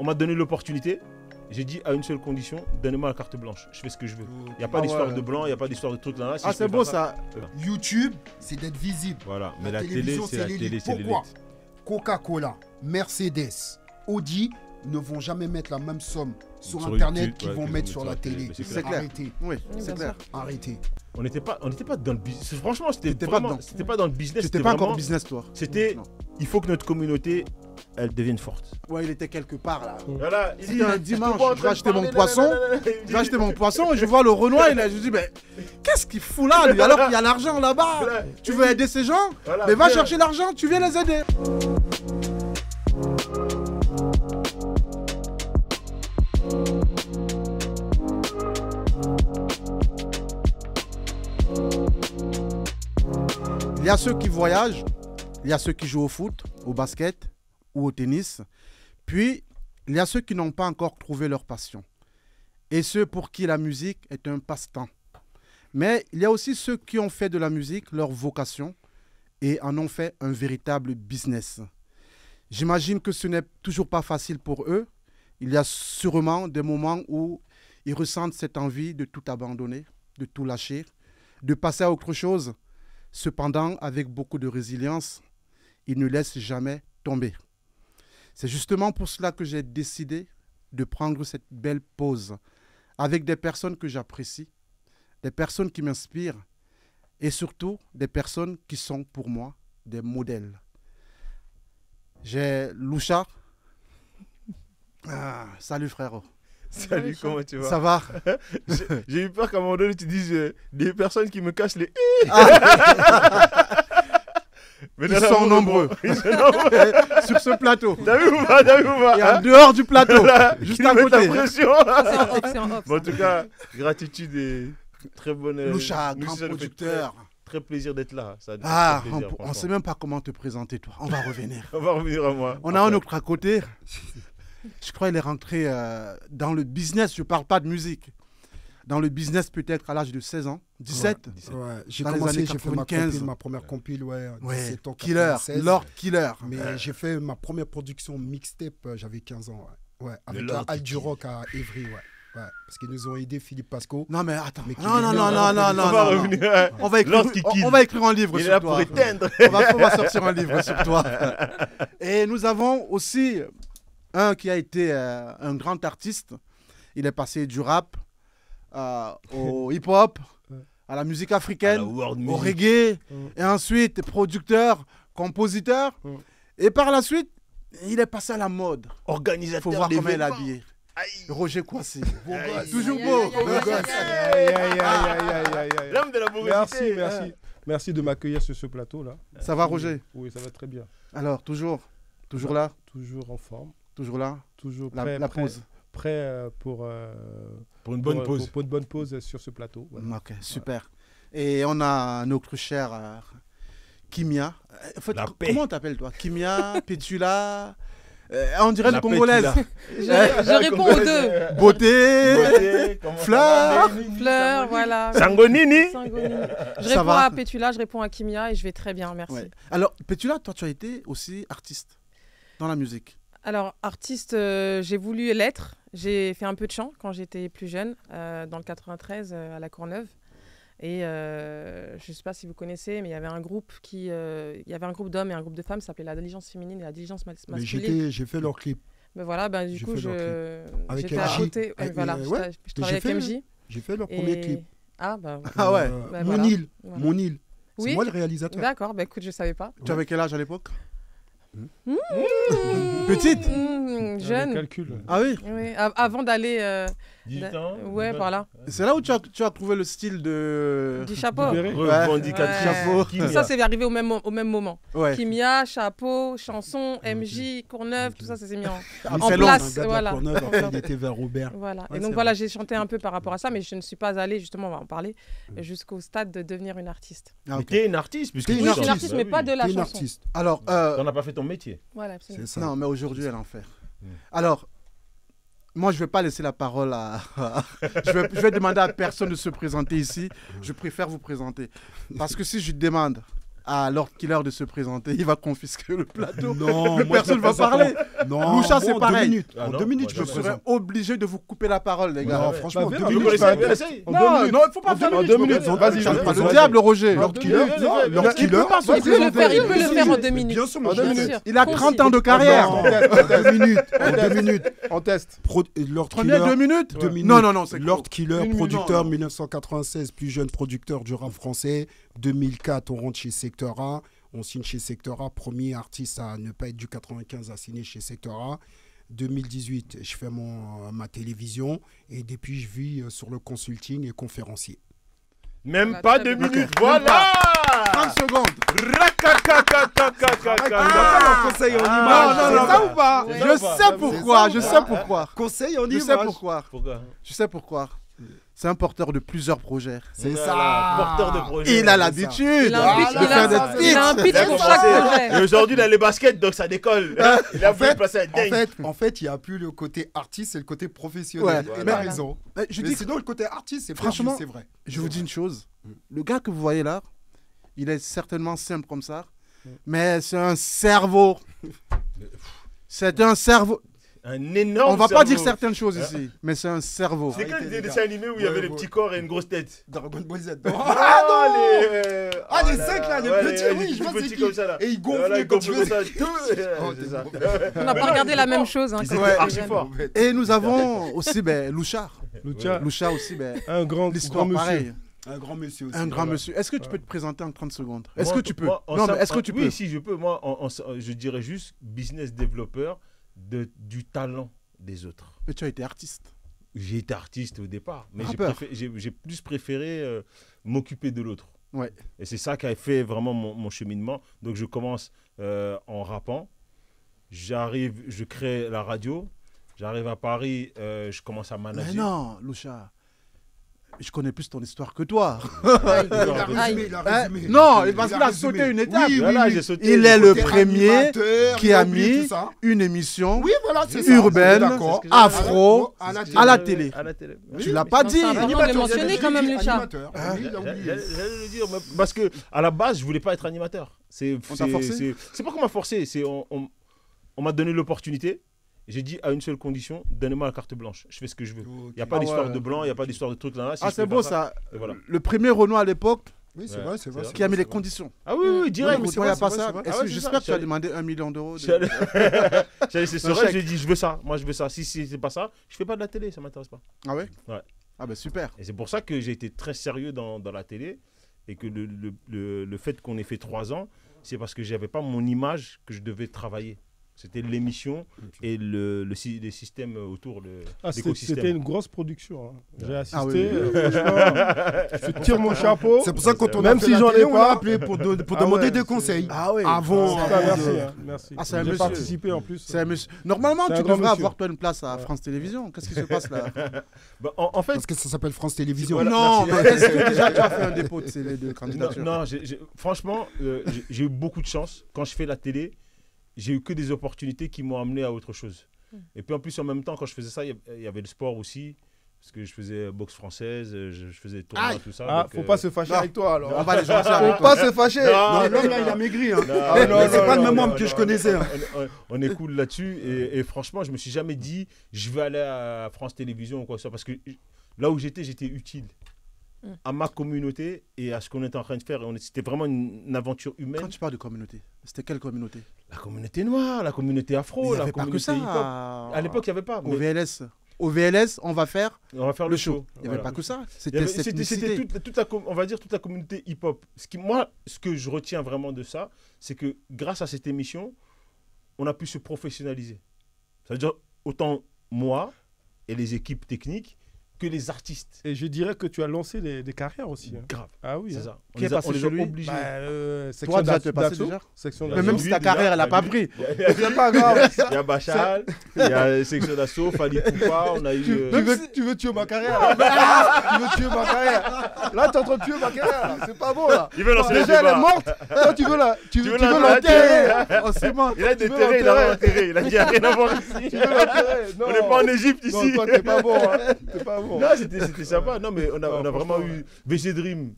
m'a donné l'opportunité. J'ai dit à une seule condition, donnez-moi la carte blanche. Je fais ce que je veux. Il n'y a pas d'histoire de blanc, il n'y a pas d'histoire de trucs là. Si ah, c'est beau ça. YouTube, c'est d'être visible. Voilà, mais la télé, c'est la télé, c'est l'élite. Pourquoi Coca-Cola, Mercedes, Audi ne vont jamais mettre la même somme sur Internet qu'ils vont mettre sur la télé. C'est clair. Arrêtez. Oui, c'est clair. Arrêtez. On n'était pas dans le business. Franchement, c'était pas dans le business. C'était pas encore business, toi. C'était, il faut que notre communauté, elle devienne forte. Ouais, il était quelque part là. Voilà. C'était un dimanche, je vais acheter mon poisson. Je vais acheter mon poisson et je vois le Renoir. Je me dis, mais qu'est-ce qu'il fout là, lui, alors qu'il y a l'argent là-bas. Tu veux aider ces gens? Mais va chercher l'argent, tu viens les aider. Il y a ceux qui voyagent, il y a ceux qui jouent au foot, au basket ou au tennis. Puis, il y a ceux qui n'ont pas encore trouvé leur passion. Et ceux pour qui la musique est un passe-temps. Mais il y a aussi ceux qui ont fait de la musique leur vocation et en ont fait un véritable business. J'imagine que ce n'est toujours pas facile pour eux. Il y a sûrement des moments où ils ressentent cette envie de tout abandonner, de tout lâcher, de passer à autre chose. Cependant, avec beaucoup de résilience, ils ne laissent jamais tomber. C'est justement pour cela que j'ai décidé de prendre cette belle pause avec des personnes que j'apprécie, des personnes qui m'inspirent et surtout des personnes qui sont pour moi des modèles. J'ai Loucha. Ah, salut frérot. Salut, comment tu vas? Ça va? J'ai eu peur qu'à un moment donné tu dises des personnes qui me cachent les Mais ils sont nombreux. Sur ce plateau. T'as vu ou pas? Et en dehors du plateau, juste à côté. Bon, en tout cas, gratitude et très bonne. Loucha, grand producteur. Très plaisir d'être là. On ne sait même pas comment te présenter, toi. On va revenir. On va revenir à moi. On a un autre à côté. Je crois qu'il est rentré dans le business. Je ne parle pas de musique. Dans le business peut-être à l'âge de 16 ans, 17. Ouais, j'ai commencé, j'ai fait ma première compile, 17 ans. Killer, Lord Killer. Mais j'ai fait ma première production mixtape, j'avais 15 ans. Ouais, avec la Al du Rock à Évry, ouais, parce qu'ils nous ont aidé, Philippe Pasco. Non mais attends. Non. On va écrire un livre sur toi. On va sortir un livre sur toi. Et nous avons aussi un qui a été un grand artiste. Il est passé du rap au hip-hop, à la musique africaine, au reggae, et ensuite producteur, compositeur. Et par la suite, il est passé à la mode. Organisateur. Il faut voir comment il est habillé. Roger Kwasi. Toujours beau. L'homme de la bourgeoisie. Merci de m'accueillir sur ce plateau-là. Ça va, Roger? Oui, ça va très bien. Alors, toujours là? Toujours en forme. Toujours là? Toujours prêt, la pause. Prêt pour une bonne pause. Pour une bonne pause sur ce plateau. Voilà. Ok, super. Et on a notre cher Kimia. En fait, comment t'appelles toi? Kimia, Pétula. On dirait une congolaise. Je réponds aux deux. Beauté, fleur. Fleur, voilà. Sangonini. Je réponds à Pétula, je réponds à Kimia et je vais très bien, merci. Ouais. Alors, Pétula, toi, tu as été aussi artiste dans la musique. Alors, artiste, j'ai voulu l'être. J'ai fait un peu de chant quand j'étais plus jeune, dans le 93, à la Courneuve. Et je ne sais pas si vous connaissez, mais il y avait un groupe d'hommes et un groupe de femmes, ça s'appelait la diligence féminine et la diligence masculine. J'ai fait leur clip. Ben voilà, du coup, avec j'étais à côté. Voilà, je travaillais avec MJ. J'ai fait leur premier clip. Ah, bah, ouais. Mon île. Mon île. C'est moi le réalisateur. D'accord, écoute, je ne savais pas. Tu avais quel âge à l'époque? Petite, jeune. Calcul. Ah oui. Avant d'aller. 18 ans. Ouais, voilà. C'est là où tu as trouvé le style du chapeau. Chapeau. Ça, c'est arrivé au même moment. Ouais. Kimia, chapeau, chanson, MJ, Courneuve, tout ça, ça s'est mis en place. Voilà. Courneuve, il était vers Robert. Voilà. Et donc voilà, j'ai chanté un peu par rapport à ça, mais je ne suis pas allée, justement, on va en parler, jusqu'au stade de devenir une artiste. Mais t'es une artiste, puisque je suis une artiste, mais pas de la chanson. Alors, on n'a pas fait ton métier. Voilà, absolument. Non, mais aujourd'hui, elle en fait. Alors, moi, je ne vais pas laisser la parole à... je vais demander à personne de se présenter ici. Je préfère vous présenter. Parce que si je demande à Lord Killer de se présenter. Il va confisquer le plateau. Non, Plus personne ne va parler. Non, Loucha, c'est pareil. 2 minutes. Ah En non, 2 minutes, moi, je me Je serais présente. obligé de vous couper la parole, les gars. Non, ouais. franchement, Bah, 2 viens, minutes. vous je vais connaissez, être- essaye. Non, non, il faut pas faire En 2 minutes, Vas-y, J'aime pas le vas-y. diable, Roger. Lord Killer, vas-y, Lord vas-y. Killer. Il peut le faire, il peut le faire en 2 minutes. Bien sûr, En mais 2 je minutes. sais. Sûr. Il a Concis. 30 ans de carrière. Non, 2 minutes. On 2 teste. minutes. On teste. Lord Combien, 2 Killer. minutes 2 minutes. Non, non, non, c'est Lord Killer, Une minute, producteur non. 1996, plus jeune producteur du rap français. 2004, on rentre chez Sector A. On signe chez Sector A. Premier artiste à ne pas être du 95 à signer chez Sector A. 2018, je fais ma télévision. Et depuis, je vis sur le consulting et conférencier. Même Voilà, pas très 2 bien. minutes, voilà 30 secondes. Rakakakakakaka. conseil en Non, image. non, non, C'est ça ou pas Ouais. Je sais pourquoi, ça, je ou sais pas pourquoi. Conseil en Je image. sais pourquoi. Pourquoi? Je sais pourquoi. C'est un porteur de plusieurs projets. C'est Voilà, ça. porteur de projet. Il a ça. l'habitude Il a un pitch, de faire des il a un titres. pitch pour chaque projet. Et aujourd'hui, il a les baskets, donc ça décolle. Il a voulu passer à dingue. En fait, il n'y a plus le côté artiste, c'est le côté professionnel. Ouais, Et mais- t'as raison. Je Mais dis, sinon, le côté artiste, c'est Franchement, franchement, c'est vrai. je vous dis une chose. Le gars que vous voyez là, il est certainement simple comme ça, mais c'est un cerveau. C'est un cerveau. Un énorme On va pas cerveau. dire certaines choses ici, mais c'est un cerveau. C'est quand Arrêtez, des les dessins gars. animés où il y avait Ouais, les ouais. petits corps et une grosse tête. Dragon Ball Z. Ah non, les 5 là, les petits, oui, je vois c'est petits qui. comme ça là. Et ils gonflent Voilà, ils quand tu gonflent veux. comme ça. Tout. Oh, C'est ça. On n'a pas regardé la même chose. Hein, Ils quand étaient on était archi jeune. forts. Et nous avons aussi Loucha. Lucha, Loucha aussi, un grand l'histoire monsieur. pareil. Un grand monsieur aussi. Un grand voilà. monsieur. Est-ce que tu peux te présenter en 30 secondes Est-ce Moi, que tu peux moi, en Non, mais simple- est-ce que tu peux Oui, si je peux. Moi, je dirais juste business développeur du talent des autres. Mais tu as été artiste. J'ai été artiste au départ, mais Rappeur. j'ai plus préféré m'occuper de l'autre. Ouais. Et c'est ça qui a fait vraiment mon cheminement. Donc je commence en rappant, je crée la radio, j'arrive à Paris, je commence à Mais manager. non, Loucha. Je connais plus ton histoire que toi. Il a Aïe. résumé, il a Hein résumé. Non, parce Il qu'il a résumé. sauté une étape. Oui, Voilà, oui, j'ai oui. sauté. Il est le Côté premier animateur, qui il a oublié mis tout ça. une émission Oui, voilà, c'est ça. urbaine, D'accord. afro, À la à la télé. À la télé. Tu l'as pas Non, dit. c'est important de le mentionner quand même, le chat. Animateur. Oui, il a oublié. J'allais le dire, mais parce que à la base, je voulais pas être animateur. On t'a forcé C'est pas qu'on m'a forcé, c'est on m'a donné l'opportunité. J'ai dit à une seule condition, donnez-moi la carte blanche. Je fais ce que je veux. Il n'y a pas Ah d'histoire ouais. de blanc, il n'y a pas d'histoire de truc là. Si Ah, je c'est peux beau faire ça. et voilà. Le premier Renault à l'époque Oui, c'est Ouais, vrai, c'est vrai. c'est qui a mis c'est les vrai. conditions. Ah oui, oui, direct. mais Oui, c'est il n'y a vrai, pas c'est ça. vrai, c'est vrai. J'espère que tu as J'allais- demandé 1 million d'euros. J'allais laisser ce Un rêve, chèque. j'ai dit je veux ça. Moi je veux ça. Si c'est pas ça, je fais pas de la télé, ça m'intéresse pas. Ah ouais Ouais. Ah bah super. Et c'est pour ça que j'ai été très sérieux dans la télé et que le fait qu'on ait fait 3 ans, c'est parce que j'avais pas mon image que je devais travailler. C'était l'émission et les systèmes autour, Ah, c'était l'écosystème. une grosse production. Hein. J'ai assisté. Ah oui. Franchement, je tire mon chapeau. C'est pour ça que quand on Même a fait si la j'en télé, ai on pas. l'a appelé pour Ah demander ouais, des c'est- conseils. Ah oui. Avant. Ah, merci. Hein, merci. Ah, c'est un J'ai monsieur. participé en plus. C'est un monsieur. Normalement, C'est un tu grand devrais monsieur. avoir toi une place à France Télévisions. Qu'est-ce qui se passe là Bah, en fait, Parce que ça s'appelle France Télévisions. Voilà, Non, merci. mais est-ce que déjà tu as fait un dépôt de CV de non, candidature non, franchement, j'ai eu beaucoup de chance. Quand je fais la télé, j'ai eu que des opportunités qui m'ont amené à autre chose. Et puis en plus, en même temps, quand je faisais ça, il y avait le sport aussi. Parce que je faisais boxe française, je faisais tournois, Aïe. tout ça. Ah, donc, faut pas se fâcher non. avec toi alors. On va les gentil avec Faut toi. pas se fâcher. Non, Non, l'homme là, il a maigri. Hein. Ah, non, Mais c'est non, pas le non, même non, homme que je connaissais. hein. On est cool là-dessus. Et franchement, je me suis jamais dit, je vais aller à France Télévisions ou quoi que ce soit. Parce que là où j'étais utile à ma communauté et à ce qu'on était en train de faire. C'était vraiment une aventure humaine. Quand tu parles de communauté, c'était quelle communauté La communauté noire, la communauté Mais afro, il n'y la avait pas que communauté ça. hip-hop. À l'époque, il n'y avait pas. Au mais VLS. Au VLS, on va faire on va faire le show. Il n'y avait Voilà. pas que ça. Il y C'était avait- cette C'était unicité. on va dire toute la communauté hip-hop. Moi, ce que je retiens vraiment de ça, c'est que grâce à cette émission, on a pu se professionnaliser. Ça veut dire autant moi et les équipes techniques que les artistes. Et je dirais que tu as lancé des carrières aussi. Hein. Grave, Ah oui. c'est hein. ça. Qui est passé on les chez a lui obligés. Bah, Toi, déjà, tu es passé d'assaut, déjà section Mais Mais d'assaut. même si ta carrière, elle n'a pas pris. C'est pas grave. Il y a Bachal, il y a Section d'Assaut, Fali Poupa, on a eu... Tu veux tuer ma carrière là. Tu veux tuer ma carrière. Là, tu es en train de tuer ma carrière. là. C'est pas bon là. Il veut lancer le Déjà, elle est débat. morte. Toi, tu veux la, tu veux veux la- l'enterrer. Oh, c'est mort. Il a Tu veux déterré, il a l'enterrer. enterré. Il a dit rien à voir ici. Tu veux l'enterrer. Non. On n'est pas en Égypte Non, ici. toi, t'es pas bon. Hein. T'es pas bon. bon. Non, c'était sympa. Non, mais on a vraiment franchement, eu VG Dream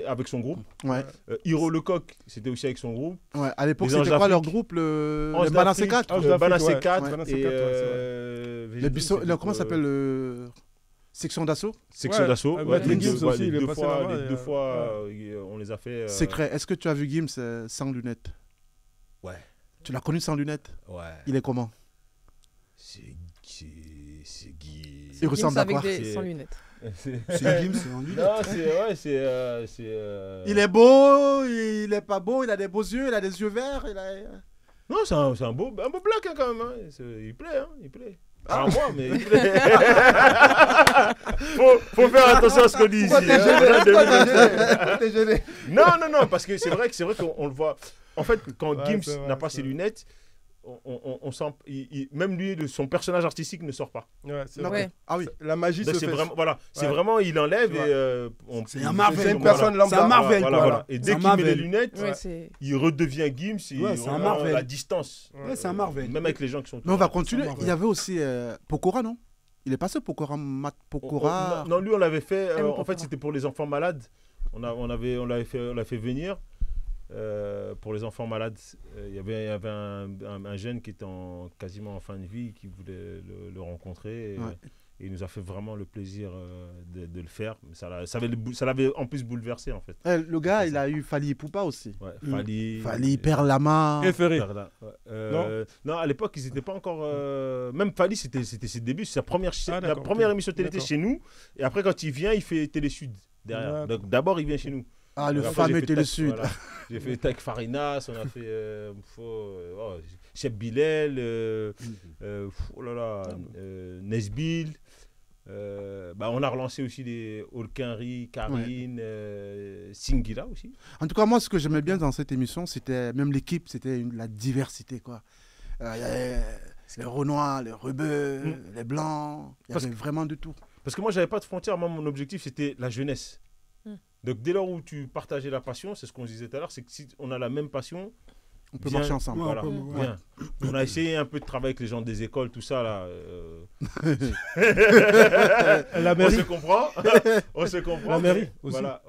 avec son groupe. Ouais. Hiro Lecoq, c'était aussi avec son groupe. Ouais. À l'époque, Les Anges c'était quoi leur d'Afrique. groupe le Anges Bana d'Afrique. C4 Anges d'Afrique, Bana ouais. C4 Ouais, Bana et C4, VG Le Dream, Bissau- c'était comment ça s'appelle le... Section d'assaut Deux d'assaut. Avec les Gims deux, aussi, les il est deux passé fois, là-bas, les et, deux fois, on les a fait. Secret. Est-ce que tu as vu Gims sans lunettes? Ouais. Tu l'as connu sans lunettes? Ouais. Il est comment? C'est Guy. Il ressemble à avec quoi? des C'est- sans lunettes. C'est Gims, c'est en lui. Non, c'est. Il est beau, il est pas beau, il a des beaux yeux, il a des yeux verts, il a... Non, c'est un beau black hein, quand même. Hein. Il plaît, hein. Il plaît. Pas à moi, mais il plaît. faut faire attention à ce qu'on dit ici. Pourquoi t'es gêné? Non, parce que c'est vrai qu'on le voit. En fait, quand Ouais, Gims c'est vrai, n'a pas c'est ses vrai. lunettes, on sent, même lui, son personnage artistique ne sort pas. Ouais, c'est Non, vrai. Ouais. Ah oui. La magie Donc se c'est fait. vraiment, voilà, c'est Ouais. vraiment, il enlève Tu et C'est un Marvel, C'est une quoi. personne C'est lambda. un Marvel, voilà, quoi. voilà. Et C'est dès un qu'il met les Marvel. lunettes, Ouais, c'est... il redevient Gims. Ouais, c'est un Marvel. La distance. Ouais, c'est un Marvel. Même avec les gens qui sont. Mais on va C'est continuer. Marvel. Il y avait aussi Pokora, non? Il est passé Pokora, Matt Pokora. Non, lui, on l'avait fait. M. En fait, Pokora. c'était pour les enfants malades. On l'a fait venir pour les enfants malades. Il y avait un jeune qui était quasiment en fin de vie qui voulait le rencontrer. Ouais. Et il nous a fait vraiment le plaisir de le faire. Ça l'avait en plus bouleversé en fait. Le gars, il a eu Fali Poupa aussi. Ouais, Fali perd la main. Préféré. Perla. Non, à l'époque, ils n'étaient pas encore. Même Fali, c'était ses débuts. La d'accord, première ok. émission télé était D'accord. chez nous. Et après, quand il vient, il fait Télé Sud derrière. D'accord. Donc d'abord, il vient chez nous. Ah, le Après, fameux j'ai fait Télé Tac- Sud. voilà. J'ai fait Tac Farinas, on a fait Chef Bilal, oh là là, Nesbil. On a relancé aussi les Olkinri, Karine, Singila aussi. En tout cas, moi, ce que j'aimais bien dans cette émission, c'était même l'équipe, c'était la diversité, quoi. Il y avait les Renois, les Rebeux, les Blancs, il y Parce avait vraiment de tout. Parce que moi, j'avais pas de frontières. Moi, mon objectif, c'était la jeunesse. Donc, dès lors où tu partageais la passion, c'est ce qu'on disait tout à l'heure, c'est que si on a la même passion, On peut viens- marcher ensemble. Ouais, Voilà, on peut- viens. On a essayé un peu de travailler avec les gens des écoles, tout ça là. La On mairie. se comprend. On se comprend. La mairie mais aussi. Voilà.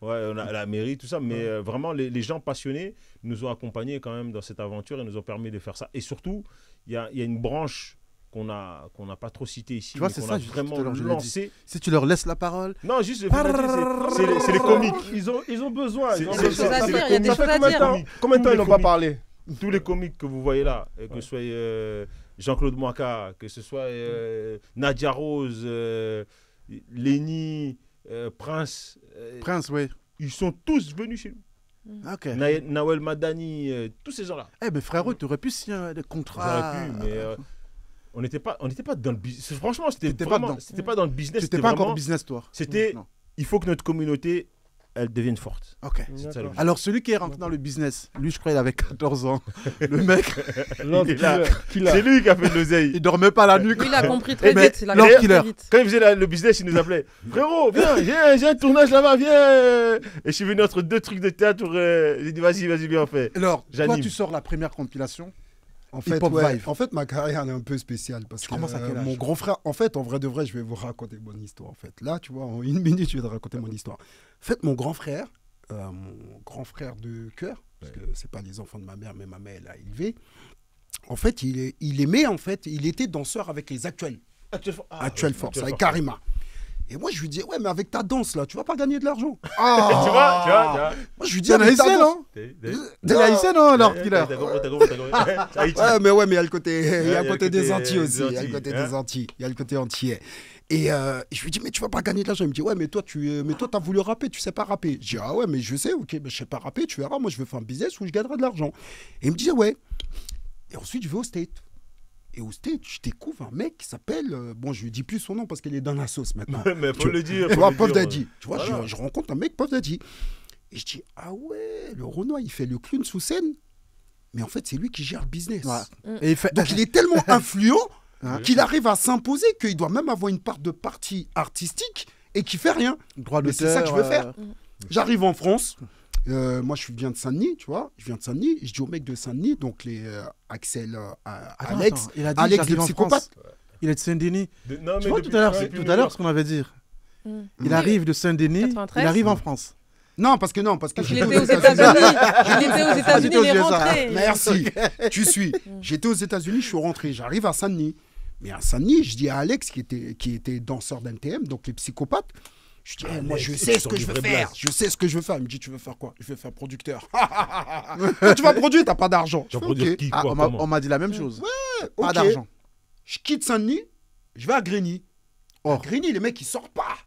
Ouais, on a la mairie, tout ça. Mais vraiment, les gens passionnés nous ont accompagnés quand même dans cette aventure et nous ont permis de faire ça. Et surtout, il y a une branche qu'on n'a pas trop citée ici, Tu vois, mais c'est qu'on ça, a juste vraiment tout à l'heure, je l'ai dit. lancé. Si tu leur laisses la parole, Non, juste, c'est les comiques. Ils ont besoin. C'est- ils ont c'est- besoin. c'est- Ça c'est- fait- il y a des ça fait choses à combien de dire. temps- Combien de temps Tous ils n'ont les pas comiques. parlé? Tous les comiques que vous voyez là, que ce soit Jean-Claude Moaka, que ce soit Nadia Rose, Léni, Prince, Prince, oui. ils sont tous venus chez nous. Ok. Nawel Madani, tous ces gens-là. Eh ben frérot, tu aurais pu signer des contrats. J'aurais pu, mais on n'était pas dans le business. Franchement, T'étais pas dedans. c'était pas dans le business. Tu C'était n'étais pas vraiment, encore business, toi. C'était, Non. il faut que notre communauté, elle devienne forte. Ok. C'est ça, le D'accord. but. Alors, celui qui est rentré dans le business, lui, je crois, il avait 14 ans. Le mec, L'autre Il est là. killer. C'est lui qui a fait de l'oseille. il dormait pas la nuit. Lui, il a compris très mais vite. Il a Lord compris Killer. très vite. Quand il faisait le business, il nous appelait. Frérot, viens, j'ai un tournage là-bas, viens. Et je suis venu entre deux trucs de théâtre. J'ai dit, vas-y, viens, on fait. Alors, toi, J'anime. tu sors la première compilation. En fait, Hip-hop ouais, Vibe. en fait, ma carrière elle est un peu spéciale parce Tu que commences à quel âge mon grand frère, en fait, en vrai de vrai, je vais vous raconter mon histoire. En fait, là, tu vois, en une minute, je vais te raconter mon histoire. En fait, mon grand frère de cœur, parce que c'est pas les enfants de ma mère, mais ma mère l'a élevé. En fait, il aimait, en fait, il était danseur avec les Actuel Force, avec Karima. Et moi, je lui dis, ouais, mais avec ta danse là, tu vas pas gagner de l'argent. Tu vois. Moi, je lui dis, C'est un avec ta haïtien, danse. non T'as C'est haïtien, non, Lord Killer compris. C'est Haïti. Ouais, mais il y a le côté, il y a il y a le côté le des côté Antilles aussi. des Il y a le côté Antilles, des Antilles. Il y a le côté antillais. Et je lui dis, mais tu vas pas gagner de l'argent. Il me dit, ouais, mais toi, t'as voulu rapper, tu sais pas rapper. Je dis, ah ouais, mais je sais, ok, mais je sais pas rapper, tu verras, moi, je veux faire un business où je gagnerai de l'argent. Et il me dit, ouais. Et ensuite, je vais au State. Et au State, je découvre un mec qui s'appelle, bon, je lui dis plus son nom parce qu'il est dans la sauce maintenant. Mais faut le dire. Tu faut vois, le Puff dire. Daddy. Tu vois, Voilà. je rencontre un mec, Puff Daddy. Et je dis, ah ouais, le Renoir, il fait le clown sous scène. Mais en fait, c'est lui qui gère le business. Ouais. Et il fait. Donc, il est tellement influent Hein qu'il arrive à s'imposer qu'il doit même avoir une part de partie artistique et qui fait rien. Droit Mais c'est ça que je veux faire. J'arrive en France. Moi, je viens de Saint-Denis, tu vois. Je viens de Saint-Denis. Je dis au mec de Saint-Denis, donc les Axel, Alex. Il a dit, Alex, j'arrive le en psychopathe. France. Il est de Saint-Denis. Non, Tu mais vois, depuis- tout à depuis New l'heure, York. ce qu'on avait dit. Mm. Il arrive de Saint-Denis, 93. il arrive en France. Non, parce que Parce qu'il j'étais était aux États-Unis. Il était aux États-Unis, il est USA. rentré. Merci, tu suis. J'étais aux États-Unis, je suis rentré. J'arrive à Saint-Denis. Mais à Saint-Denis, je dis à Alex, qui était danseur d'NTM, donc les psychopathes, je dis, moi, je sais ce que je veux faire. Je sais ce que je veux faire. Il me dit, tu veux faire quoi? Je veux faire producteur. Quand tu vas produire, t'as pas d'argent. Tu vas Je fais, produire ok. qui, Ah, quoi, on comment m'a dit la même chose. Pas Ok. d'argent. Je quitte Saint-Denis, je vais à Grigny. Oh. À Grigny, les mecs, ils sortent pas.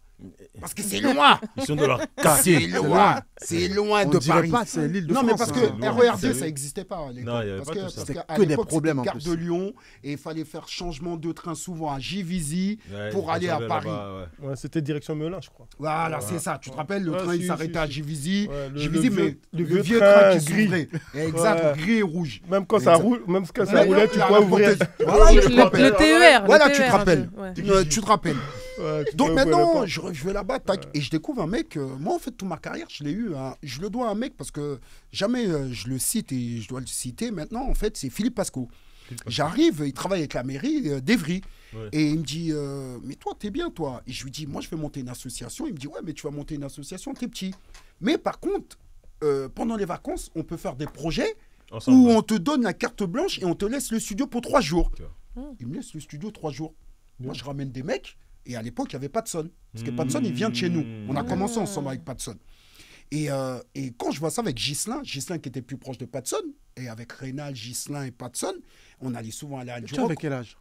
Parce que c'est loin. Ils sont de leur C'est quartier. loin. C'est loin On de dirait Paris. pas, c'est l'île de Non, France. mais parce que c'est loin. RERD, C'est- ça n'existait pas à l'époque. Non, il y avait Parce pas que- tout ça. parce C'était qu'à que des l'époque, problèmes, c'était en Gare plus. de Lyon et il fallait faire changement de train souvent à Givisy Ouais, pour ils aller à sont Paris. là-bas, ouais. Ouais, c'était direction Melun, je crois. Voilà, c'est ça. Tu te rappelles, le Ouais, train, il si, s'arrêtait si, à si. Givisy. Ouais, Givisy, mais le le vieux vieux train train qui gris. s'ouvrait. Exact, Ouais. gris et rouge. Même quand ça Exact. roule, même quand ça Ouais, roulait, tu la pouvais ouvrir. Voilà, Le- tu te le- rappelles. Le TER. Voilà, le tu te TER, rappelles. ouais. Tu te rappelles. Ouais, tu Donc pouvais ouvrir maintenant, le je vais là-bas, tac, et je découvre un mec. Moi, en fait, toute ma carrière, je l'ai eu. Je le dois à un mec parce que jamais je le cite et je dois le citer. Maintenant, en fait, c'est Philippe Pasco. J'arrive, il travaille avec la mairie d'Evry. Ouais. Et il me dit, mais toi, t'es bien, toi. Et je lui dis, moi, je vais monter une association. Il me dit, ouais, mais tu vas monter une association, t'es petit. Mais par contre, pendant les vacances, on peut faire des projets Ensemble, où ouais. on te donne la carte blanche et on te laisse le studio pour 3 jours. Tu vois. Il me laisse le studio 3 jours. Bien. Moi, je ramène des mecs. Et à l'époque, il n'y avait pas de son. Parce que Patson, il vient de chez nous. On a commencé ensemble avec Patson. Et quand je vois ça avec Ghislain qui était plus proche de Patson, et avec Rénal, Ghislain et Patson, on allait souvent aller à Tu Algérie. avais quel âge?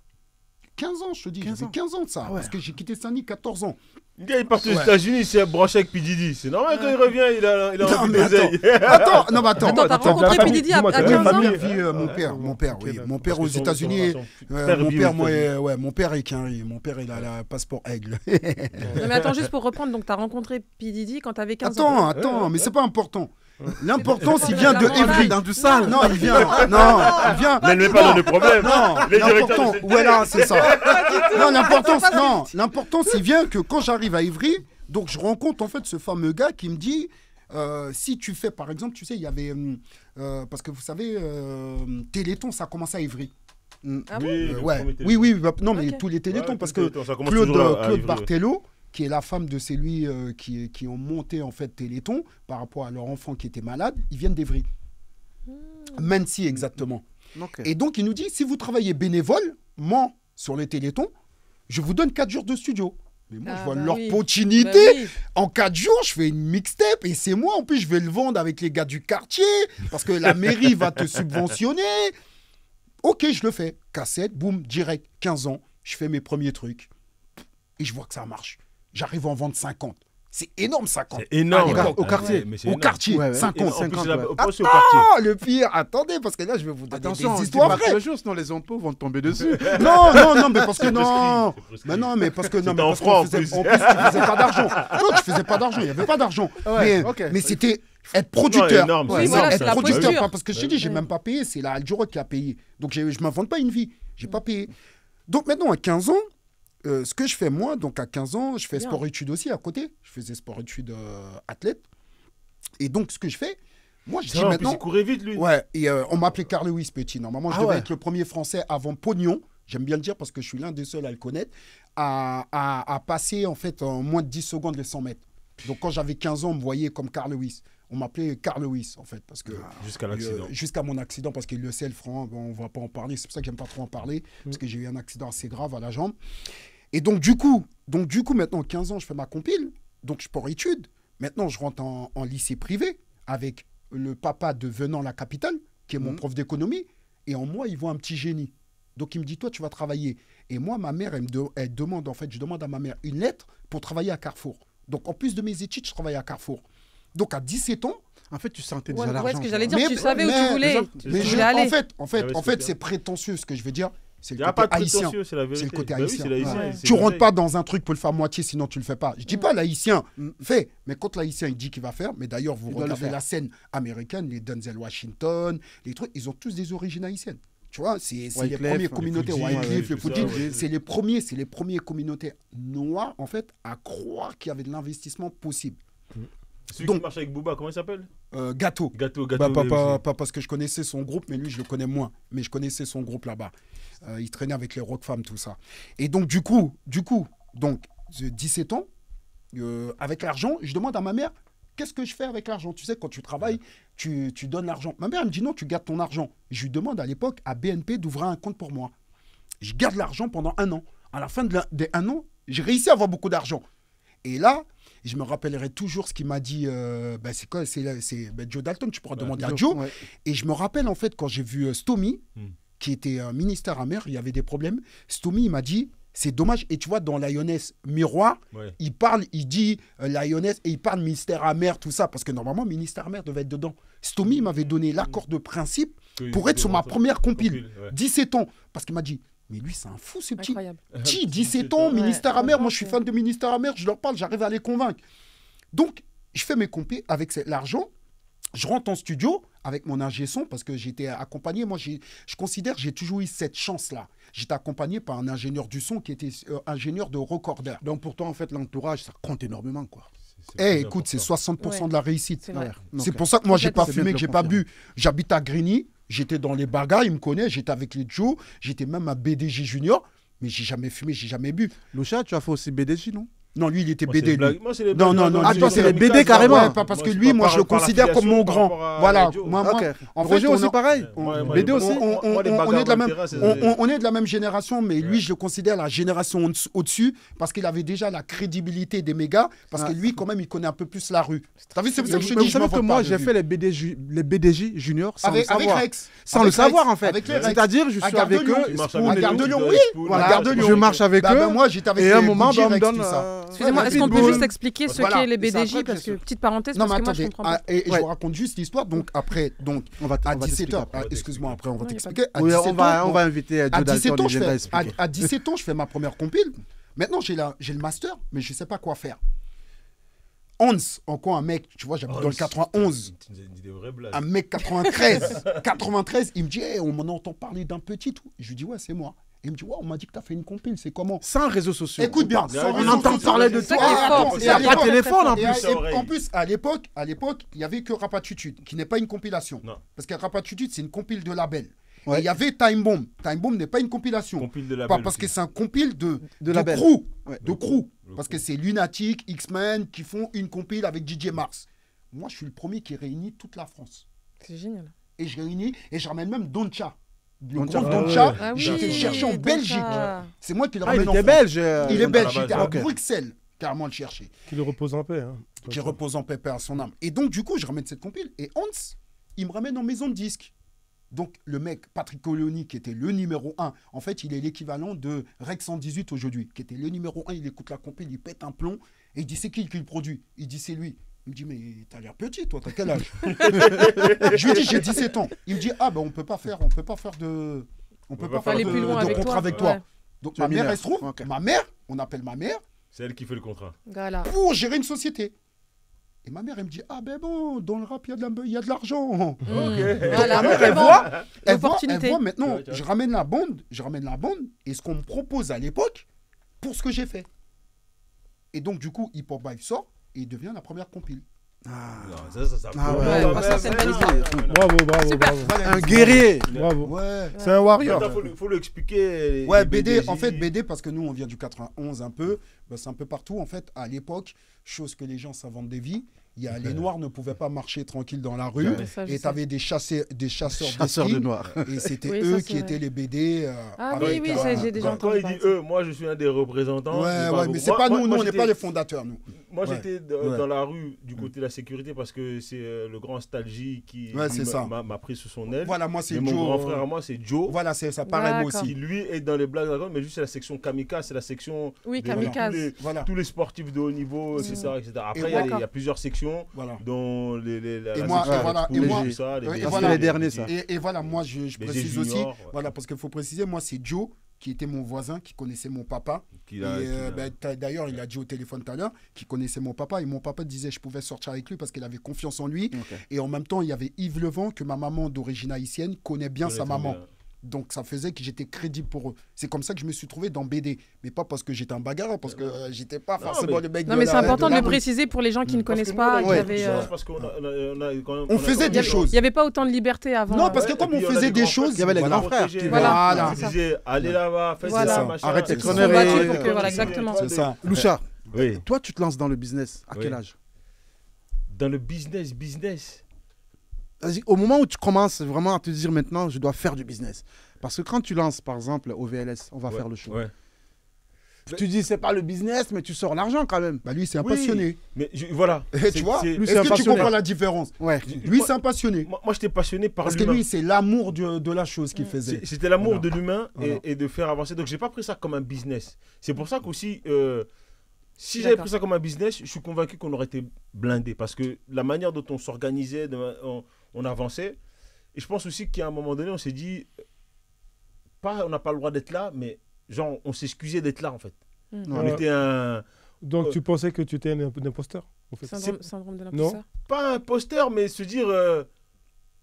15 ans, je te dis. 15 J'avais ans. 15 ans de ça. Ah ouais. Parce que j'ai quitté Saint-Denis 14 ans. Le gars, il part aux Ouais. États-Unis, il s'est branché avec P. Diddy. C'est normal, quand il revient, il a Non, envie mais d'oseille. Attends, non, mais attends. Attends, t'as rencontré attends, P. Diddy à dis-moi, t'as 15 une ans famille. Mon père, Ok, oui. d'accord. Mon père Parce aux que son- États-Unis. son père Mon vit père, aux moi, États-Unis. mon père est qu'un riz. Mon père, il a la passeport aigle. Non, mais attends, juste pour reprendre, donc t'as rencontré P. Diddy quand t'avais 15 ans. Attends, mais c'est pas important. L'important, il vient de Evry. Dans du sale. Non, il vient. Il vient. Ne le mets pas dans le problème. Non, Les directeurs l'important, de cette voilà, c'est ça. Non, C'est pas l'important, il vient que quand j'arrive à Ivry, donc je rencontre en fait ce fameux gars qui me dit, si tu fais, par exemple, tu sais, il y avait, parce que vous savez, Téléthon, ça a commencé à Ivry. Ah bon Oui, non, mais Ok. tous les Télétons, Ouais, parce tous les que Télétons, ça commence Claude, toujours à Claude Ivry, Barthello, qui est la femme de celui qui ont monté en fait Téléthon par rapport à leur enfant qui était malade, ils viennent d'Ivry. Mency exactement. Ok. Et donc, il nous dit, si vous travaillez bénévolement sur les Télétons, je vous donne 4 jours de studio. Mais moi, Ah, je vois bah oui. l'opportunité. Bah oui. En 4 jours, je fais une mixtape et c'est moi. En plus, je vais le vendre avec les gars du quartier parce que la mairie va te subventionner. Ok, je le fais. Cassette, boum, direct. 15 ans, je fais mes premiers trucs. Et je vois que ça marche. J'arrive à en vendre 50. C'est énorme, 50. C'est énorme. À l'époque, au quartier. Ouais, mais c'est Au énorme. quartier, Ouais, ouais. 50. En plus, 50, c'est ouais. pas aussi au quartier. Oh, le pire, attendez, parce que là, je vais vous donner Attention, des dis histoires pas vraies. le jour, sinon les impôts vont te tomber dessus. Non, mais parce que C'est non. prescrit, c'est prescrit. Mais non, mais parce que non, C'était mais en parce francs, qu'on faisait, en en plus. plus, tu faisais pas d'argent. Non, tu faisais pas d'argent, il y avait pas d'argent. Ouais, mais ok. mais c'était être producteur. énorme, c'est énorme, être c'est la producteur, posture. pas parce que je t'ai dit, j'ai Ouais. même pas payé, c'est la Alduro qui a payé. Donc je m'invente pas une vie, j'ai pas payé. Donc maintenant à 15 ans, ce que je fais moi, donc à 15 ans, je fais Bien. sport-études aussi à côté. Je faisais sport-études athlète. Et donc ce que je fais, moi je C'est dis vrai, en plus, maintenant. il courait vite, lui. Ouais, et on m'appelait Carl Lewis petit. Normalement, je Ah devais ouais. être le premier Français avant Pognon. J'aime bien le dire parce que je suis l'un des seuls à le connaître, à passer en fait en moins de 10 secondes les 100 mètres. Donc quand j'avais 15 ans, on me voyait comme Carl Lewis. On m'appelait Carl Lewis en fait parce que Jusqu'à l'accident. jusqu'à mon accident parce qu'il le sait le franc, bon, on va pas en parler. C'est pour ça que j'aime pas trop en parler parce que j'ai eu un accident assez grave à la jambe. Et donc du coup maintenant 15 ans, je fais ma compile. Donc je pars études. Maintenant je rentre en lycée privé avec le papa de Venant la capitale qui est mon prof d'économie et en moi il voit un petit génie. Donc il me dit toi tu vas travailler et moi ma mère elle demande en fait je demande à ma mère une lettre pour travailler à Carrefour. Donc en plus de mes études, je travaillais à Carrefour. Donc à 17 ans, En fait, tu sentais Ouais, déjà ouais, l'argent. ce que j'allais quoi. dire, tu savais où tu voulais. mais Tu je- voulais aller. en Il y avait ce fait, côté-là. c'est prétentieux ce que je veux dire. C'est Il le n'y a côté pas de haïtien. prétentieux, c'est la vérité. C'est le côté Bah oui, haïtien. c'est l'haïtien, Ouais. c'est Tu rentres l'oseille. pas dans un truc pour le faire moitié, sinon tu le fais pas. Je dis pas l'haïtien fait, mais quand l'haïtien il dit qu'il va faire, mais d'ailleurs vous Il doit le regardez faire. la scène américaine, les Denzel Washington, les trucs, ils ont tous des origines haïtiennes. Tu vois, c'est les Wyclef, premières le communautés, Fouji, Wyclef, le tout ça, Fouji, ouais. c'est les premiers communautés noires en fait à croire qu'il y avait de l'investissement possible. Celui Donc- qui marche avec Booba, comment il s'appelle? Gâteau. Gâteau, Bah, Gâteau. pas parce que je connaissais son groupe, mais lui, je le connais moins. Mais je connaissais son groupe là-bas. Il traînait avec les rock femmes, tout ça. Et donc, du coup, donc, j'ai 17 ans, avec l'argent, je demande à ma mère, qu'est-ce que je fais avec l'argent? Tu sais, quand tu travailles, tu donnes l'argent. Ma mère, elle me dit non, tu gardes ton argent. Je lui demande à l'époque, à BNP, d'ouvrir un compte pour moi. Je garde l'argent pendant 1 an. À la fin des 1 an, j'ai réussi à avoir beaucoup d'argent. Et là, je me rappellerai toujours ce qu'il m'a dit. C'est quoi? C'est Joe Dalton, tu pourras demander à Joe. Ouais. Et je me rappelle, en fait, quand j'ai vu Stomy, qui était ministère amer, il y avait des problèmes. Stomy, il m'a dit, c'est dommage. Et tu vois, dans Lioness Miroir, Ouais. il parle, il dit Lioness, et il parle ministère amer, tout ça, parce que normalement, ministère amer devait être dedans. Stomy, il m'avait donné l'accord de principe pour être sur ma première compile. 17 ans. Parce qu'il m'a dit, mais lui, c'est un fou, ce petit. Incroyable. 17 ans, Ouais, ministère amer, moi je suis franchement, fan de ministère amer, je leur parle, j'arrive à les convaincre. Donc, je fais mes compés avec l'argent, je rentre en studio avec mon ingé son parce que j'étais accompagné. Moi, je considère que j'ai toujours eu cette chance-là. J'étais accompagné par un ingénieur du son qui était ingénieur de recorder. Donc pour toi, en fait, l'entourage, ça compte énormément, quoi. Écoute, c'est 60% Ouais. de la réussite. C'est vrai. C'est Ok. pour ça que moi, j'ai pas C'est bien fumé, de que j'ai le pas confirmer. bu. J'habite à Grigny, j'étais dans les bagarres, il me connaît, j'étais avec les Joe, j'étais même à BDJ Junior, mais j'ai jamais fumé, j'ai jamais bu. Loucha, tu as fait aussi BDJ, non? Non, lui, il était Moi, c'est BD. les lui. blagues. Moi, c'est les Non, blagues. non, non, Ah, toi, c'est les BD carrément. Ouais, pas parce que lui, moi, je le considère comme mon grand. Voilà, moi, Ok. en fait, Roger on aussi, a- pareil. BD aussi. on est de la même, on est de la même génération, mais lui, je le considère la génération au-dessus parce qu'il avait déjà la crédibilité des mégas, parce que lui, quand même, il connaît un peu plus la rue. T'as vu, c'est pour ça que je te Mais dis, vous je m'en savez que vote moi, pas, j'ai vu. fait les BDJ juniors sans le avec savoir. Rex. Sans Avec le savoir, Rex. en fait. Avec les Rex. C'est-à-dire, je À suis Gare de avec Lyon. eux. Il marche Spoon À et Gare tout. de Lyon, Spoon, oui. Spoon, Voilà, ouais. Gare de Lyon. Je marche avec Bah, eux. moi, j'étais avec Et à un les moment, Gucci on me Rex, donne. tout ça. Excusez-moi, est-ce qu'on peut Pitbull. juste expliquer ce Voilà. qu'est les Et c'est BDJ après, parce que bien sûr. petite parenthèse Non, parce mais que moi je attendez, comprends pas. et je Ouais. vous raconte juste l'histoire. Donc, après, On va à t'expliquer 17 ans, après. excuse-moi, après, on va Non, y a pas t'expliquer. À Oui, 17 on va ans, inviter à Joe 17 Dalton, ans, il viendra expliquer. à 17 ans, je fais ma première compile. Maintenant, j'ai le master, mais je ne sais pas quoi faire. Hans, encore un mec, tu vois, j'habite dans le 91. Tu nous as dit des vraies blagues. Un mec 93. 93, il me dit, hey, on m'en entend parler d'un petit tout. Je lui dis, ouais, c'est moi. Il me dit, ouais, on m'a dit que tu as fait une compile, c'est comment? Sans réseaux sociaux. Écoute bien, On réseaux entend sociaux. parler de C'est ça toi. qui est fort, Et c'est Il n'y a ça. pas de téléphone en Et plus. en plus, à l'époque, il n'y avait que Rapatutude, qui n'est pas une compilation. Non. Parce que Rapatutude, c'est une compile de label. Ouais. Et il y avait Time Bomb. Time Bomb n'est pas une compilation. Compile de la Pas belle parce aussi. que c'est un compile de label. crew. Ouais. De crew. Le Parce crew. que c'est Lunatic, X-Men qui font une compile avec DJ Mars. Moi, je suis le premier qui réunit toute la France. C'est génial. Et je réunis, et je ramène même Doncha. Le Doncha. groupe Ah Doncha, ouais. Ah oui, j'étais le chercher en Doncha. Belgique. C'est moi qui le Ah, il ramène en était France. belge. Il est à belge, la j'étais base, à ok. Bruxelles, carrément le chercher. Qu'il repose en paix. Hein. Qui repose en paix, paix à son âme. Et donc, du coup, je ramène cette compile. Et Hans, il me ramène en maison de disque. Donc, le mec, Patrick Colony, qui était le numéro 1, en fait, il est l'équivalent de Rex 118 aujourd'hui, qui était le numéro 1. Il écoute la compile, il pète un plomb. Et il dit, c'est qui le produit? Il dit, c'est lui. Il me dit, mais t'as l'air petit, toi, t'as quel âge? Je lui dis, j'ai 17 ans. Il me dit, ah, ben, on peut pas faire de. On peut pas faire aller plus loin de avec contrat toi. avec toi. Ouais. Donc, Tu es ma mère, mineur. elle se trouve, Ok. ma mère, on appelle ma mère, C'est elle qui fait le contrat. Voilà. pour gérer une société. Et ma mère, elle me dit, ah ben bon, dans le rap, il y a de l'argent. Voilà, ma mère, donc, elle bon, voit, elle l'opportunité. voit maintenant, Tu vois. je ramène la bande, et ce qu'on me propose à l'époque, pour ce que j'ai fait. Et donc, du coup, Hip Hop Vibe sort, et il devient la première compile. Non, ça. Ah ouais, Non, ça, c'est une belle non, histoire. non. Bravo, bravo, Super. bravo. Voilà Un l'histoire. guerrier. Bravo. Ouais. C'est un warrior. Attends, faut lui expliquer. Ouais, les BD, BDJ. en fait, BD, parce que nous, on vient du 91 un peu, bah, c'est un peu partout. En fait, à l'époque, chose que les gens s'inventent des vies, les Noirs ne pouvaient pas marcher tranquille dans la rue. Ouais, ça, je Et sais. tu avais des chasseurs Chasseur de d'esprit. noirs. Et c'était Oui, eux ça, qui c'est étaient vrai. les BD. Ah avec, oui, ça, j'ai déjà Quand entendu il parler dit de ça. eux, moi je suis un des représentants. Ouais, je parle ouais, mais pour- c'est pas moi- nous, moi, on n'est j'étais- pas les fondateurs, nous. Moi Ouais. j'étais Ouais. dans la rue du côté de la sécurité parce que c'est le grand Stalgie qui Ouais, c'est ça. m'a pris sous son aile. Voilà, moi, c'est Mais Joe. mon grand frère à moi c'est Joe. Voilà, c'est ça, pareil, moi D'accord. aussi. Qui lui est dans les blagues, mais juste c'est la section kamikaze, c'est la section Oui, de kamikaze. Voilà, tous les sportifs de haut niveau, etc. Après, il y a D'accord. il y a plusieurs sections, voilà. dont Et la moi, section et voilà, Red et Bull, moi- tout ça, les et BG, voilà. C'est les derniers, ça. Et voilà, moi, je BG précise aussi, Junior, ouais. voilà, parce qu'il faut préciser, moi, c'est Joe qui était mon voisin, qui connaissait mon papa. Qui Et, l'a- qui l'a- d'ailleurs, il a dit au téléphone tout à l'heure qu'il connaissait mon papa. Et mon papa disait que je pouvais sortir avec lui parce qu'il avait confiance en lui. Ok. Et en même temps, il y avait Yves Levent, que ma maman d'origine haïtienne connaît bien connaît sa très maman. bien. Donc ça faisait que j'étais crédible pour eux. C'est comme ça que je me suis trouvé dans BD. Mais pas parce que j'étais un bagarreur, parce que j'étais pas forcément le mec Non, mais c'est important de la le rue. préciser pour les gens qui ne Parce que connaissent nous, pas. on a qu'il eu y beaucoup de avait, chance parce qu'on On faisait des choses. il n'y avait pas autant de liberté avant. Non, parce que Ouais, comme et on puis, on a faisait des des grands frères choses, il y avait les voilà. grands frères. Protéger, Voilà. Ils disaient, allez là-bas, faites Voilà. ça, machin. Arrête tes Ils se conneries. sont battus Ouais, pour que- voilà, exactement. C'est ça. Loucha, Oui. toi, tu te lances dans le business. À Oui. quel âge? Dans le business. Vas-y, au moment où tu commences vraiment à te dire maintenant, je dois faire du business. Parce que quand tu lances, par exemple, au VLS, on va faire le show. Ouais. Tu dis, c'est pas le business, mais tu sors l'argent quand même. Bah lui, c'est un Oui. passionné. Mais voilà. Tu vois c'est- Lui, c'est Est-ce un que tu passionné. comprends la différence? Ouais. Lui, c'est un passionné. Moi, j'étais passionné par Parce que l'humain. lui, c'est l'amour de la chose qu'il faisait. C'était l'amour Voilà. de l'humain Voilà. et de faire avancer. Donc, j'ai pas pris ça comme un business. C'est pour ça qu'aussi, si D'accord. j'avais pris ça comme un business, je suis convaincu qu'on aurait été blindé. Parce que la manière dont on s'organisait, on avançait. Et je pense aussi qu'à un moment donné, on s'est dit, on n'a pas le droit d'être là, mais genre, on s'excusait d'être là, en fait. On était un... Donc tu pensais que tu étais un imposteur en fait. Syndrome de l'imposteur. Pas un imposteur, mais se dire,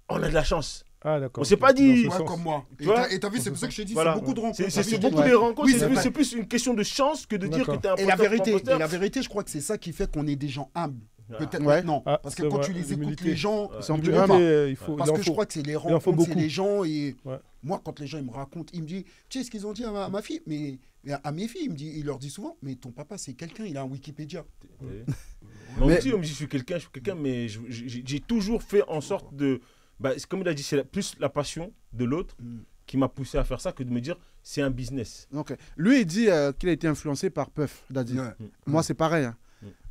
on a de la chance. Ah d'accord. On s'est ok. pas dit- Dans ce Ouais, sens. comme moi. Tu vois Et t'as vu, c'est pour ça que je t'ai dit, Voilà. c'est beaucoup de rencontres. C'est T'as vu, beaucoup j'ai dit- des rencontres, Oui, c'est c'est plus- vrai. c'est plus une question de chance que de dire que D'accord. tu es un Et la imposteur. vérité, je crois que c'est ça qui fait qu'on est des gens humbles. Peut-être Ouais. maintenant. Ah, Parce que c'est quand vrai, tu les écoutes, l'humilité. les gens. Ils sont ils plus veulent Ah, humbles. pas. mais il faut. Parce il en que je faut. crois que c'est les en faut rencontres, c'est beaucoup. les gens. Et Ouais. moi, quand les gens ils me racontent, ils me disent, tu sais ce qu'ils ont dit à ma fille, mais à mes filles, il leur dit souvent, mais ton papa c'est quelqu'un, il a un Wikipédia. On Mais- me dit, je suis quelqu'un, mais j'ai toujours fait en sorte de... Bah, comme il a dit, c'est plus la passion de l'autre qui m'a poussé à faire ça que de me dire, c'est un business. Ok. Lui, il dit qu'il a été influencé par Puff, Daddy. Ouais. Moi, c'est pareil. Hein.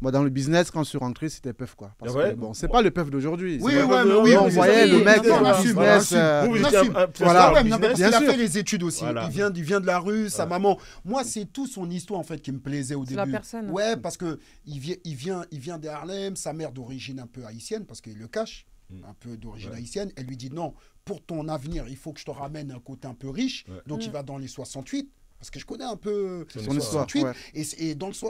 Moi, dans le business, quand je suis rentré, c'était Puff, quoi. Parce Ah ouais? que, bon, c'est pas le Puff d'aujourd'hui. Oui, C'est- ouais, mais oui, oui, on mais voyait c'est le ça. mec Non, dans on le assume, on business. assume. Vous, vous on étiez assume. voilà, Ah ouais, mais non, business. parce qu'il Bien a sûr. fait les études aussi. Voilà. Il vient de la rue, sa maman. Moi, c'est tout son histoire en fait qui me plaisait au C'est début. la personne. Ouais, parce que il vient de Harlem, sa mère d'origine un peu haïtienne, parce qu'il le cache, un peu d'origine haïtienne. Elle lui dit non, pour ton avenir, il faut que je te ramène un côté un peu riche. Ouais. Donc il va dans les 68, parce que je connais un peu Son histoire. 68. Ouais.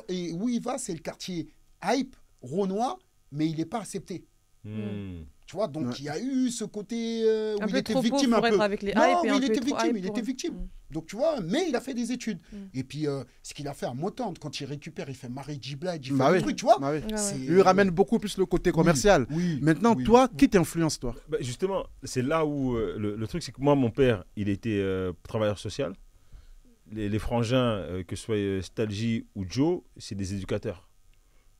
Et où il va, c'est le quartier Hype, Renoir, mais il n'est pas accepté. Hmm. Tu vois, donc Ouais. il y a eu ce côté où Un il peu était trop victime pauvre un pour peu. être avec les Non, hype et oui, un il peu était trop victime, hype il pour était eux. victime. Mm. Donc tu vois, mais il a fait des études. Et puis ce qu'il a fait à Motown, quand il récupère, il fait Mary J. Blige, il fait Bah le oui. truc, tu vois. Bah oui. Ouais, ouais. C'est- Lui, il ramène beaucoup plus le côté commercial. Oui, Maintenant, oui. toi, qui t'influence, toi? Bah, justement, c'est là où le truc, c'est que moi, mon père, il était travailleur social. Les frangins, que ce soit Stalgy ou Joe, c'est des éducateurs.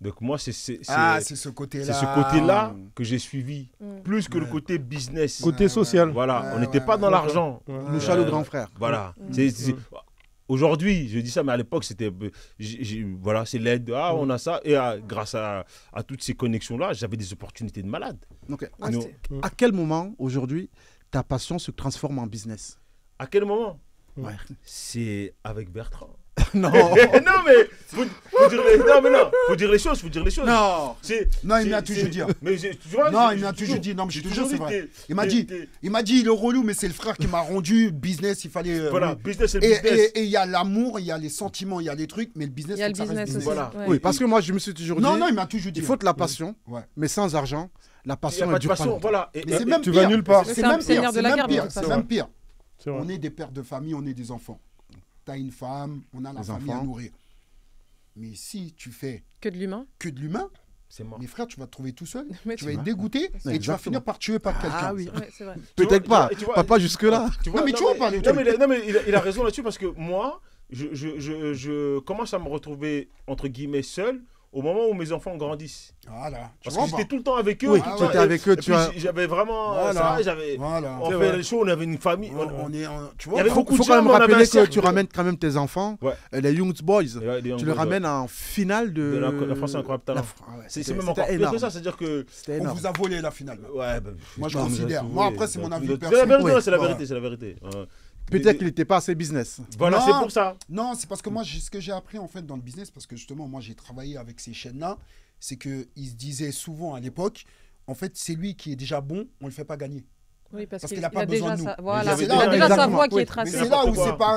Donc moi, c'est c'est ce côté-là. ce côté-là que j'ai suivi, Mm. plus que le Ouais. côté business. Côté social. Voilà, Ouais, on n'était ouais, pas ouais. dans l'argent. Ouais. Loucha, le grand frère. Voilà. Mm. Aujourd'hui, je dis ça, mais à l'époque, c'était. Voilà, c'est l'aide. Ah, on a ça. Et grâce à toutes ces connexions-là, j'avais des opportunités de malade. Ok. Ouais, Nous- c'était- À quel moment, aujourd'hui, ta passion se transforme en business? À quel moment Ouais. C'est avec Bertrand. Non. non, mais faut dire les, non, mais non, faut dire les choses, Non. Non, il m'a toujours dit. Mais tu vois, Non, j'ai- il m'a j'ai toujours dit. Non, mais je j'ai te jure, c'est toujours vrai. dit, Il m'a dit, il est relou, mais c'est le frère qui m'a rendu business. Il fallait. Voilà, oui. business, c'est le Et business. il y a l'amour, il y a les sentiments, il y a les trucs, mais le business, Il y a faut le que ça reste business aussi. Voilà. ouais. Oui, parce que moi, je me suis toujours dit, Non, non, il m'a toujours dit. il faut de la passion, Ouais. mais sans argent, la Il n'y a passion, pas elle de dure pas passion, longtemps. voilà. Mais c'est même tu pire. vas nulle part. C'est C'est un même seigneur pire. de C'est la même guerre, de pire. toute C'est façon. même pire. C'est vrai. On est des pères de famille, on est des enfants. T'as une femme, on a la Des famille à enfants. nourrir. Mais si tu fais Que de l'humain. que de l'humain, C'est mort. mes frères, tu vas te trouver tout seul, Ouais, tu vas être vois. dégoûté et tu vas Exactement. finir par tuer par quelqu'un. Ah oui. Ouais, c'est vrai. Peut-être Tu vois, pas, tu vois, papa jusque-là. Tu vois, Non, mais tu vois, on parle de non, trucs. mais, non, mais il a raison là-dessus parce que moi, je commence à me retrouver, entre guillemets, seul au moment où mes enfants grandissent. Voilà. Tu Parce vois, que j'étais bah, tout le temps avec eux. Oui, tu tu vois, étais et- avec eux, et tu puis vois. j'avais vraiment Voilà. ça, j'avais... Voilà. On fait les shows, on avait une famille. On est, tu Il y vois, avait Il beaucoup faut de quand même gens, mais on avait rappeler un que cercle tu de- ramènes quand même tes enfants, Ouais. les Young Boys, Tu tu les ramènes en finale de... la France Incroyable Talent. Ah ouais, C'est c'était- même c'était encore pire que énorme. ça, c'est-à-dire que... C'était on énorme. vous a volé la finale. Ouais, Moi, je non, considère. mais- Moi, oui, après, c'est mon avis c'est la personnel. vérité, Oui. c'est la Voilà. vérité, c'est la vérité. Peut-être qu'il n'était pas assez business. Voilà, Non. c'est pour ça. Non, c'est parce que moi, ce que j'ai appris en fait dans le business, parce que justement, moi, j'ai travaillé avec ces chaînes-là, c'est qu'ils se disaient souvent à l'époque, en fait, c'est lui qui est déjà bon, on le fait pas gagner. Oui, parce Parce qu'il qu'il a pas a besoin déjà de nous. sa... Voilà, Mais il c'est a là- déjà sa exactement, voix qui oui. est Mais tracée. c'est là où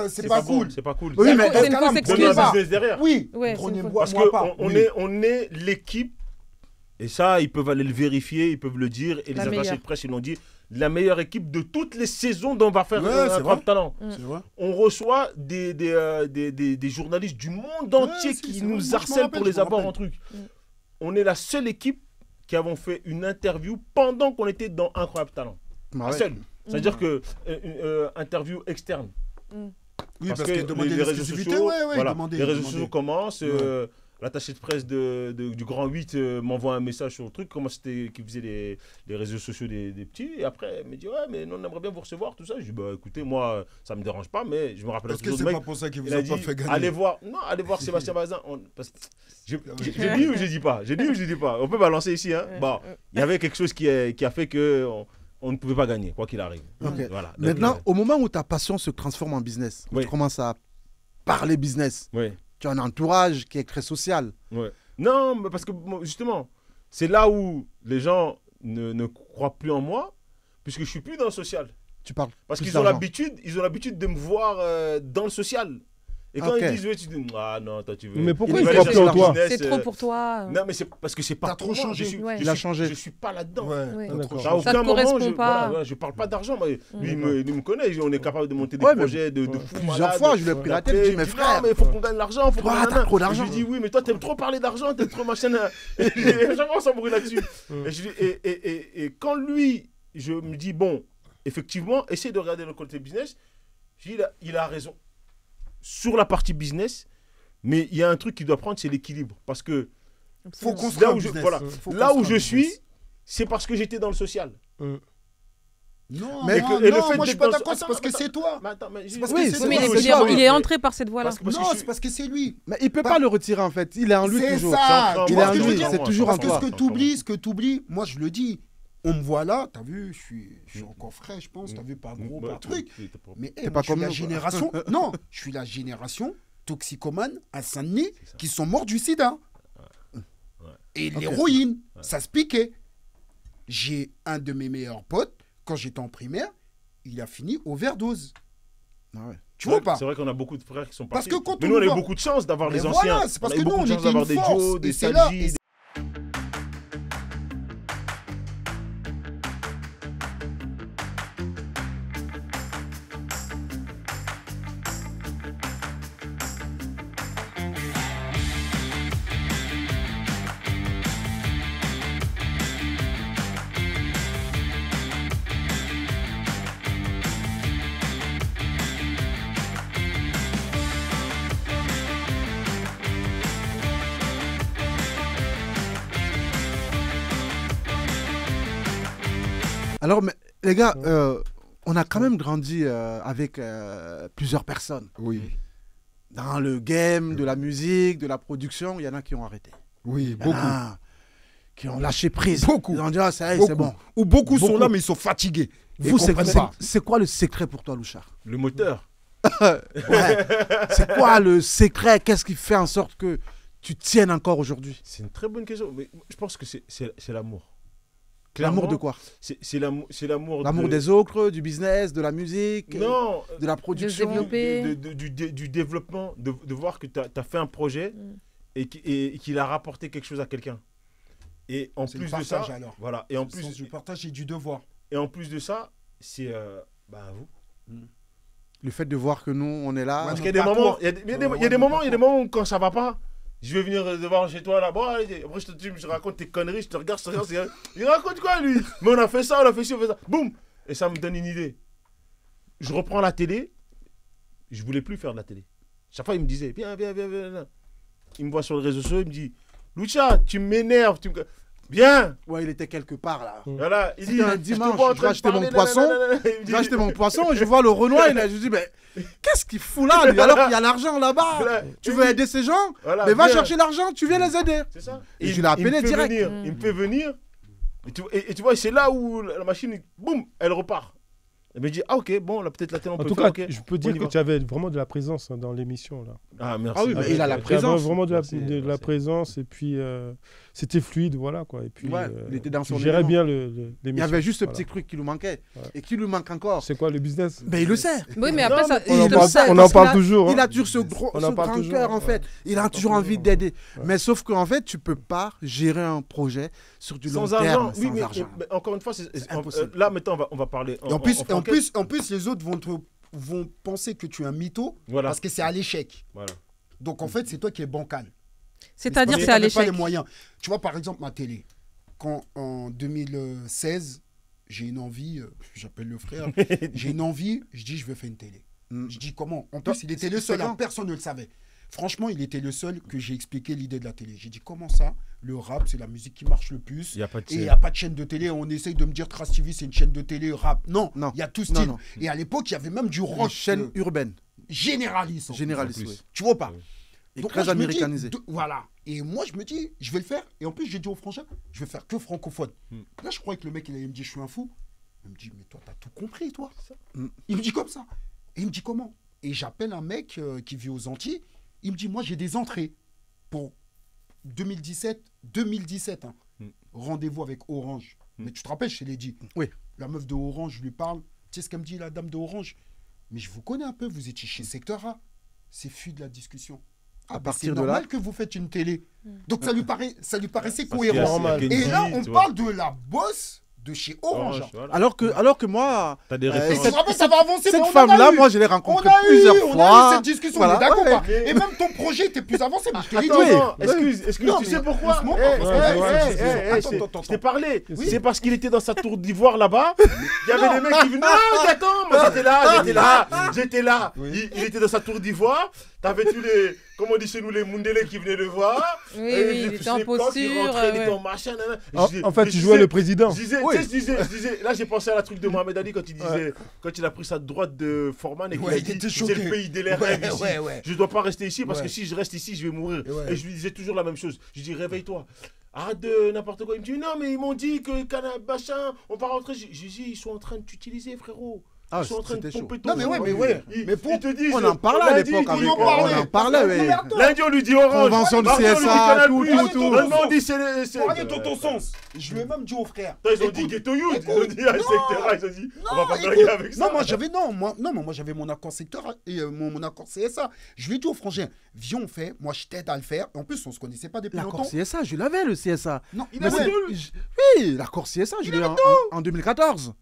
c'est pas bon, cool. c'est pas cool. Oui, mais c'est une Escalade, fausse prenez excuse. pas. business derrière. Oui, Ouais, prenez c'est une moi Parce pas. qu'on Oui. on est l'équipe, et ça, ils peuvent aller le vérifier, ils peuvent le dire, et les La attachés meilleure. de presse, ils l'ont dit, la meilleure équipe de toutes les saisons dont on va faire Ouais, c'est Incroyable vrai. Talent. C'est vrai. On reçoit des journalistes du monde entier si, qui c'est vrai. nous Moi, je me harcèlent rappelle, pour les je me avoir en rappelle. truc. On est la seule équipe qui avons fait une interview pendant qu'on était dans Incroyable Talent. Bah La ouais. seule. C'est-à-dire que interview externe. Oui, parce que qu'il demandait les réseaux l'exclusivité. sociaux, Ouais, ouais, voilà, demandait, les réseaux demandait. sociaux commencent. Ouais. L'attaché de presse du Grand 8 m'envoie un message sur le truc, comment c'était qui faisait les réseaux sociaux des petits. Et après, elle me dit, ouais, mais nous, on aimerait bien vous recevoir, tout ça. Je dis, bah écoutez, moi, ça me dérange pas, mais je me rappelle Est-ce que toujours c'est du mec. pas pour ça qu'il vous Il a a pas dit, fait gagner? allez voir Sébastien Bazin. J'ai dit ou je dis pas? J'ai dit ou je dis pas? On peut balancer ici, hein. Bon, il y avait quelque chose qui a fait que on ne pouvait pas gagner, quoi qu'il arrive. Ok. Voilà. Donc, Maintenant, au moment où ta passion se transforme en business, où Oui. tu commences à parler business, ouais. tu as un entourage qui est très social. Ouais. Non, mais parce que justement, c'est là où les gens ne croient plus en moi, puisque je suis plus dans le social. Tu parles Parce plus qu'ils ont d'argent. l'habitude de me voir dans le social. Et quand Ok. ils disent, ouais, tu dis, ah non, toi tu veux. Mais pourquoi tu ils veux croient aller plus en chercher toi un business, C'est trop pour toi. Non, mais c'est parce que c'est pas T'as pour trop moi. changé. Ouais. Il a changé. Je suis pas là-dedans. Ouais, Ouais. t'as trop D'accord. À changé. Ça te aucun moment, correspond pas. je parle pas d'argent. Lui, il me connaît. On est capable de monter des Ouais, mais projets de fou plusieurs malades. fois, je lui ai pris la tête, je dis, mais Non, frère, mais il faut qu'on gagne l'argent. Faut qu'on toi, gagne t'as nanana. trop d'argent. Je lui dis, oui, mais toi, t'aimes trop parler d'argent, t'aimes trop machin. Et chaque fois, on s'embrouille là-dessus. Et quand lui, je me dis, bon, effectivement, essaye de regarder le côté business, je dis, il a raison. Sur la partie business, mais il y a un truc qu'il doit prendre, c'est l'équilibre. Parce que Faut Absolument. construire là un où je, business. voilà, Faut là où construire je un suis, business. c'est parce que j'étais dans le social. Non, Mais non, et le non, fait moi je suis d'être pas dans- d'accord, c'est parce que attends, c'est toi. Mais attends, mais parce Oui, que c'est c'est Oui, mais toi. il est, il est entré par cette voie-là. Parce que Non, je suis- c'est parce que c'est lui. Mais il peut Pas- pas le retirer en fait. Il est en lui C'est toujours. ça. C'est Il est en en moi, lui, c'est en c'est moi, toujours c'est en en Parce que toi. ce que t'oublies, moi je le dis, on me voit là, t'as vu, je suis encore frais, je pense, t'as vu, pas gros, pas truc. Mais T'es moi, pas je suis comme la nous, quoi. génération, non, je suis la génération toxicomane à Saint-Denis qui sont morts du sida. Et l'héroïne, ça se piquait. J'ai un de mes meilleurs potes, quand j'étais en primaire, il a fini overdose. Ah ouais. Tu vois ou pas? C'est vrai qu'on a beaucoup de frères qui sont Parce partis. que quand mais on nous, on a eu voit- beaucoup de chance d'avoir Mais les voilà, anciens. c'est parce On a eu que nous, beaucoup on de chance était une d'avoir des force, Joe, et des c'est là, Sadji. Alors, mais, les gars, on a quand même grandi avec plusieurs personnes. Oui, Dans le game, de la musique, de la production, il y en a qui ont arrêté. oui, Il y en beaucoup. a qui ont lâché prise. Beaucoup. Ils ont dit, ah, ça y est, Beaucoup. c'est bon. Ou beaucoup sont Beaucoup. là, mais ils sont fatigués. Ils Vous, c'est comprennent pas. c'est quoi le secret pour toi, Louchard? Le moteur. Ouais. C'est quoi le secret? Qu'est-ce qui fait en sorte que tu tiennes encore aujourd'hui? C'est une très bonne question. Mais je pense que c'est l'amour. L'amour de quoi? C'est l'amour L'amour de- des autres, du business, de la musique, Non, de la production. développer. du développement, de voir que tu as fait un projet et qu'il a rapporté quelque chose à quelqu'un. Et en C'est plus le de ça, partage, alors. voilà. Et en Le sens plus, du partage et du devoir. de ça, c'est vous. Le fait de voir que nous, on est là. Ouais, Parce notre qu'il y a des parcours. moments, il y a des moments où quand ça va pas, je vais venir devant chez toi là, bon, allez, après je te raconte tes conneries, je te regarde, il raconte quoi lui? Mais on a fait ça, on a fait ci, on a fait ça, boum! Et ça me donne une idée. Je reprends la télé, je voulais plus faire de la télé. Chaque fois il me disait, viens. Il me voit sur les réseaux sociaux, il me dit, Lucha, tu m'énerves, viens! Ouais, il était quelque part là. Voilà, il dit, C'était un je te dimanche, vois en je train vais de acheter mon parler, poisson, nanana. Il me dit- J'ai acheté mon poisson et je vois le Renoir. Je me dis, mais qu'est-ce qu'il fout là, lui, alors qu'il y a l'argent là-bas? Voilà, Tu il veux dit- aider ces gens? Voilà, Mais va viens. chercher l'argent, tu viens les aider. C'est ça. Et tu il- l'as il me appelé fait direct. venir, il me fait venir. Et tu vois, c'est là où la machine, boum, elle repart. Elle me dit, ah ok, bon, là peut-être la télé, on En peut tout faire, cas, ok. je peux On dire y que va. tu avais vraiment de la présence dans l'émission. Là. Ah, merci. Ah oui, mais il a la Tu avais présence. vraiment de Merci, la merci. présence et puis c'était fluide, voilà quoi. Et puis Ouais, il était dans tu son gérais élément. bien Il l'émission. y avait juste ce Voilà. petit truc qui lui manquait. Ouais. Et qui lui manque encore. C'est quoi le business? Ben, il le sait. Oui, mais après, Non, ça. mais Il On en le parle, sait, on en parce parle qu'il a- toujours. Il hein. a toujours ce On en grand parle toujours, cœur, en ouais. fait. Il a toujours envie d'aider. Mais sauf qu'en fait, tu peux pas gérer un projet sur du long Sans terme argent, oui, sans argent. mais encore une fois, impossible. là maintenant on va parler. Et en plus, les autres vont penser que tu es un mytho Voilà. parce que c'est à l'échec. Voilà. Donc en fait, c'est toi qui es bancal. C'est-à-dire, Parce que c'est à t'avais pas l'échec. les moyens. Tu vois, par exemple, ma télé. Quand en 2016, j'ai une envie, j'appelle le frère, j'ai une envie, je dis, je veux faire une télé. Mm. Je dis, comment? En plus, il était le seul, c'est quand personne ne le savait. Franchement, il était le seul que j'ai expliqué l'idée de la télé. J'ai dit, comment ça? Le rap, c'est la musique qui marche le plus. Il n'y a pas de Et il chaîne. n'y a pas de chaîne de télé. On essaye de me dire Trace TV, c'est une chaîne de télé rap. Non, Non. il y a tout Non, style. non. Et à l'époque, il y avait même du Une rock chaîne urbaine, généraliste. en généraliste, plus. oui. tu vois pas? Oui. Et Donc très moi, je me dis, américanisée. voilà. Et moi, je me dis, je vais le faire. Et en plus, j'ai dit au frangin, je vais faire que francophone. Là, je croyais que le mec, il allait me dire, je suis un fou. Il me dit, mais toi, t'as tout compris, toi. Mm. Il me dit comme ça. Et il me dit comment? Et j'appelle un mec qui vit aux Antilles. Il me dit, moi, j'ai des entrées pour 2017. Hein. Rendez-vous avec Orange. Mais tu te rappelles, je te l'ai dit. Oui. La meuf de Orange, je lui parle. Tu sais ce qu'elle me dit, la dame de Orange? Mais je vous connais un peu, vous étiez chez Secteur A. C'est fui de la discussion. À Ah, bah, partir c'est de normal là- que vous faites une télé. Donc ça lui paraissait Parce qu'il y cohérent. a normal. Kenzie, Et là, on tu vois. parle de la bosse de chez Orange. Orange, voilà. Alors que moi, T'as des Et références. tu te rappelles, ça va avancer. mais cette on en a femme-là, eu. moi, je l'ai on rencontrée a plusieurs eu fois. cette discussion, Voilà, on est d'accord ouais. ou pas? Et même ton projet était plus avancé, mais je te l'ai dit. Attends, Oui. excuse, Non, tu mais sais pourquoi? doucement, Eh, parce que- Attends, je t'ai parlé. Oui. C'est parce qu'il était dans sa tour d'ivoire là-bas. Il y avait des mecs qui venaient. Non, attends, moi j'étais là. Il était dans sa tour d'ivoire. T'avais tous les, comme on dit chez nous, les Mundele qui venaient le voir. Oui, Et oui, il était en posture. Il rentrait, il ouais. était en machin. nanana. En fait, tu jouais le président. Je disais, là j'ai pensé à la truc de Mohamed Ali quand il disait, quand il a pris sa droite de Foreman et qu'il Ouais, a il dit était c'est choqué. le pays des rêves Ouais, ici. ouais. Je dois pas rester ici parce Ouais. que si je reste ici, je vais mourir. Ouais. Et je lui disais toujours la même chose. Je lui dis réveille-toi. Arrête de n'importe quoi. Il me dit non, mais ils m'ont dit que machin, on va rentrer. J'ai dit ils sont en train de t'utiliser, frérot. Ah, Ils sont en train de c'était chaud. pomper ton Non, mais ouais, sang. mais ouais. Ils Mais pour- te disent. On en parlait à lundi, l'époque ils avec en on en parlait. on en parlait, oui. Lundi, on lui dit Orange. Convention de Mardi, on lui dit CSA, Canal+. tout. Lundi, on dit c'est. Regardez ton sens. Je lui ai même dit au frère. Ils ont dit Ghetto Youth. Ils ont écoute, dit à non. Secteur, ils ont dit on va pas écoute, blaguer avec ça. Non, moi j'avais mon accord secteur et mon accord CSA. Je lui ai dit au frangin, viens on fait, moi je t'aide à le faire. En plus on se connaissait pas depuis L'accord longtemps. CSA, je l'avais, le CSA. Non, Il Mais avait c'est- tout. Oui, l'accord CSA, je l'ai en 2014.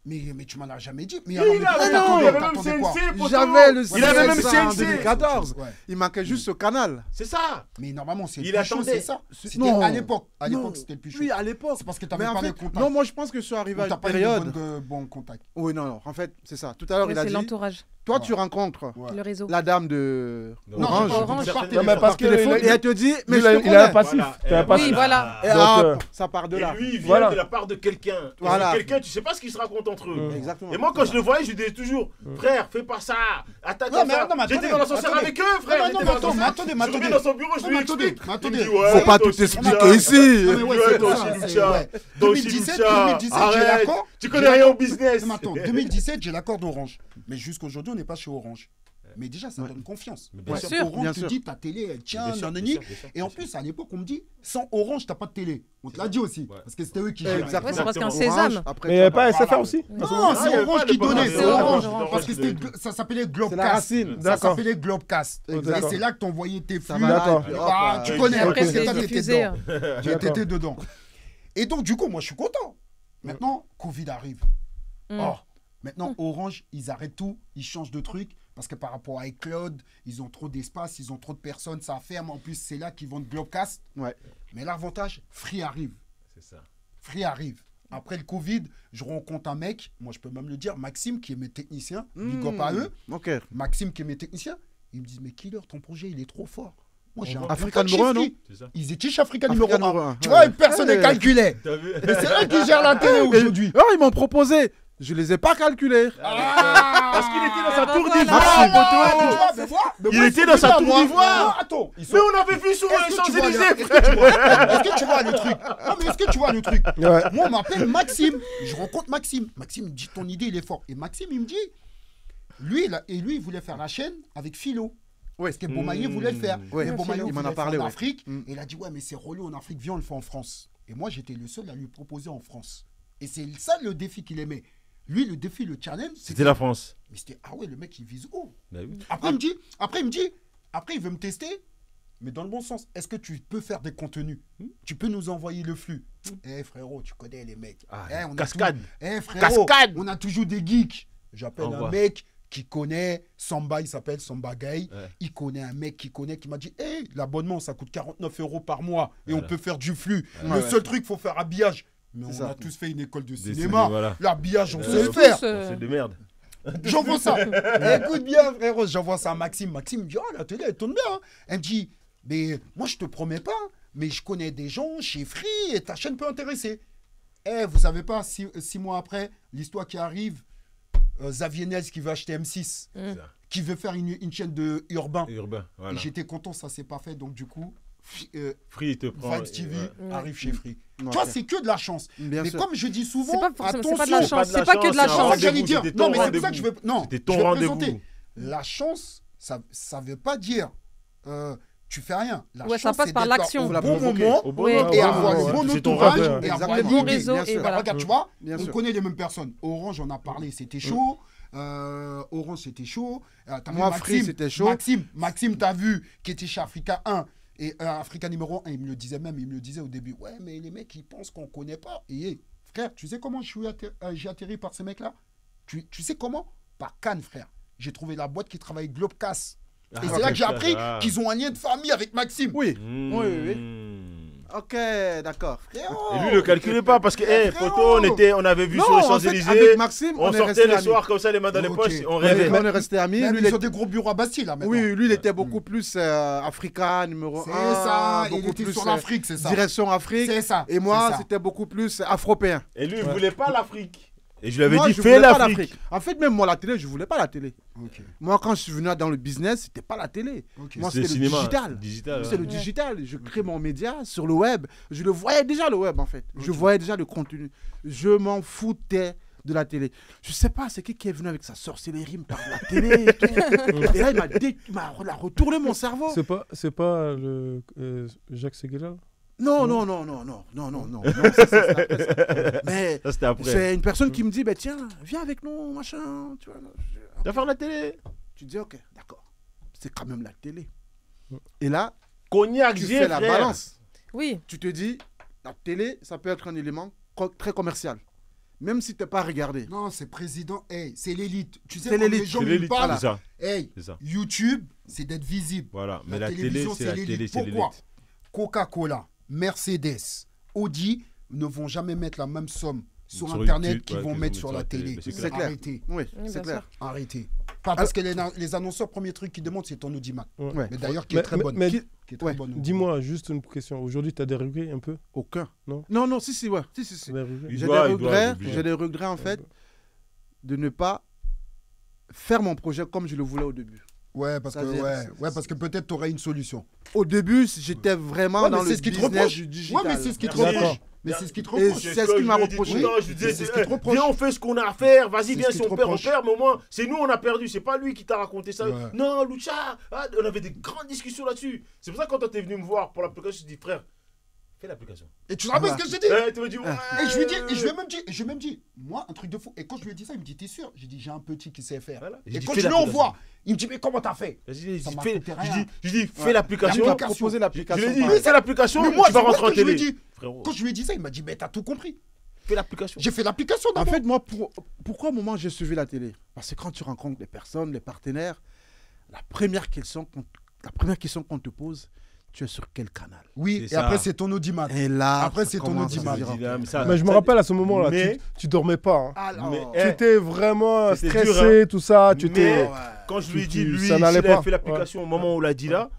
mais tu m'en as jamais dit. Mais Il alors, mais avait t'attendais, même t'attendais quoi? CNC, poteau. J'avais le Il avait même CSA en CNC. 2014. Ouais. Il manquait juste ce canal. C'est ça. Mais normalement c'est Il le plus chaud, attendait. c'est ça. C'était Non. à l'époque. À Non. l'époque c'était le plus chaud. Oui, à l'époque. C'est parce que Mais t'avais en pas fait, les contacts. non, moi je pense que je suis arrivé à Ou t'as une pas eu période. de bons contacts. Oui, non, en fait, c'est ça. Tout à l'heure, Ouais, il a c'est dit l'entourage, toi, Ouais. tu rencontres Ouais. le réseau. la dame de Non, Orange j'ai pas Orange. dit par Non, téléphone. mais parce par téléphone que et elle te dit, mais lui, je te il a un connais. passif. Voilà. T'as un Et passif. Oui, voilà. Et Donc, hop, ça part de Et là. lui, il vient Voilà. de la part de quelqu'un. Et Voilà. ce quelqu'un, tu sais pas ce qu'ils se racontent entre eux. Exactement. Et moi, quand je le voyais, je lui disais toujours, frère, fais pas ça. Attaque Non, mais ça. attends, mais J'étais attendez, dans l'ascenseur attendez. avec eux, frère. Non, J'étais mais dans attends, l'ascenseur. mais attendez, mais Je reviens attendez. dans son bureau, je Non, lui mais attendez, explique. mais Il attendez. me dit, ouais, Faut pas toi tout aussi, expliquer Lucha. ici. Non, mais ouais, Ouais, c'est toi ça, aussi, c'est- Lucha. ouais. Toi aussi, 2017, Lucha. 2017, j'ai Arrête. l'accord. Tu connais rien au business. Non, mais attends, 2017, j'ai l'accord d'Orange. Mais jusqu'aujourd'hui, on n'est pas chez Orange. Mais déjà, ça donne confiance. Mais bien Parce sûr. que Orange Bien te sûr. dit, ta télé, elle tient, Bien sûr, nanani. bien sûr, bien sûr, Et en bien sûr. plus, à l'époque, on me dit, sans Orange, t'as pas de télé. On te l'a dit aussi. Ouais. Parce que c'était eux qui géraient. Exactement. Ouais, c'est parce qu'un Exactement. Orange, sésame. après, Mais il n'y avait pas Voilà. SFR aussi Non, Ah, c'est il y avait Orange pas qui de donnait, programme. c'est C'est Orange. Orange. Parce que ça s'appelait C'est la Globecast. racine. Ça D'accord. s'appelait Globecast. Et D'accord. c'est là que t'envoyais tes Ça flux. va, D'accord. et puis hop, Ah, tu ouais. connais, Après, parce c'est que toi, t'étais diffusé. dedans. D'accord. T'étais dedans. Et donc, du coup, moi, je suis content. Maintenant, Covid arrive. Mm. Oh, maintenant, Orange, ils arrêtent tout, ils changent de truc. Parce que par rapport à iCloud, ils ont trop d'espace, ils ont trop de personnes, ça ferme. En plus, c'est là qu'ils vendent Globecast. Ouais. Mais l'avantage, Free arrive. C'est ça. Free arrive. Après le Covid, je rencontre un mec, moi je peux même le dire, Maxime, qui est mes techniciens, big up à eux. Ok. Maxime, qui est mes techniciens, ils me disent, mais Killer, ton projet, il est trop fort. Moi, j'ai un Africa contact numéro un, chez non Free. C'est ça. Ils étaient chez Africa Africa numéro numéro 1. un, Tu ouais. vois, personne Ouais. ne calculait. T'as vu? Mais c'est eux qui gèrent la télé aujourd'hui. Alors, ils m'ont proposé Je les ai pas calculés. Parce qu'il était dans sa tour voilà. d'ivoire. Mais voilà, mais Il moi, était c'est dans sa ça, tour moi. d'ivoire. Non, attends, ils sont- Mais on avait vu sur les Est-ce que tu vois Champs-Élysées, est-ce que tu vois le truc? Non, mais est-ce que tu vois le truc? Ouais. Moi, on m'appelle Maxime. Je rencontre Maxime. Maxime me dit ton idée, il est fort. Et Maxime, il me dit, lui, il voulait faire la chaîne avec Philo. Oui. Parce que Beaumaillé voulait le faire. Ouais. Mais Beaumaillé Il m'en a voulait le parlé, faire en ouais. Afrique. Mm. Et il a dit, ouais, mais c'est relou en Afrique, viens, on le fait en France. Et moi, j'étais le seul à lui proposer en France. Et c'est ça le défi qu'il aimait. Lui, le défi, le challenge, C'était la France. Mais c'était, ah ouais, le mec, il vise haut. Bah oui. Après, il veut me tester, mais dans le bon sens. Est-ce que tu peux faire des contenus? Tu peux nous envoyer le flux? Eh frérot, tu connais les mecs. Ah, Eh, on a cascade. frérot, Cascade. on a toujours des geeks. J'appelle Envoie. un mec qui connaît Samba, il s'appelle Samba Guy. Ouais. Il connaît un mec qui m'a dit, hey, l'abonnement, ça coûte 49 € par mois et Voilà. on peut faire du flux. Ouais, Le ouais. seul truc, il faut faire habillage. Mais C'est on ça. a tous fait une école de Des cinéma. voilà. L'habillage, on Ouais. sait le Tous, faire. C'est de merde. J'envoie ça. Écoute bien, frérot, j'envoie ça à Maxime. Maxime me dit, oh, la télé, elle tourne bien. Hein. Elle me dit, mais moi, je te promets pas, mais je connais des gens chez Free et ta chaîne peut intéresser. Eh, vous savez pas, 6 mois après, l'histoire qui arrive, Xavier Nels qui veut acheter M6, qui veut faire une chaîne de urbain. Urbain. Et Voilà. j'étais content, ça s'est pas fait. Donc, du coup, Free te prend. Vibes TV Ouais. arrive chez Free. Ok. Tu vois, c'est que de la chance. Bien mais sûr. comme je dis souvent, C'est pas forcément, c'est pas de attention, la chance, c'est pas que de la c'est un c'est chance. ça que j'allais rendez-vous, dire. c'était Non, ton mais c'est pour ça que je rendez-vous. veux. Non, C'était je ton vais rendez-vous. présenter. La chance, ça veut pas dire tu fais rien. La Ouais, chance, ça passe c'est par d'être là l'action. au La bon provoquer. moment Au bon Ouais. moment. et ouais, avoir ouais, le bon C'est ton entourage rappeur. et avoir Le les bon idées. réseau, bien et sûr. voilà. Regarde, tu vois, Bien on sûr. connaît les mêmes personnes. Orange, on a parlé, c'était chaud. Orange, c'était chaud. T'as vu Moi, Free, c'était chaud. Maxime, t'as vu, qui était chez Africa 1 et Africa numéro 1, il me le disait au début. Ouais, mais les mecs, ils pensent qu'on connaît pas. Et frère, tu sais comment j'ai atterri par ces mecs-là? Tu sais comment? Par Cannes, frère. J'ai trouvé la boîte qui travaille avec Globecast. Et c'est là que j'ai appris qu'ils ont un lien de famille avec Maxime. Oui. Mmh. Oui, oui. Ok, d'accord. Et lui, il le calculait pas parce que, frérot. poto, on avait vu Non, sur les en fait, Champs-Élysées. avec Maxime, On est sortait resté le amis. soir comme ça, les mains dans les Ok. poches, on Ouais, rêvait. on est resté amis. Même Lui, ils il ont des gros bureaux à Bastille, là, maintenant. Oui, lui, il était beaucoup plus Africa numéro 1. C'est ça, il était sur l'Afrique, c'est ça. Direction Afrique. C'est ça. Et moi, c'est ça. c'était beaucoup plus afropéen. Et lui, il voulait pas l'Afrique. Et je lui avais Moi, dit, je fais voulais pas l'Afrique. En fait, même moi, la télé, je voulais pas la télé. Ok. Moi, quand je suis venu dans le business, c'était pas la télé. Ok. Moi, C'est c'était le cinéma. digital. Digital. C'est ouais. le digital. Je crée mon média sur le web. Je le voyais déjà, le web, en fait. Je voyais déjà le contenu. Je m'en foutais de la télé. Je sais pas, c'est qui est venu avec sa sorcellerie, me parle de la télé et tout. Et là, il m'a retourné mon cerveau. C'est pas le Jacques Seguela? Non, ça, c'est après ça. Mais Ça, c'était après. c'est une personne qui me dit, bah, tiens, viens avec nous, machin. Tu vois, Tu vas faire la télé. tu dis, ok, d'accord. C'est quand même la télé. Et là, Cognac, tu j'ai, fais la frère. balance. Oui, Tu te dis, la télé, ça peut être un élément très commercial. Même si tu n'es pas regardé. Non, c'est président. Hey, c'est l'élite. Tu sais, C'est quand l'élite. les gens C'est me l'élite. parlent. C'est ça. Hey, C'est ça. YouTube, c'est d'être visible. Voilà. Mais La la télé, télévision, c'est c'est la l'élite. télé, c'est Pourquoi l'élite. Coca-Cola, Mercedes, Audi ne vont jamais mettre la même somme sur Sur Internet YouTube, qu'ils ouais, vont qu'ils mettre vont sur mettre la sur la télé. télé, c'est C'est clair. Arrêtez. Oui, Oui, c'est bien clair. sûr. Arrêtez. Pas parce que les annonceurs, premier truc qu'ils demandent, c'est ton audimat. Ouais. Mais d'ailleurs, qui est très bonne. mais Qui est très ouais, bonne. dis-moi juste une question. Aujourd'hui, tu as des regrets un peu? Aucun. Non. Non, si, ouais. Si. Des regrets? Il J'ai doit, des il doit, regrets, il est obligé. j'ai des regrets en fait de ne pas faire mon projet comme je le voulais au début. Ouais, parce que, C'est-à-dire, parce que peut-être tu aurais une solution. Au début, j'étais vraiment Ouais, mais dans le c'est ce qui te business reproche. du digital. Ouais, mais c'est ce qui te Merci. reproche. Mais c'est ce qui te Et reproche. c'est ce qu'il m'a reproché. Je lui disais, C'est ce qu'il te reproche. viens, on fait ce qu'on a à faire. Vas-y, C'est viens, ce si qu'il te on perd, on reproche. perd. Mais au moins, c'est nous, on a perdu. C'est pas lui qui t'a raconté ça. Ouais. Non, Lucha. Ah, on avait des grandes discussions là-dessus. C'est pour ça que quand toi, t'es venu me voir pour l'application, je te dis, frère, fais l'application. Et tu te rappelles ce que je te dis? Tu me dis, ouais. Et je lui dis, et je lui ai même dit, moi, un truc de fou. Et quand je lui ai dit ça, il me dit, t'es sûr? J'ai dit, j'ai un petit qui sait faire. Voilà. Et J'ai dit, quand fais je lui l'application. envoie, il me dit, mais comment t'as fait? Vas-y, Ça m'a fais- coûté rien. je dis, fais Ouais. l'application. Tu m'as L'application. proposé Je l'application. lui ai dit, pareil. fais l'application, Mais moi, tu vas c'est rentrer en moi que je lui ai télé. dit. Frérot, Quand je lui ai dit ça, il m'a dit, mais t'as tout compris. fais l'application. J'ai fait l'application En d'abord. fait, moi, pourquoi au moment où j'ai suivi la télé? Parce que quand tu rencontres les personnes, les partenaires, la première question qu'on te pose, tu es sur quel canal? Oui, C'est et ça. après, c'est ton audimat. Et là, Après, ça c'est ton commence à audimat. se dire, ok. Mais je me rappelle à ce moment-là, Mais- tu dormais pas. Hein. Alors, Mais, Tu eh, étais vraiment c'était stressé, dur, tout ça. Tu Mais- étais. ouais. Quand je lui ai Tu- dit, lui, ça s'il n'allait avait pas. fait l'application au moment où on l'a dit là,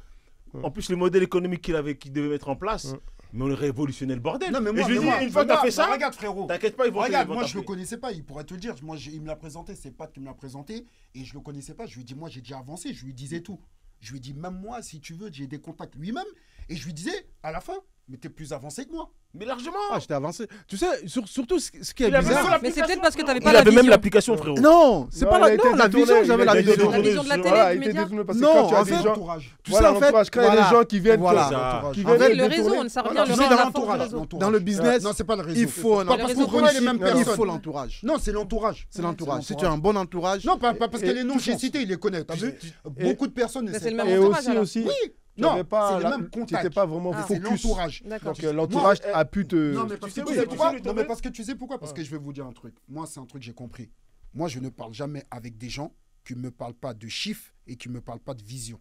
Ouais. en plus, le modèle économique qu'il devait mettre en place, Ouais. Mais on révolutionnait le bordel. Non, mais Et moi, je lui dis, une fois que t'as fait ça, regarde, frérot. t'inquiète pas, ils vont Regarde, te moi je le t'appeler. connaissais pas, il pourrait te le dire. Moi, il me l'a présenté, c'est Pat qui me l'a présenté, et je le connaissais pas. Je lui dis, moi j'ai déjà avancé, je lui disais tout. Je lui dis, même moi, si tu veux, j'ai des contacts lui-même, et je lui disais, à la fin, mais t'es plus avancé que moi. Mais largement. Ah, j'étais avancé. Tu sais, surtout ce qui est Il avait bizarre. même Mais c'est peut-être parce que t'avais Il pas la avait même vision. l'application, frérot. Non, c'est Non, pas il a la, été non, la détourné, vision, j'avais il a la été vision. La vision de la télé, Voilà, du il était média. détourné parce que Non, quand tu as en des fait, gens. L'entourage. Tu Voilà, sais, en fait, l'entourage, quand il y a voilà, des gens qui viennent voilà. L'entourage. qui En viennent fait, le détourner. réseau, ça revient Voilà. le Tu réseau, sais, la dans force du l'entourage. réseau. Dans le business, Non, c'est pas le réseau. il faut un Pas le parce réseau qu'on connaît les mêmes il personnes. faut l'entourage. Non, c'est l'entourage. C'est l'entourage. Si l'entourage. tu as un bon entourage, Non, pas parce que Et les noms tout que j'ai fonce. cités, il les connaît. T'as vu Et- Beaucoup de personnes ne Mais c'est savent le pas. même Et entourage, alors. aussi, Oui, tu non, avais pas c'est les la- mêmes tu n'étais contacts. pas vraiment Ah. C'est focus. l'entourage. D'accord. Donc l'entourage Moi, a pu te. Non, mais parce que sais tu où sais tu pourquoi sais lui Non, mais tomber parce que tu sais pourquoi Parce que je vais vous dire un truc. Moi, c'est un truc que j'ai compris. Moi, je ne parle jamais avec des gens qui ne me parlent pas de chiffres et qui ne me parlent pas de vision.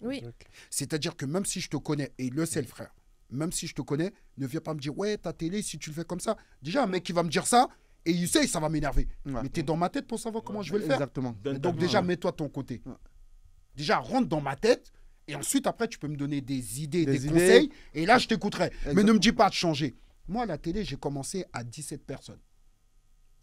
Oui. C'est-à-dire que même si je te connais, et il le sait le frère, même si je te connais, ne viens pas me dire, ouais, ta télé, si tu le fais comme ça. Déjà, un mec qui va me dire ça, et il sait, ça va m'énerver. Ouais. Mais tu es dans ma tête pour savoir comment je vais le faire. exactement. Donne ta Donc main. déjà, mets-toi de ton côté. Ouais. Déjà, rentre dans ma tête. Et ensuite, après, tu peux me donner des idées, des Des conseils. Et là, je t'écouterai. Mais Exactement. ne me dis pas de changer. Moi, à la télé, j'ai commencé à 17 personnes.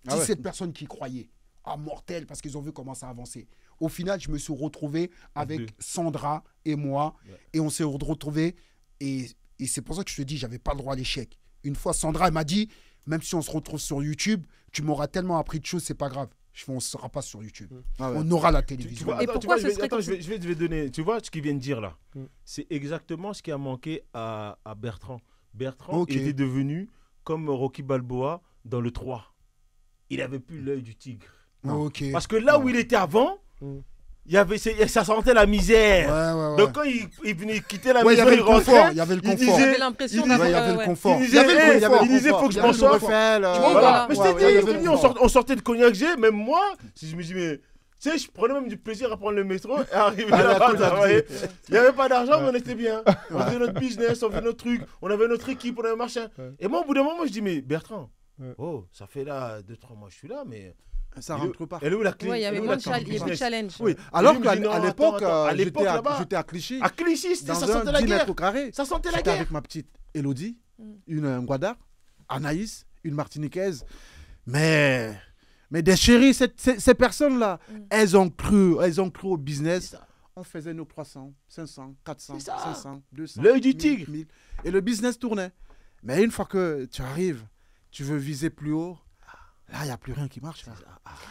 Ah ouais. 17 personnes qui croyaient. Ah, mortel, parce qu'ils ont vu comment ça avançait. Au final, je me suis retrouvé avec deux. Sandra et moi. Ouais. Et on s'est retrouvés. Et c'est pour ça que je te dis, j'avais pas le droit à l'échec. Une fois, Sandra, elle m'a dit, même si on se retrouve sur YouTube, tu m'auras tellement appris de choses, c'est pas grave. Je fais, on ne sera pas sur YouTube. Ah ouais. On aura la Tu télévision. vois, Et attends, pourquoi tu vois, ce serait attends, comme je vais donner. Tu vois ce qu'il vient de dire là Mm. C'est exactement ce qui a manqué à Bertrand. Bertrand Ok. était devenu comme Rocky Balboa dans le 3. Il avait plus l'œil du tigre. Ok. Parce que là où il était avant, Mm. il y avait, ça sentait la misère. Ouais. Donc quand il venait quitter la Ouais, il y maison, avait le confort. rentrait, Il y avait le il confort. disait- J'avais l'impression il d'avoir. Ouais, il y avait le ouais. confort. Il Il y avait disait, le confort. il disait, faut que je m'en sorte. Voilà. vois, Voilà. Mais je Ouais, t'ai ouais, il y dit, avait le confort. on sortait de Cognac G, même moi, si je me dis, mais tu sais, je prenais même du plaisir à prendre le métro et arriver là-bas, travailler. Il n'y avait pas d'argent, mais on était bien. On faisait notre business, on faisait notre truc, on avait notre équipe, on avait machin. Ouais. Et moi, au bout d'un moment, je dis, mais Bertrand, Ouais. oh, ça fait là 2-3 mois que je suis là, mais. Ça elle est- rentre pas. Elle est où la clé Ouais, il y Elle est avait où moins la de clé du il y avait de business challenge. Oui, alors lui me qu'à dit, non, à l'époque, attends, à l'époque, là-bas. j'étais à Clichy, À Clichy, ça dans sentait un la 10 guerre. mètres carrés. Ça sentait la J'étais guerre. avec ma petite Elodie, une Guada, Anaïs, une Martiniquaise. Mais des chéris, ces personnes-là, elles ont cru au business. C'est ça. On faisait nos 300, 500, 400, C'est ça. 500, 200. L'œil du 1000, tigre. 1000. Et le business tournait. Mais une fois que tu arrives, tu veux viser plus haut, là, il n'y a plus rien qui marche. Là.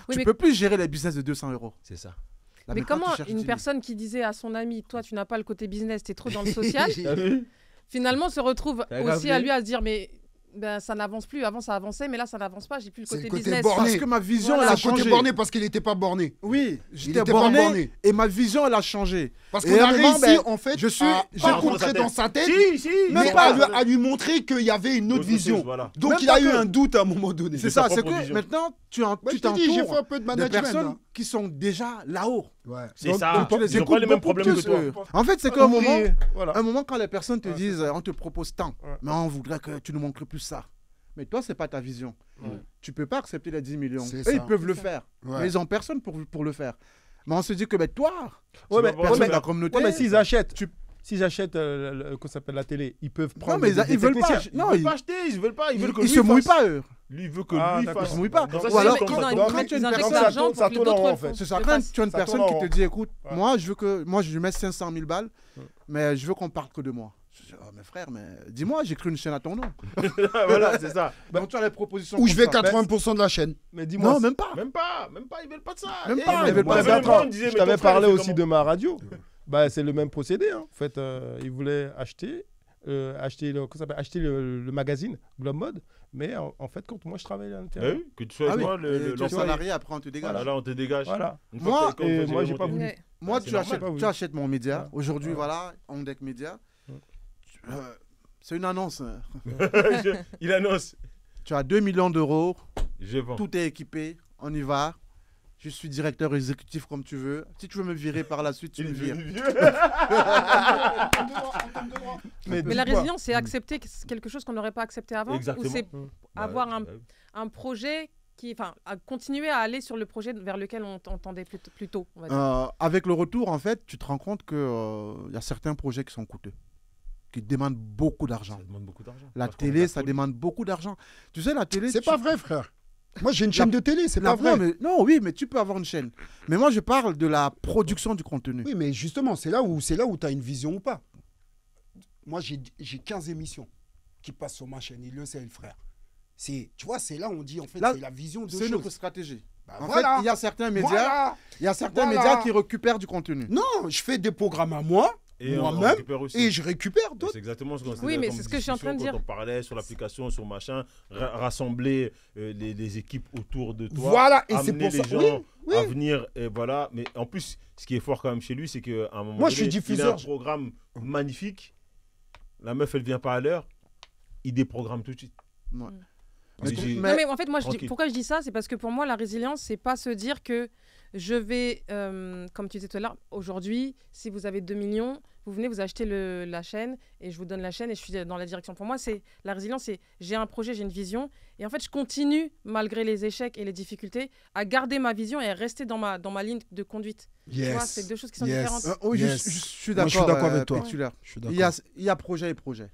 Oui, Tu mais- peux plus gérer les business de 200 €. C'est ça. Là, Mais maintenant, comment tu cherches 10 une 000. personne qui disait à son ami, toi tu n'as pas le côté business, t'es trop dans le social, T'as vu finalement se retrouve T'as aussi grave à vu. lui à se dire, mais ben, ça n'avance plus. Avant ça avançait, mais là ça n'avance pas. J'ai plus le C'est côté le côté business. borné. Parce que ma vision, Voilà. elle a C'est le côté changé. borné parce qu'il n'était pas borné. Oui, Il j'étais était pas borné, borné. et ma vision, elle a changé. Parce Et qu'on à a un moment, réussi, ben, en fait, je suis- à j'ai pas rencontré rentrer dans sa tête, Si, mais c'est à pas- lui montrer qu'il y avait une autre Autre vision. chose, voilà. Donc Même il a pas eu que- un doute à un moment donné. C'est sa ça, c'est propre que vision. maintenant, tu Bah, je t'ai dit, j'ai fait un t'entoures peu de de management. personnes hein. qui sont déjà là-haut. Ouais. C'est Donc, ça. tu les Ils ont pas écoutes les mêmes beaucoup problèmes que plus, toi. eux. En fait, c'est qu'à un moment, Ouvrier, voilà. un moment, quand les personnes te Ouais, disent, on te propose tant, Ouais. mais on voudrait que tu nous montres plus ça. Mais toi, c'est pas ta vision. Tu peux pas accepter les 10 millions. C'est Eux, ça. ils peuvent le faire. Ouais. Mais ils ont personne pour le faire. Mais on se dit que ben, toi, Ouais, mais, personne ouais, de la communauté. mais s'ils achètent, tu- s'ils achètent qu'on s'appelle la télé, ils peuvent prendre. mais ils veulent pas. techniciens. Non, Ils veulent ils pas acheter, ils veulent pas, ils veulent que ils lui se mouillent fasse. pas, eux. Lui il veut que Ah, lui d'accord. Ils fasse. se mouillent pas. Dans ça, Ou c'est alors, comme ils ça. ont une quand grande- tu as une ils injectent personne- l'argent ça pour que tourne en d'autres rond, le en fait. font. C'est ça, Le quand fassent. tu as une Ça personne tourne qui en te rond. dit, écoute, Ouais. moi, je mets 500 000 balles, mais je veux qu'on parte que de moi. Je dis, oh, mais frère, mais dis-moi, j'ai créé une chaîne à ton nom. Voilà, c'est ça. Donc tu as les propositions. Où je vais comme ça. 80% de la chaîne. Mais dis-moi, Non, même pas. Même pas, ils veulent pas de ça. Même Eh, pas, mais ils veulent moi, pas. j'avais Bertrand, même dit, je mais t'avais ton frère, parlé il fait aussi comment de ma radio. Bah, c'est le même procédé. Hein. En fait, ils voulaient acheter le magazine Globe Mode, mais en fait, quand moi je travaillais à Bah l'intérieur. oui, que tu sois Ah oui. moi Et tu es l'employé. salarié, après on te dégage. Voilà, là on te dégage. Voilà. Une Moi, fois que t'as- et quand vous moi, avez j'ai pas monté- voulu. Ouais. Moi, c'est tu normal. achètes, Oui. tu achètes mon média. Ouais. Aujourd'hui, Ouais. voilà, Ondec Média. Ouais. C'est une annonce. Il annonce. Tu as 2 millions d'euros, Je vends. tout est équipé, on y va. Je suis directeur exécutif comme tu veux. Si tu veux me virer par la suite, tu Il me est vires. devenu vieux. Mais la dis-toi, résilience, c'est accepter quelque chose qu'on n'aurait pas accepté avant. Exactement. Ou c'est Bah, avoir bah, un projet qui, enfin, à continuer à aller sur le projet vers lequel on tendait plus tôt, on va dire. Avec le retour, en fait, tu te rends compte qu'il y a certains projets qui sont coûteux. qui demandent beaucoup d'argent. Ça demande beaucoup d'argent. La Parce qu'on télé, a ça tout- demande beaucoup d'argent. Tu sais, la télé... C'est tu- pas vrai, frère. Moi, j'ai une chaîne de télé, c'est pas vrai. Non, oui, mais tu peux avoir une chaîne. Mais moi, je parle de la production du contenu. Oui, mais justement, c'est là où tu as une vision ou pas. Moi, j'ai 15 émissions qui passent sur ma chaîne. Il le sait, le frère. Tu vois, c'est là où on dit, en fait, Là, c'est la vision de C'est choses. notre stratégie. Bah, En voilà. fait, il y a certains médias, Voilà. il y a certains Voilà. médias qui récupèrent du contenu. Non, je fais des programmes à moi, Et on moi-même, récupère aussi. et je récupère Et d'autres. c'est exactement ce qu'on Oui, mais comme c'est ce que je suis en train de discussion dire. quand on parlait sur l'application, sur machin, rassembler les équipes autour de toi. Voilà, et c'est amener pour les ça. gens Oui, à oui. venir. Et voilà. Mais en plus, ce qui est fort quand même chez lui, c'est qu'à un moment Moi, je donné, suis il a diffuseur. un programme magnifique. La meuf, elle vient pas à l'heure. Il déprogramme tout de suite. Ouais. Mais j'ai- Non, mais en fait, moi, Tranquille. pourquoi je dis ça, c'est parce que pour moi, la résilience, c'est pas se dire que je vais, comme tu disais tout à l'heure, aujourd'hui, si vous avez 2 millions, vous venez, vous achetez la chaîne et je vous donne la chaîne et je suis dans la direction. Pour moi, c'est la résilience, c'est j'ai un projet, j'ai une vision et en fait, je continue, malgré les échecs et les difficultés, à garder ma vision et à rester dans ma ligne de conduite. Tu vois, c'est deux choses qui sont différentes. Oui, Yes. je suis Moi, je suis d'accord d'accord avec toi. Pétulaire. Je suis Il d'accord. y a projet et projet.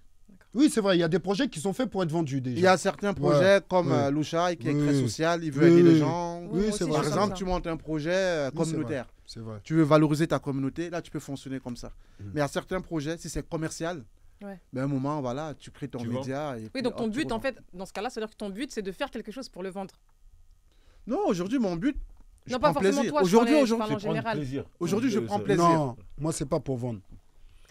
Oui, c'est vrai, il y a des projets qui sont faits pour être vendus déjà. Il y a certains projets comme ouais. Loucha qui est Oui. très social, il veut Oui, aider les oui. gens. Oui, moi c'est aussi, vrai. Par je suis exemple, comme tu ça. montes un projet Oui, c'est communautaire. C'est vrai. Tu veux valoriser ta communauté, là tu peux fonctionner comme ça. Mhm. Mais à certains projets, si c'est commercial, Ouais. ben, à un moment, voilà, tu crées ton Tu vends. média. Et Oui, puis, donc ton hop, tu but, en revends. fait, dans ce cas-là, c'est-à-dire que ton but, c'est de faire quelque chose pour le vendre. Non, aujourd'hui, mon but, je Non, pas prends forcément plaisir. toi, je Aujourd'hui, parlais- je aujourd'hui, parle en C'est prendre général. plaisir. Aujourd'hui, je Euh, prends ça- plaisir. Non, moi, c'est pas pour vendre.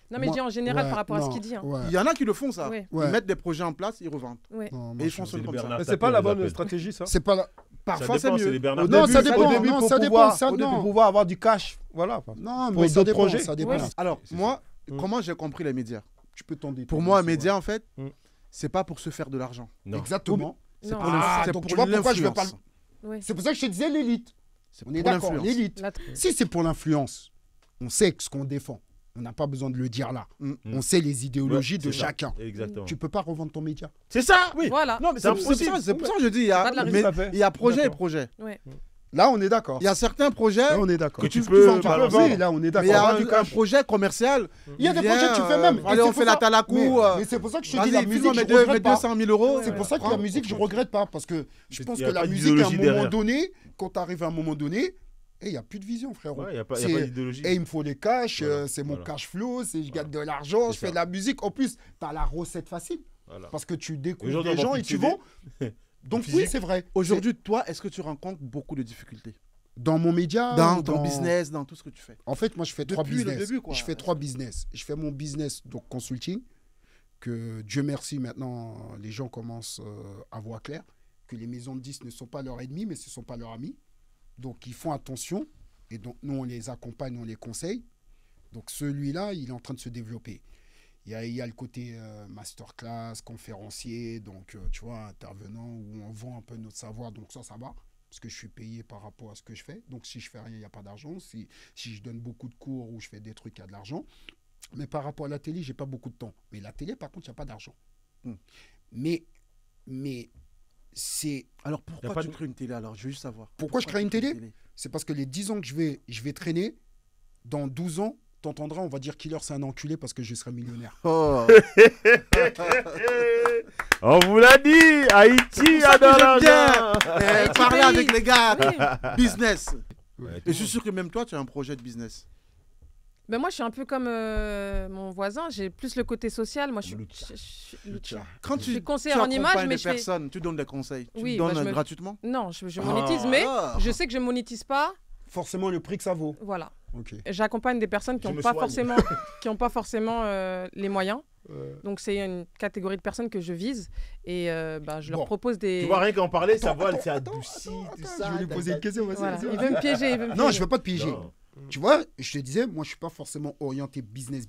Non, mais je Moi- dis en général ouais, par rapport à ce non, qu'il dit. Hein. ouais. il y en a qui le font ça. Ouais. Ouais. Ils mettent des projets en place, ils revendent. Ouais. Non, moi, Et ils je- fonctionnent c'est comme les ça. Bernard Mais c'est pas la Tapie, on les bonne appelle. stratégie, ça. C'est pas la... Parfois, c'est dépend, c'est mieux. les Bernard Au Non, début, ça c'est- dépend. Au début, non, pour ça pouvoir, dépend, ça, au début, non. pour pouvoir avoir du cash. Voilà. Non, Pour mais ça d'autres dépend, projets. ça dépend. Ouais. Alors, C'est moi, Mm. comment j'ai compris les médias Tu peux t'en détendre. Pour moi, un c'est média, en fait, Mm. c'est pas pour se faire de l'argent. Non. Exactement. C'est Non, pour Ah, c'est donc pour tu vois pourquoi je vais l'influence. pas Ouais. C'est pour ça que je te disais l'élite. C'est On est pour d'accord, l'influence. l'élite. La- Si c'est pour l'influence, on sait ce qu'on défend. On n'a pas besoin de le dire là. Mm. On sait les idéologies Ouais, de c'est ça. chacun. Exactement. Tu peux pas revendre ton média. C'est ça. Oui. Voilà. Non, mais C'est c'est pour impossible. ça que je dis, il y a, Pas de la mais Tout à fait. il y a projet et D'accord. projet. Là, on est d'accord. Il y a certains projets, Là, on est d'accord. Que tu tu peux vends pas. balancer. Oui, là, on est mais il y d'accord. a du un cash. projet commercial. Il y a des vient, projets que tu fais même. Et Allez, c'est on pour fait la ça- talakou. Mais c'est pour ça que je te dis, la Vas-y, musique, file-moi je mes regrette pas. 200 000 euros. C'est pour ça que la musique, je regrette pas. Parce que je pense Il y que a la pas musique, à un d'idéologie moment derrière. donné, quand tu arrives à un moment donné, il n'y a plus de vision, frérot. Ouais, il n'y a pas C'est- d'idéologie. Et il me faut les cash, Voilà, c'est mon voilà. cash flow, je gagne de l'argent, C'est je fais ça. de la musique. En plus, tu as la recette facile Voilà. parce que tu découvres Aujourd'hui, les on vend gens plus et de tu CD. vends. Donc Physique. oui, c'est vrai. Aujourd'hui, toi, est-ce que tu rencontres beaucoup de difficultés Dans mon média, dans ou ton business, dans tout ce que tu fais? En fait, moi, je fais trois Depuis le business. début, quoi. Je fais 3 business. Je fais mon business, donc consulting, que Dieu merci, maintenant, les gens commencent à voir clair, que les maisons de disques ne sont pas leurs ennemis, mais ce ne sont pas leurs amis. Donc, ils font attention. Et donc, nous, on les accompagne, on les conseille. Donc, celui-là, il est en train de se développer. Il y a le côté masterclass, conférencier, donc, tu vois, intervenant, où on vend un peu notre savoir. Donc, ça va. Parce que je suis payé par rapport à ce que je fais. Donc, si je fais rien, il n'y a pas d'argent. Si je donne beaucoup de cours ou je fais des trucs, il y a de l'argent. Mais par rapport à la télé, j'ai pas beaucoup de temps. Mais la télé, par contre, il n'y a pas d'argent. Hmm. Mais c'est... Alors Y a pourquoi pas tu de- crées une télé alors? Je veux juste savoir. Pourquoi je crée une tu crées télé? C'est parce que les 10 ans que je vais traîner, dans 12 ans, t'entendras, on va dire Killer, c'est un enculé parce que je serai millionnaire. Oh. On vous l'a dit, Haïti ça que adore j'aime bien. l'argent. Parler pays. avec les gars, Oui. business. Ouais, Et je suis sûr que même toi, tu as un projet de business. Ben moi, je suis un peu comme mon voisin. J'ai plus le côté social. Moi, je suis Lucha. Lucha. Quand Je tu, suis conseillère en accompagnes image, mais des je fais... personnes, tu donnes des conseils. Tu Oui, donnes bah, je me- gratuitement? Non, je monétise, Ah. mais Ah. je sais que je monétise pas. Forcément, le prix que ça vaut. Voilà. Ok. J'accompagne des personnes qui Je n'ont me pas soigne. forcément, les moyens. Donc, c'est une catégorie de personnes que je vise et bah, je leur Bon. propose des... Tu vois, rien qu'en parler, sa Attends, voix, elle attends, s'est attends, adoucie, tout Attends, ça. je vais lui poser une question. Vas-y, Voilà. vas-y. Il veut me piéger. Il veut me Non, je piéger. ne veux pas te piéger. Non. Tu vois, je te disais, moi, je ne suis pas forcément orienté business.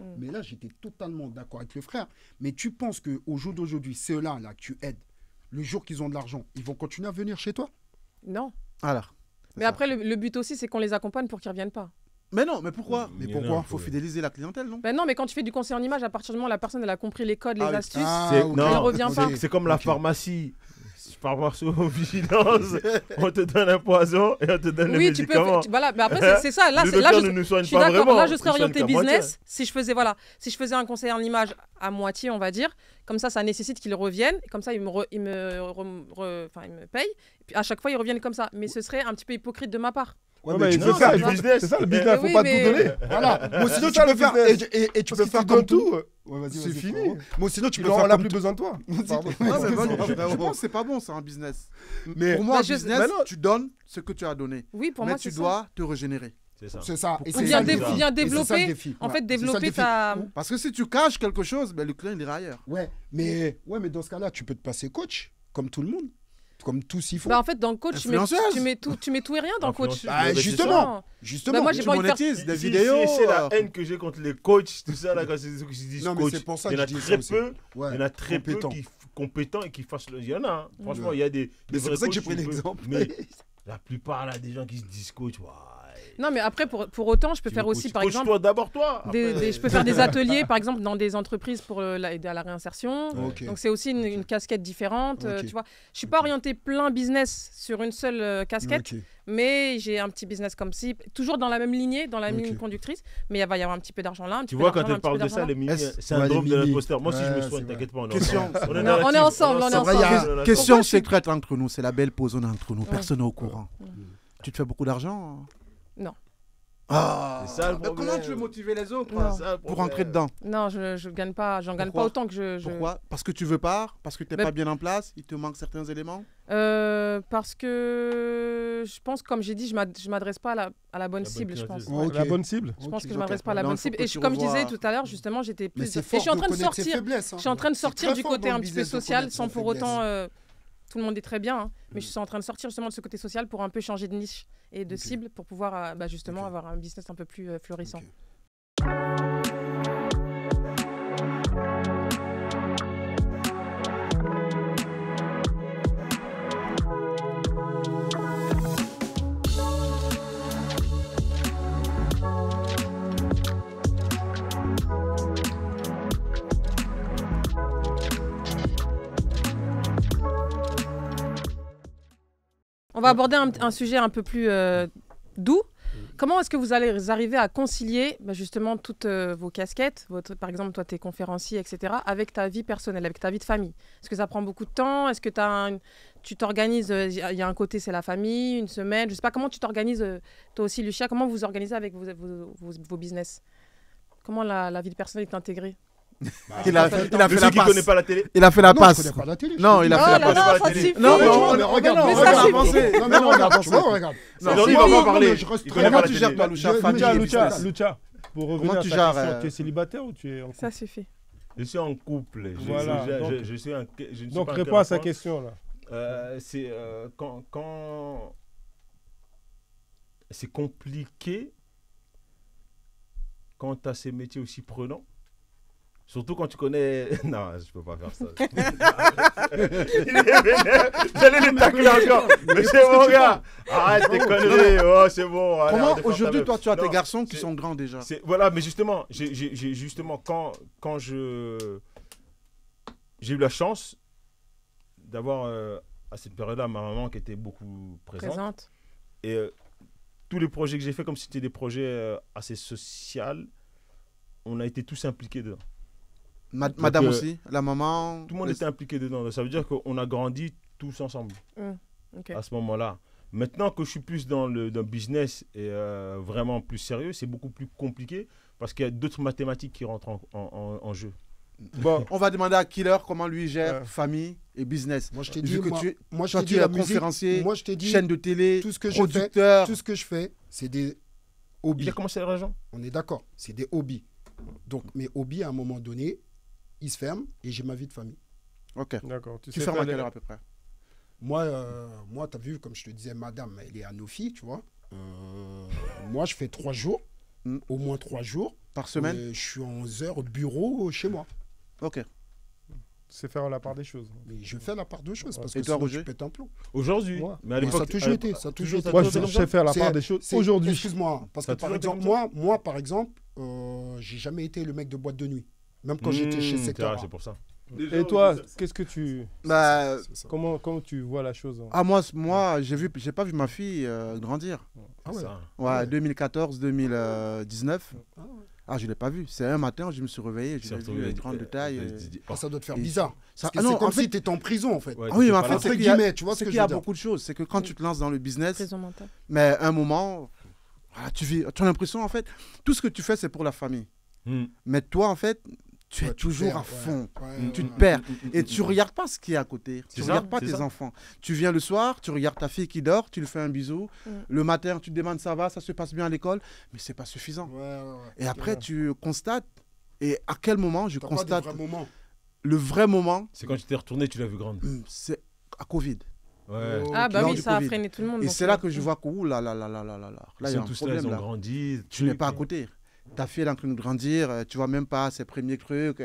Mm. Mais là, j'étais totalement d'accord avec le frère. Mais tu penses qu'au jour d'aujourd'hui, ceux-là là, que tu aides, le jour qu'ils ont de l'argent, ils vont continuer à venir chez toi? Non. Alors. Mais après, le but aussi, c'est qu'on les accompagne pour qu'ils ne reviennent pas. Mais non, mais pourquoi? Mais Il y pourquoi en a, Faut fidéliser la clientèle, non? Ben non, mais quand tu fais du conseil en image, à partir du moment où la personne elle a compris les codes, les Ah oui. astuces, C'est- ok, non, elle revient pas. ok. C'est comme la Ok. pharmacie. Je pharmacovigilance, on te donne un poison et on te donne le Oui, tu peux. médicament. Voilà, mais après, c'est ça. Là, Le c'est- là, docteur je, ne nous soigne je suis pas d'accord. vraiment. Là, je serais il soigne orienté qu'à moitié. business. Si je faisais un conseiller en image à moitié, on va dire, comme ça nécessite qu'il revienne. Comme ça, il me paye. Et puis à chaque fois, ils reviennent comme ça. Mais ce serait un petit peu hypocrite de ma part. Ouais, Ouais, mais mais tu il peux faut faire faire du du business. C'est ça le Mais business, faut oui, pas mais- tout donner. Voilà. Bon, sinon, C'est tu ça, peux le faire. business. Et tu peux Parce faire qu'ils comme donnent tout. tout. Ouais, vas-y, C'est vas-y, fini. frérot. Bon, sinon, tu Il peux en faire a comme plus tout. besoin de toi. Pardon. Ouais, mais Vas-y, moi, vas-y, je frérot. pense que c'est pas bon, c'est un business. Mais Pour moi, Bah, un je- business, mais non. tu donnes ce que tu as donné. Oui, pour Mais moi, tu c'est dois te régénérer. C'est ça. c'est ça. Et Ou c'est bien ça le dé- défi. ou bien Et c'est ça le développer, défi. En Ouais, fait, c'est ça le développer défi. ta. Parce que si tu caches quelque chose, ben, le client il ira ailleurs. Ouais, mais dans ce cas-là, tu peux te passer coach, comme tout le monde, comme tous s'y font. Bah, en fait, dans le coach, Influenceuse. tu mets tout et rien dans le coach. Influenceuse. Bah, mais c'est justement. Justement. Bah, moi, j'ai Tu pas envie de faire- monétises des Si- vidéos. si c'est la haine que j'ai contre les coachs, tout ça, là, quand c'est ceux qui se disent Non, mais coach, c'est pour ça il y que en a je dis très ça aussi. peu. Ouais, Il y en a très compétent. peu qui compétents et qui fassent le. Il y en a, hein. Franchement, Ouais. il y a des. Mais c'est pour ça que j'ai pris vrais coachs qui l'exemple. peuvent- Mais la plupart, là, des gens qui se disent coach, ouais. Non, mais après, pour autant, je peux faire aussi, par exemple, Coach-toi d'abord, toi. Après, je peux faire des ateliers, par exemple, dans des entreprises pour aider à la réinsertion. Ok. Donc, c'est aussi une casquette différente. Ok. Tu vois, je suis pas orientée plein business sur une seule casquette, Ok. mais j'ai un petit business comme ci, toujours dans la même lignée, dans la même Ok. ligne conductrice. Mais il va y avoir un petit peu d'argent là, un petit Tu peu vois, d'argent quand là, un elle petit parle peu de ça, d'argent les là. mini, Est-ce- c'est un ouais, drop les de mini. l'imposteur. Moi aussi, je me Ouais, soigne, c'est vrai. t'inquiète pas. On est Question. ensemble. On est ensemble, on est C'est vrai, il y a- ensemble. Question je suis- secrète entre nous, c'est la belle pause on est entre nous, personne n'est au courant. Tu te fais beaucoup d'argent? Non. Ah, C'est ça, le mais problème. comment tu veux motiver les autres Non. C'est ça, le pour problème. rentrer dedans? Non, je gagne pas, j'en gagne pas Pourquoi autant que je. Pourquoi? Parce que tu veux pas? Parce que tu n'es Mais- pas bien en place? Il te manque certains éléments? Parce que je pense, comme j'ai dit, je m'adresse pas à la bonne La bonne cible, je pense. clientèle. Ok. La bonne cible. Je pense que je Ok. m'adresse pas à la Non, bonne il faut cible. que Et tu comme je disais revoies- tout à l'heure, justement, j'étais Mais plus. c'est Et fort je suis en train de connaître ses sortir. faiblesses, hein. Je suis en train de C'est sortir très du fort côté dans un le petit peu business de social, connaître sans ses pour autant. faiblesses. Tout le monde est très bien, hein, mais je suis en train de sortir justement de ce côté social pour un peu changer de niche et de Ok. cible pour pouvoir justement Ok. avoir un business un peu plus florissant. Ok. On va aborder un sujet un peu plus doux. Comment est-ce que vous allez arriver à concilier justement toutes vos casquettes, par exemple, toi, tu es conférencier, etc., avec ta vie personnelle, avec ta vie de famille? Est-ce que ça prend beaucoup de temps? Est-ce que tu t'organises? Il y a un côté, c'est la famille, une semaine. Je sais pas, comment tu t'organises, toi aussi, Lucia? Comment vous vous organisez avec vos business? Comment la vie personnelle est intégrée? Il a Le fait ceux la qui passe. connaissent pas la télé. Il a fait la Non, je passe. connais pas la télé. Non, il a Oh fait la là passe. là, la ça télé. suffit. Non, mais non, mais regarde, mais non, ça regarde, suffit. avancez. Non, mais regarde, tu vois, regarde. Aujourd'hui, il va pas parler. Je reste Il très connaît Comment pas tu la gères télé. toi, Lucia? Je- Famille Lucia, et Lucia, business. Lucia, pour revenir Comment à tu ta gères, question, tu es célibataire ou tu es en couple? Ça suffit. Je suis en couple. Voilà, donc- Je suis je ne suis Donc pas réponds à sa interrompu. question là. C'est quand c'est compliqué quand tu as ces métiers aussi prenants. Surtout quand tu connais. Non, je peux pas faire ça. Il est vénère. J'allais les tacler encore. Mais c'est bon, gars. Arrête tes conneries. Oh, c'est bon. Allez, Comment arrête de faire aujourd'hui, ta toi, meuf. tu as tes Non, garçons qui c'est- sont grands déjà? Voilà, mais justement, justement quand j'ai eu la chance d'avoir à cette période-là ma maman qui était beaucoup présente. Présente. Et tous les projets que j'ai faits, comme c'était des projets assez sociaux, on a été tous impliqués dedans. Madame Donc, aussi, la maman. Tout le monde était impliqué dedans. Donc, ça veut dire qu'on a grandi tous ensemble Ok. à ce moment-là. Maintenant que je suis plus dans le business et vraiment plus sérieux, c'est beaucoup plus compliqué parce qu'il y a d'autres mathématiques qui rentrent en jeu. Bon, On va demander à Killer comment lui gère Ouais. famille et business. Moi, je t'ai Vu dit, que moi, je toi, t'ai tu dit es la musique. conférencier, Moi, je t'ai dit chaîne de télé, tout ce que je producteur. tout ce que je fais, c'est des Il hobbies. a commencé à l'argent. On est d'accord, c'est des hobbies. Donc, mes hobbies, à un moment donné, ils se ferment et j'ai ma vie de famille. Ok. d'accord. Tu sais fermes faire à quelle les- heure à peu près? Moi, tu as vu, comme je te disais, madame, elle est à Nofi, tu vois. Moi, je fais 3 jours, au moins 3 jours. Par semaine? Je suis 11 heures au bureau chez moi. Ok. C'est faire la part des choses. Mais je fais la part de choses parce Et que toi, sinon, Roger tu pètes un plomb. Aujourd'hui. Ouais. Mais à Mais l'époque. ça a toujours été, ça a toujours été. Moi, été je comme sais ça. faire la C'est- part des choses c'est- aujourd'hui. Excuse-moi, parce Ça que a par toujours été exemple, comme moi, par exemple, j'ai jamais été le mec de boîte de nuit. Même quand j'étais chez C'est Secteur vrai, A. c'est pour ça. Et toi, qu'est-ce que tu... Bah, C'est ça. Comment tu vois la chose hein? ah, moi j'ai pas vu ma fille grandir. Ah ouais. Ça. Ouais, 2014-2019. Ah ouais. Ah, je l'ai pas vu. C'est un matin, je me suis réveillé, je l'ai vu, elle est grande de taille. Ah, ça doit te faire Et- bizarre. Ça- Parce que ah non, c'est comme en fait- si t'étais en prison, en fait. Ouais, Ah oui, t'es mais en pas fait, là. c'est Entre qu'il y a, guillemets, tu vois ce c'est que qu'il je y a veux dire. beaucoup de choses. C'est que quand tu te lances dans le business, Prison mentale. mais à un moment, voilà, tu as l'impression, en fait, tout ce que tu fais, c'est pour la famille. Mais toi, en fait, tu es Ouais, tu toujours perds, à ouais. fond. Ouais, Tu ouais, te ouais. perds. Et tu regardes pas ce qui est à côté. Tu C'est ça, regardes pas c'est tes ça. enfants. Tu viens le soir, tu regardes ta fille qui dort, tu lui fais un bisou. Le matin, tu te demandes ça va, ça se passe bien à l'école. Mais c'est pas suffisant. Ouais, ouais, ouais. Et après, tu constates. Et à quel moment je T'as pas constate de vrais moments. le vrai moment, C'est quand tu t'es retourné, tu l'as vu grande. c'est à Covid. Ouais. Oh, Ah bah lors oui, du ça a Covid. freiné tout le monde. Et donc, c'est là que je vois que, ouh là là là là là là là. Là, il y a un Tous là, problème ils ont là. grandi. Tu n'es pas à côté. Ta fille elle est en train de grandir, tu vois même pas ses premiers trucs.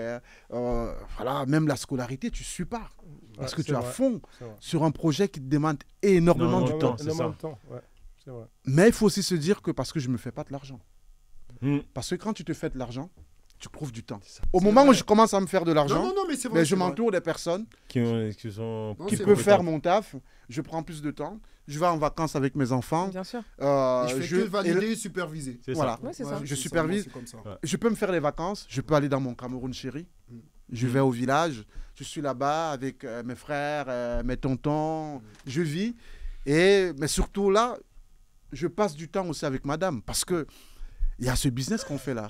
Voilà, même la scolarité, tu ne suis pas. Parce que Ouais, tu es à c'est vrai, fond c'est vrai. sur un projet qui te demande énormément Non, du non, temps. non. c'est Énormément ça. de temps, ouais, c'est vrai. Mais il faut aussi se dire que parce que je ne me fais pas de l'argent. Hmm. Parce que quand tu te fais de l'argent, tu trouves du temps. ça. Au C'est moment vrai. où je commence à me faire de Non, l'argent, non, non, mais c'est vrai. mais je c'est vrai. m'entoure des personnes Qui sont. Non, qui c'est peuvent vrai. faire mon taf. Je prends plus de temps. Je vais en vacances avec mes enfants. Bien sûr. Et je fais que et valider et superviser. C'est voilà. ça. Ouais, c'est ça. Je c'est supervise. c'est comme ça. Ouais. Je peux me faire les vacances. Je peux aller dans mon Cameroun chéri. Mm. Je vais au village. Je suis là-bas avec mes frères, mes tontons. Je vis. Mais surtout là, je passe du temps aussi avec madame. Parce que il y a ce business qu'on fait là.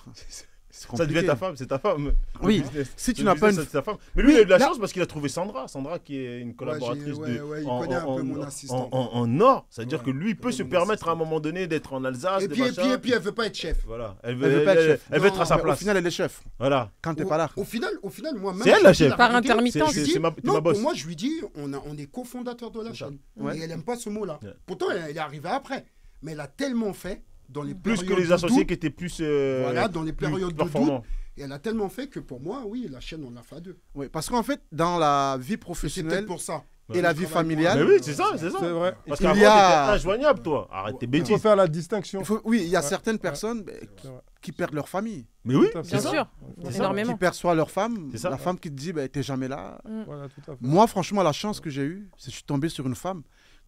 C'est Ça devient compliqué. ta femme, c'est ta femme. Oui. Le business. Si tu Le n'as pas business, une- c'est ta femme. Mais lui, il a eu de la là- chance parce qu'il a trouvé Sandra. Sandra qui est une collaboratrice Ouais, ouais, il en, connaît un peu en- mon en- assistant. en or. C'est-à-dire Ouais, que lui, il il peut connaît se mon permettre à un assistant. moment donné d'être en Alsace. Et de puis, machin. elle veut pas être chef. Voilà. Elle veut pas être chef. Elle veut être à sa Mais au place. final, elle est chef. Voilà. Quand tu n'es pas là. Au final, moi-même. C'est elle, je la lui dis chef. Par vérité. intermittence. Je lui C'est- dis- c'est ma non, boss. pour moi, je lui dis, on est cofondateur de la chaîne. Ouais. Et elle aime pas ce mot-là. Ouais. Pourtant, elle est arrivée après. Mais elle a tellement fait dans les Plus périodes que les de associés doute, qui étaient plus. Voilà, dans les plus périodes de doute. performants. Et elle a tellement fait que pour moi, oui, la chaîne, on l'a fait à deux. Oui, parce qu'en fait, dans la vie Et c'est professionnelle peut-être pour ça. et la vie familiale, Mais oui, c'est ça, c'est ça. C'est vrai. Parce Il qu'avant, y a- t'étais injoignable, toi. Arrête tes Il faut bêtises. faire la distinction. oui, il y a Ouais. certaines Ouais. personnes C'est vrai. qui perdent leur famille. Mais oui, Tout à fait. Bien ça. sûr. C'est ça. Énormément. Qui perçoit leur femme, C'est ça. la femme qui te dit t'es jamais là. Voilà, tout à fait. Moi, franchement, la chance que j'ai eue, c'est que je suis tombé sur une femme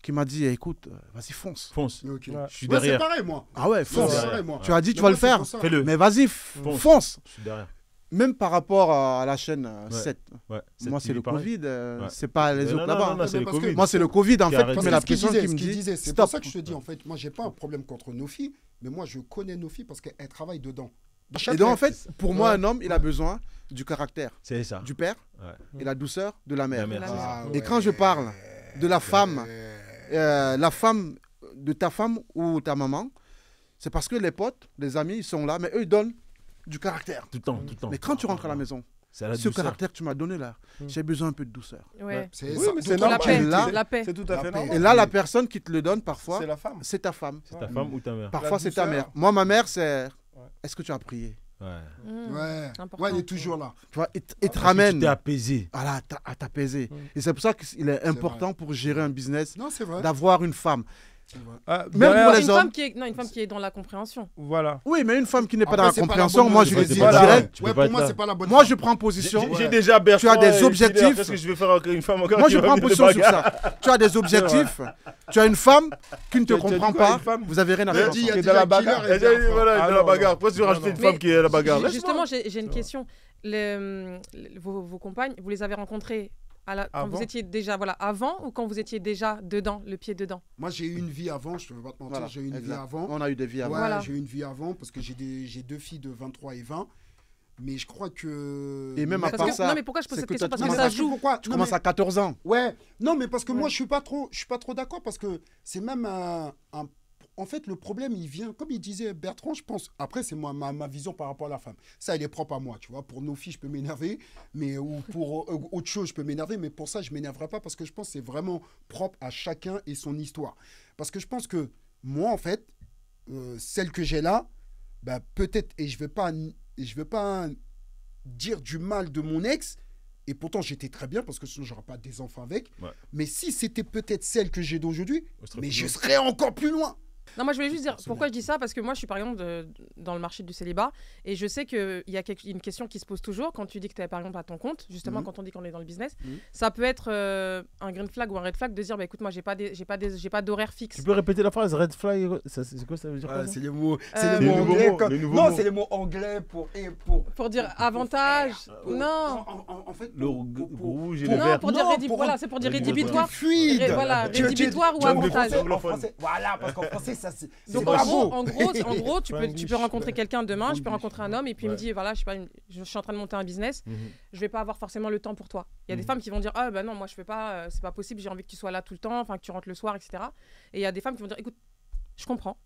qui m'a dit écoute, vas-y, fonce. Fonce. Ok. Ouais. Je suis Moi, c'est derrière. pareil, moi. Ah ouais, Moi, fonce. c'est derrière. pareil, moi. Tu as dit tu Mais vas moi, le c'est faire. pour ça. Fais-le. Mais vas-y, Fonce. fonce. Je suis derrière. Même par rapport à la chaîne 7. Ouais. Moi, c'est le pareil. Covid, Ouais. c'est pas les Non, autres non, là-bas. non, non, c'est le parce que- Covid. Moi, c'est le Covid, en Qui fait, arrête. qui Parce met que la ce qu'il pression, disait, qui ce me qu'il dit disait, c'est stop. pour ça que je te dis, en fait, moi, j'ai pas un problème contre nos filles, mais moi, je connais nos filles parce qu'elles travaillent dedans. Et donc, en fait, pour moi, Ouais. un homme, il a besoin du caractère C'est ça. du père Ouais. et la douceur de la mère. La mère, c'est ça. Ah, Et quand je parle de la femme, la femme de ta femme ou ta maman, c'est parce que les potes, les amis, ils sont là, mais eux, ils donnent du caractère. Tout le temps, tout le temps. Mais quand tu rentres à la maison, C'est la ce douceur. caractère que tu m'as donné là, j'ai besoin un peu de douceur. Ouais. C'est Oui, ça. mais Donc, c'est on La normal. paix. là, La paix. C'est tout à La fait paix. normal. Et là, la personne qui te le donne parfois, C'est la femme. c'est ta femme. C'est ta femme ou ta mère. Parfois, c'est ta douceur. mère. Moi, ma mère, c'est est-ce que tu as prié? Ouais. Ouais. Important. Ouais, il est toujours là. Tu vois, il te Parce que ramène Tu t'es apaisé. à t'apaiser. Et c'est pour ça qu'il est important vrai. pour gérer un business Non, c'est vrai. d'avoir une femme. C'est vrai. Ah, Même derrière- pour les Une hommes. femme qui est... Non, une femme qui est dans la compréhension. Voilà. Oui, mais une femme qui n'est pas Après, dans la c'est pas la compréhension, bonne- moi, je Ouais, lui c'est dis pas la- direct. Tu peux Ouais, pas pour être moi, là. c'est pas la bonne. Moi, je prends position. J'ai déjà Bertrand. Tu as des et Philippe, objectifs. Qu'est-ce que je vais faire avec une femme encore Moi, qui je va prends venir de position sur bagarre. ça. Tu as des objectifs. Tu as une femme qui ne te Tu as dit comprend quoi, pas. une femme Vous avez rien à Il a faire dit, il y a ensemble. Qui est dans la déjà bagarre. killer et Voilà, Bertrand. de Ah, la non, bagarre. non. Pourquoi tu veux Non, rajouter non. une femme qui est à la bagarre Ju- Laisse-moi. Justement, j'ai une question. Vos compagnes, vous les avez rencontrées quand Avant. vous étiez déjà avant ou quand vous étiez déjà dedans, le pied dedans? Moi, j'ai eu une vie avant, je ne veux pas te mentir, Voilà, j'ai eu une vie exact. avant. On a eu des vies avant. Ouais, Voilà. j'ai eu une vie avant parce que j'ai deux filles de 23 et 20. Mais je crois que. Et même à Parce part que- ça, non, mais pourquoi je pose c'est cette que question? toi, Parce tu que commences ça à- joue. Pourquoi Tu Non, commences mais- à 14 ans. Ouais, non, mais parce que Ouais. moi, je suis pas trop d'accord parce que c'est même en fait, le problème, il vient, comme il disait Bertrand, je pense, après, c'est ma vision par rapport à la femme. Ça, elle est propre à moi, tu vois. Pour nos filles, je peux m'énerver, mais ou pour autre chose, je peux m'énerver, mais pour ça, je m'énerverai pas parce que je pense que c'est vraiment propre à chacun et son histoire. Parce que je pense que moi, en fait, celle que j'ai là, bah, peut-être, et je veux pas dire du mal de mon ex, et pourtant j'étais très bien parce que sinon j'aurais pas des enfants avec. Ouais. Mais si c'était peut-être celle que j'ai d'aujourd'hui, On serait mais plus je loin. serais encore plus loin. Non, moi je voulais juste dire pourquoi je dis ça, parce que moi je suis par exemple dans le marché du célibat et je sais qu'il y a une question qui se pose toujours quand tu dis que tu es par exemple à ton compte, justement quand on dit qu'on est dans le business. Ça peut être un green flag ou un red flag de dire bah, écoute, moi j'ai pas d'horaire fixe. Tu peux répéter la phrase red flag, c'est quoi ça veut dire quoi, C'est les mots, les les mots nouveaux anglais. mots, les nouveaux Non, mots. c'est les mots anglais Pour dire avantage. Non. En fait, Le rouge et le Non, vert. pour dire Non, voilà, c'est pour dire pour- rédhibitoire. fluide. Voilà, rédhibitoire ou tu as des avantage. français En français, voilà, parce qu'en français, ça c'est Donc pas en beau. gros, tu English. peux rencontrer quelqu'un demain, je peux English. rencontrer un homme et puis il me dit voilà, je sais pas, je suis en train de monter un business, je vais pas avoir forcément le temps pour toi. Il y a des femmes qui vont dire ah bah non, moi je fais pas, c'est pas possible, j'ai envie que tu sois là tout le temps, enfin que tu rentres le soir, etc. Et il y a des femmes qui vont dire écoute, je comprends.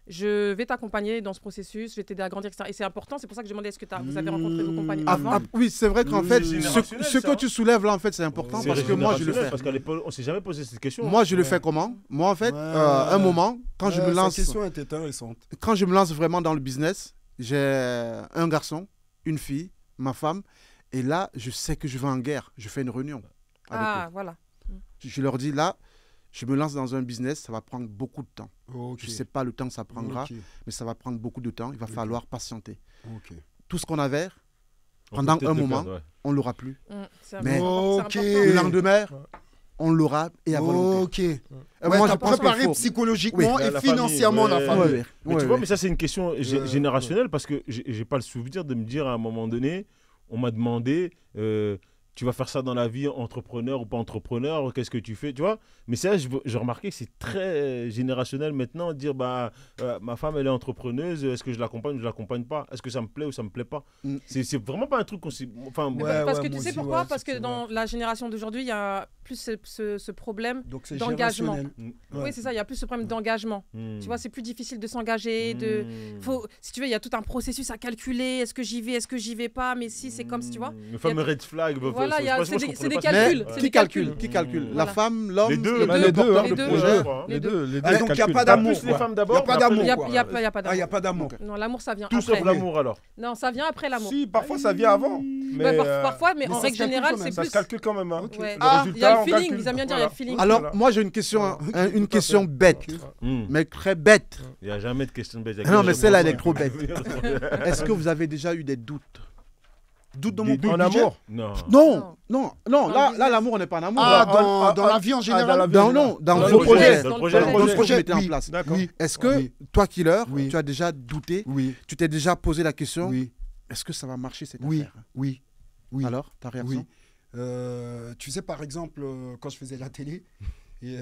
Je vais t'accompagner dans ce processus, je vais t'aider à grandir, etc. Et c'est important, c'est pour ça que je demandais est-ce que vous avez rencontré vos compagnes avant. Oui, c'est vrai qu'en fait, c'est ce générationnel, que ça. tu soulèves là, en fait, c'est important C'est parce que moi, je le générationnel, fais. Parce qu'à l'époque, on s'est jamais posé cette question. Moi, je le fais comment? Moi, en fait, un moment, quand je me lance, Sa question était intéressante. quand je me lance vraiment dans le business, j'ai un garçon, une fille, ma femme, et là, je sais que je vais en guerre. Je fais une réunion avec Ah eux. voilà. Je leur dis là, je me lance dans un business, ça va prendre beaucoup de temps. Ok. Je ne sais pas le temps que ça prendra, Ok. mais ça va prendre beaucoup de temps. Il va falloir patienter. Ok. Tout ce qu'on avait, On pendant peut peut-être un le moment, perdre, ouais. on ne l'aura plus. Mais- Ok. Le lendemain, on l'aura et à volonté. Ok. Et Ouais, moi, t'as je pense qu'il préparé faut- psychologiquement Oui, et la financièrement famille, la ouais. famille. Ouais, Mais ouais, tu vois, ouais. mais ça, c'est une question Ouais. générationnelle parce que j'ai pas le souvenir de me dire à un moment donné, on m'a demandé, tu vas faire ça dans la vie, entrepreneur ou pas entrepreneur, qu'est-ce que tu fais, tu vois. Mais ça, j'ai remarqué que c'est très générationnel maintenant, dire, bah, ma femme, elle est entrepreneuse, est-ce que je l'accompagne ou je l'accompagne pas? Est-ce que ça me plaît ou ça me plaît pas? Mm. C'est vraiment pas un truc qu'on s'est... Enfin, Mais Ouais, parce ouais, que tu moi sais aussi, pourquoi ouais, Parce que c'est dans la génération d'aujourd'hui, il y a plus ce problème. Donc c'est d'engagement. générationnel. Oui, Ouais. c'est ça, il y a plus ce problème d'engagement. mm. Tu vois, c'est plus difficile de s'engager, si tu veux, il y a tout un processus à calculer. Est-ce que j'y vais, est-ce que j'y vais pas? Mais si, c'est comme si tu vois. Le fameux red flag. Voilà, il y a- c'est des calculs. calculs. Mais c'est qui des calcule? calculs. Qui calcule? Voilà. La femme, l'homme, Les deux, le les deux, porteur hein, de les deux. projet. Les deux. les deux. Ah, donc, il y a calculent. pas d'amour. Plus les quoi. femmes Y a d'abord. pas après d'amour. les- Il quoi. n'y a pas Ah, il n'y a d'amour. pas d'amour. Non, l'amour, ça vient Tout après. sauf l'amour alors. Non, ça vient après l'amour. Si, parfois ça vient avant. Bah, Mais parfois, mais mais en ça règle se calcule générale, quand c'est même. ça plus. se calcule quand même. Hein. Ok. Ouais. Le Ah, il y a résultat, le on feeling, calcule. ils aiment bien dire il y a le Voilà. feeling. Alors, Voilà. moi, j'ai une question, une question bête, Mm. mais très bête. Il n'y a jamais de question de bête. Ah non, mais celle-là, elle est trop bête. Est-ce que vous avez déjà eu des doutes? Doute dans Des mon doutes En budget. amour. Non. Non, non, non. Dans le Là, business. l'amour, on n'est pas en amour. Ah, Dans- dans la vie en dans général. la vie. Non, non, dans Dans vos le projets. projet, Dans le projet. projet. Dans ce que vous projet, mettez en oui. place. D'accord. Oui. Est-ce que, Oui. toi, Killer, Oui. tu as déjà douté? Oui. Tu t'es déjà posé la question, Oui. est-ce que ça va marcher cette Oui. affaire? Oui. Oui. Alors, ta réaction? Oui. Tu sais, par exemple, quand je faisais la télé, et,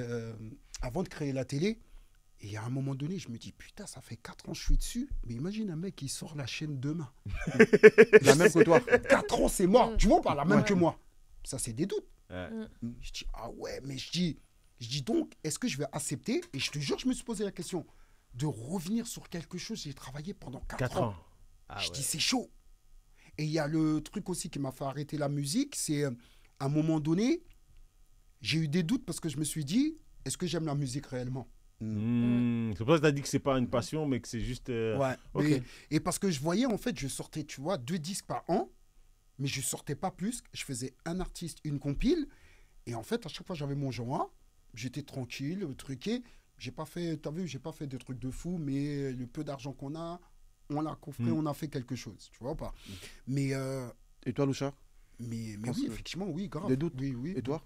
avant de créer la télé, et à un moment donné, je me dis, putain, ça fait 4 ans que je suis dessus. Mais imagine un mec qui sort la chaîne demain. La même que toi. 4 ans, c'est mort. Mm. Tu vois, pas la même Ouais. que moi. Ça, c'est des doutes. Ouais. Je dis, ah ouais, mais je dis donc, est-ce que je vais accepter? Et je te jure, je me suis posé la question de revenir sur quelque chose. J'ai travaillé pendant 4 4 ans. ans. Je dis, c'est chaud. Et il y a le truc aussi qui m'a fait arrêter la musique, c'est à un moment donné, j'ai eu des doutes parce que je me suis dit, est-ce que j'aime la musique réellement? C'est pour ça que tu as dit que c'est pas une passion, mais que c'est juste. Ouais. ok. Et parce que je voyais, en fait, je sortais, tu vois, 2 disques par an, mais je sortais pas plus. Je faisais un artiste, une compile. Et en fait, à chaque fois, j'avais mon genre. J'étais tranquille, truqué. J'ai pas fait, t'as vu, j'ai pas fait des trucs de fou, mais le peu d'argent qu'on a, on l'a coffré, on a fait quelque chose. Tu vois ou pas? Mais, Et toi, Loucha? mais Pense oui, que- effectivement, oui, grave. Des doutes? Oui, oui. Et toi?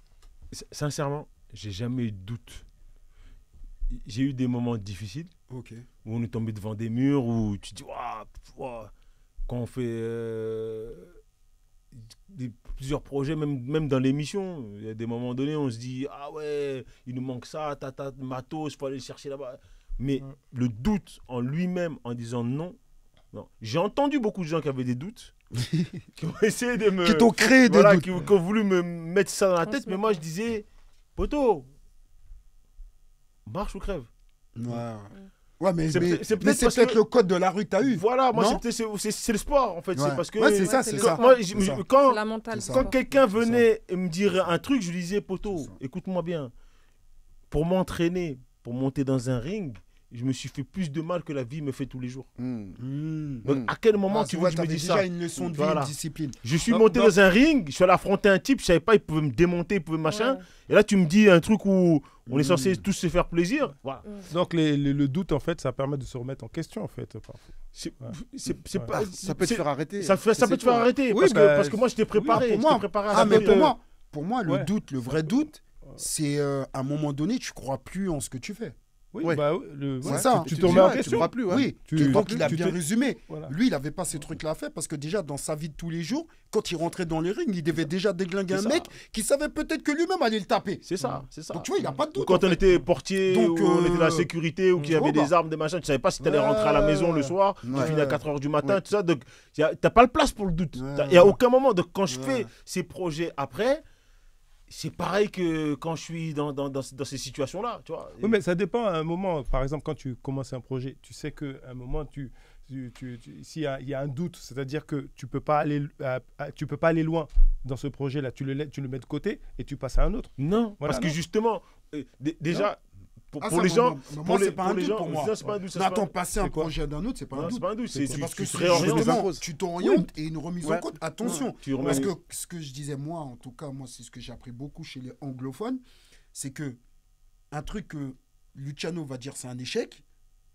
Sincèrement, j'ai jamais eu de doute. J'ai eu des moments difficiles Ok. où on est tombé devant des murs, où tu te dis, waouh, quand on fait plusieurs projets, même dans l'émission, il y a des moments donnés, on se dit, ah ouais, il nous manque ça, matos, il faut aller le chercher là-bas. Mais le doute en lui-même, en disant non, non. J'ai entendu beaucoup de gens qui avaient des doutes, qui ont essayé de me... Qui t'ont créé des voilà, doutes. qui ont voulu me mettre ça dans la tête, mais moi je disais, poto, marche ou crève. Ouais, mais C'est mais- peut-être- c'est mais peut-être c'est parce peut-être que- le code de la rue que t'as eu. Voilà, moi Non c'est le sport en fait, Ouais. c'est parce que Ouais, c'est ça, Ouais, c'est c'est ça. le moi, C'est ça. quand, C'est la mentale. C'est ça. quand sport. quelqu'un C'est venait et me dire un truc, je lui disais, C'est poto, ça. écoute-moi bien, pour m'entraîner, pour monter dans un ring, je me suis fait plus de mal que la vie me fait tous les jours. Hmm. Donc, à quel moment Ah, tu tu veux vois, que je me t'avais dise déjà ça? une leçon de vie, Voilà. une discipline. Je suis Non, monté non. dans un ring, je suis allé affronter un type, je savais pas, il pouvait me démonter, il pouvait machin. Ouais. Et là, tu me dis un truc où on est censé tous se faire plaisir. Voilà. Donc le doute, en fait, ça permet de se remettre en question, en fait. Parfois. C'est Ouais. pas. Ça peut te c'est- faire arrêter. Ça peut te faire arrêter. Oui, parce, bah, parce que moi, je t'ai préparé. pour je moi. t'ai préparé à Ah, ça. mais Donc, pour moi, le ouais. doute, le vrai doute, c'est à un moment donné, tu crois plus en ce que tu fais. Oui, Ouais. bah, C'est ouais, ça. Tu te te remets dis, en ouais, tu question. crois plus, ouais. Oui, Tu- donc il a tu bien te- résumé. Voilà. Lui, il n'avait pas ces trucs-là à faire parce que déjà, dans sa vie de tous les jours, quand il rentrait dans les rings, il devait déjà déglinguer un C'est ça. mec qui savait peut-être que lui-même allait le taper. c'est ça, c'est ça. Donc tu vois, il n'a pas de Ou doute. quand en on fait. était portier, Donc, ou on était dans la sécurité, ou qu'il y tu avait vois, des armes, des machins, tu savais pas si tu allais Ouais. rentrer à la maison le soir, tu Ouais. finis à 4h du matin, Ouais. tout ça. Donc, t'as pas le place pour le doute. Ouais. Il n'y a aucun moment. Donc, quand je Ouais. fais ces projets après, c'est pareil que quand je suis dans ces situations-là. Tu vois. Oui, mais ça dépend à un moment. Par exemple, quand tu commences un projet, tu sais qu'à un moment, s'il y a un doute, c'est-à-dire que tu peux pas aller loin dans ce projet-là, tu le mets de côté et tu passes à un autre. Non, Voilà, parce que non. justement, déjà, pour Ah, les ça, gens. moi, c'est pas un doute pour moi. Non, c'est pas un doute. ça, Mais c'est pas attends, un- passer un C'est quoi projet d'un autre, c'est pas un non, doute. c'est pas un doute. C'est tu- parce que tu te c'est réorientes. justement, tu t'orientes et une remise Ouais. en compte. Attention, Tu remets- parce que ce que je disais moi, en tout cas, moi, c'est ce que j'ai appris beaucoup chez les anglophones, c'est que un truc que Luciano va dire c'est un échec,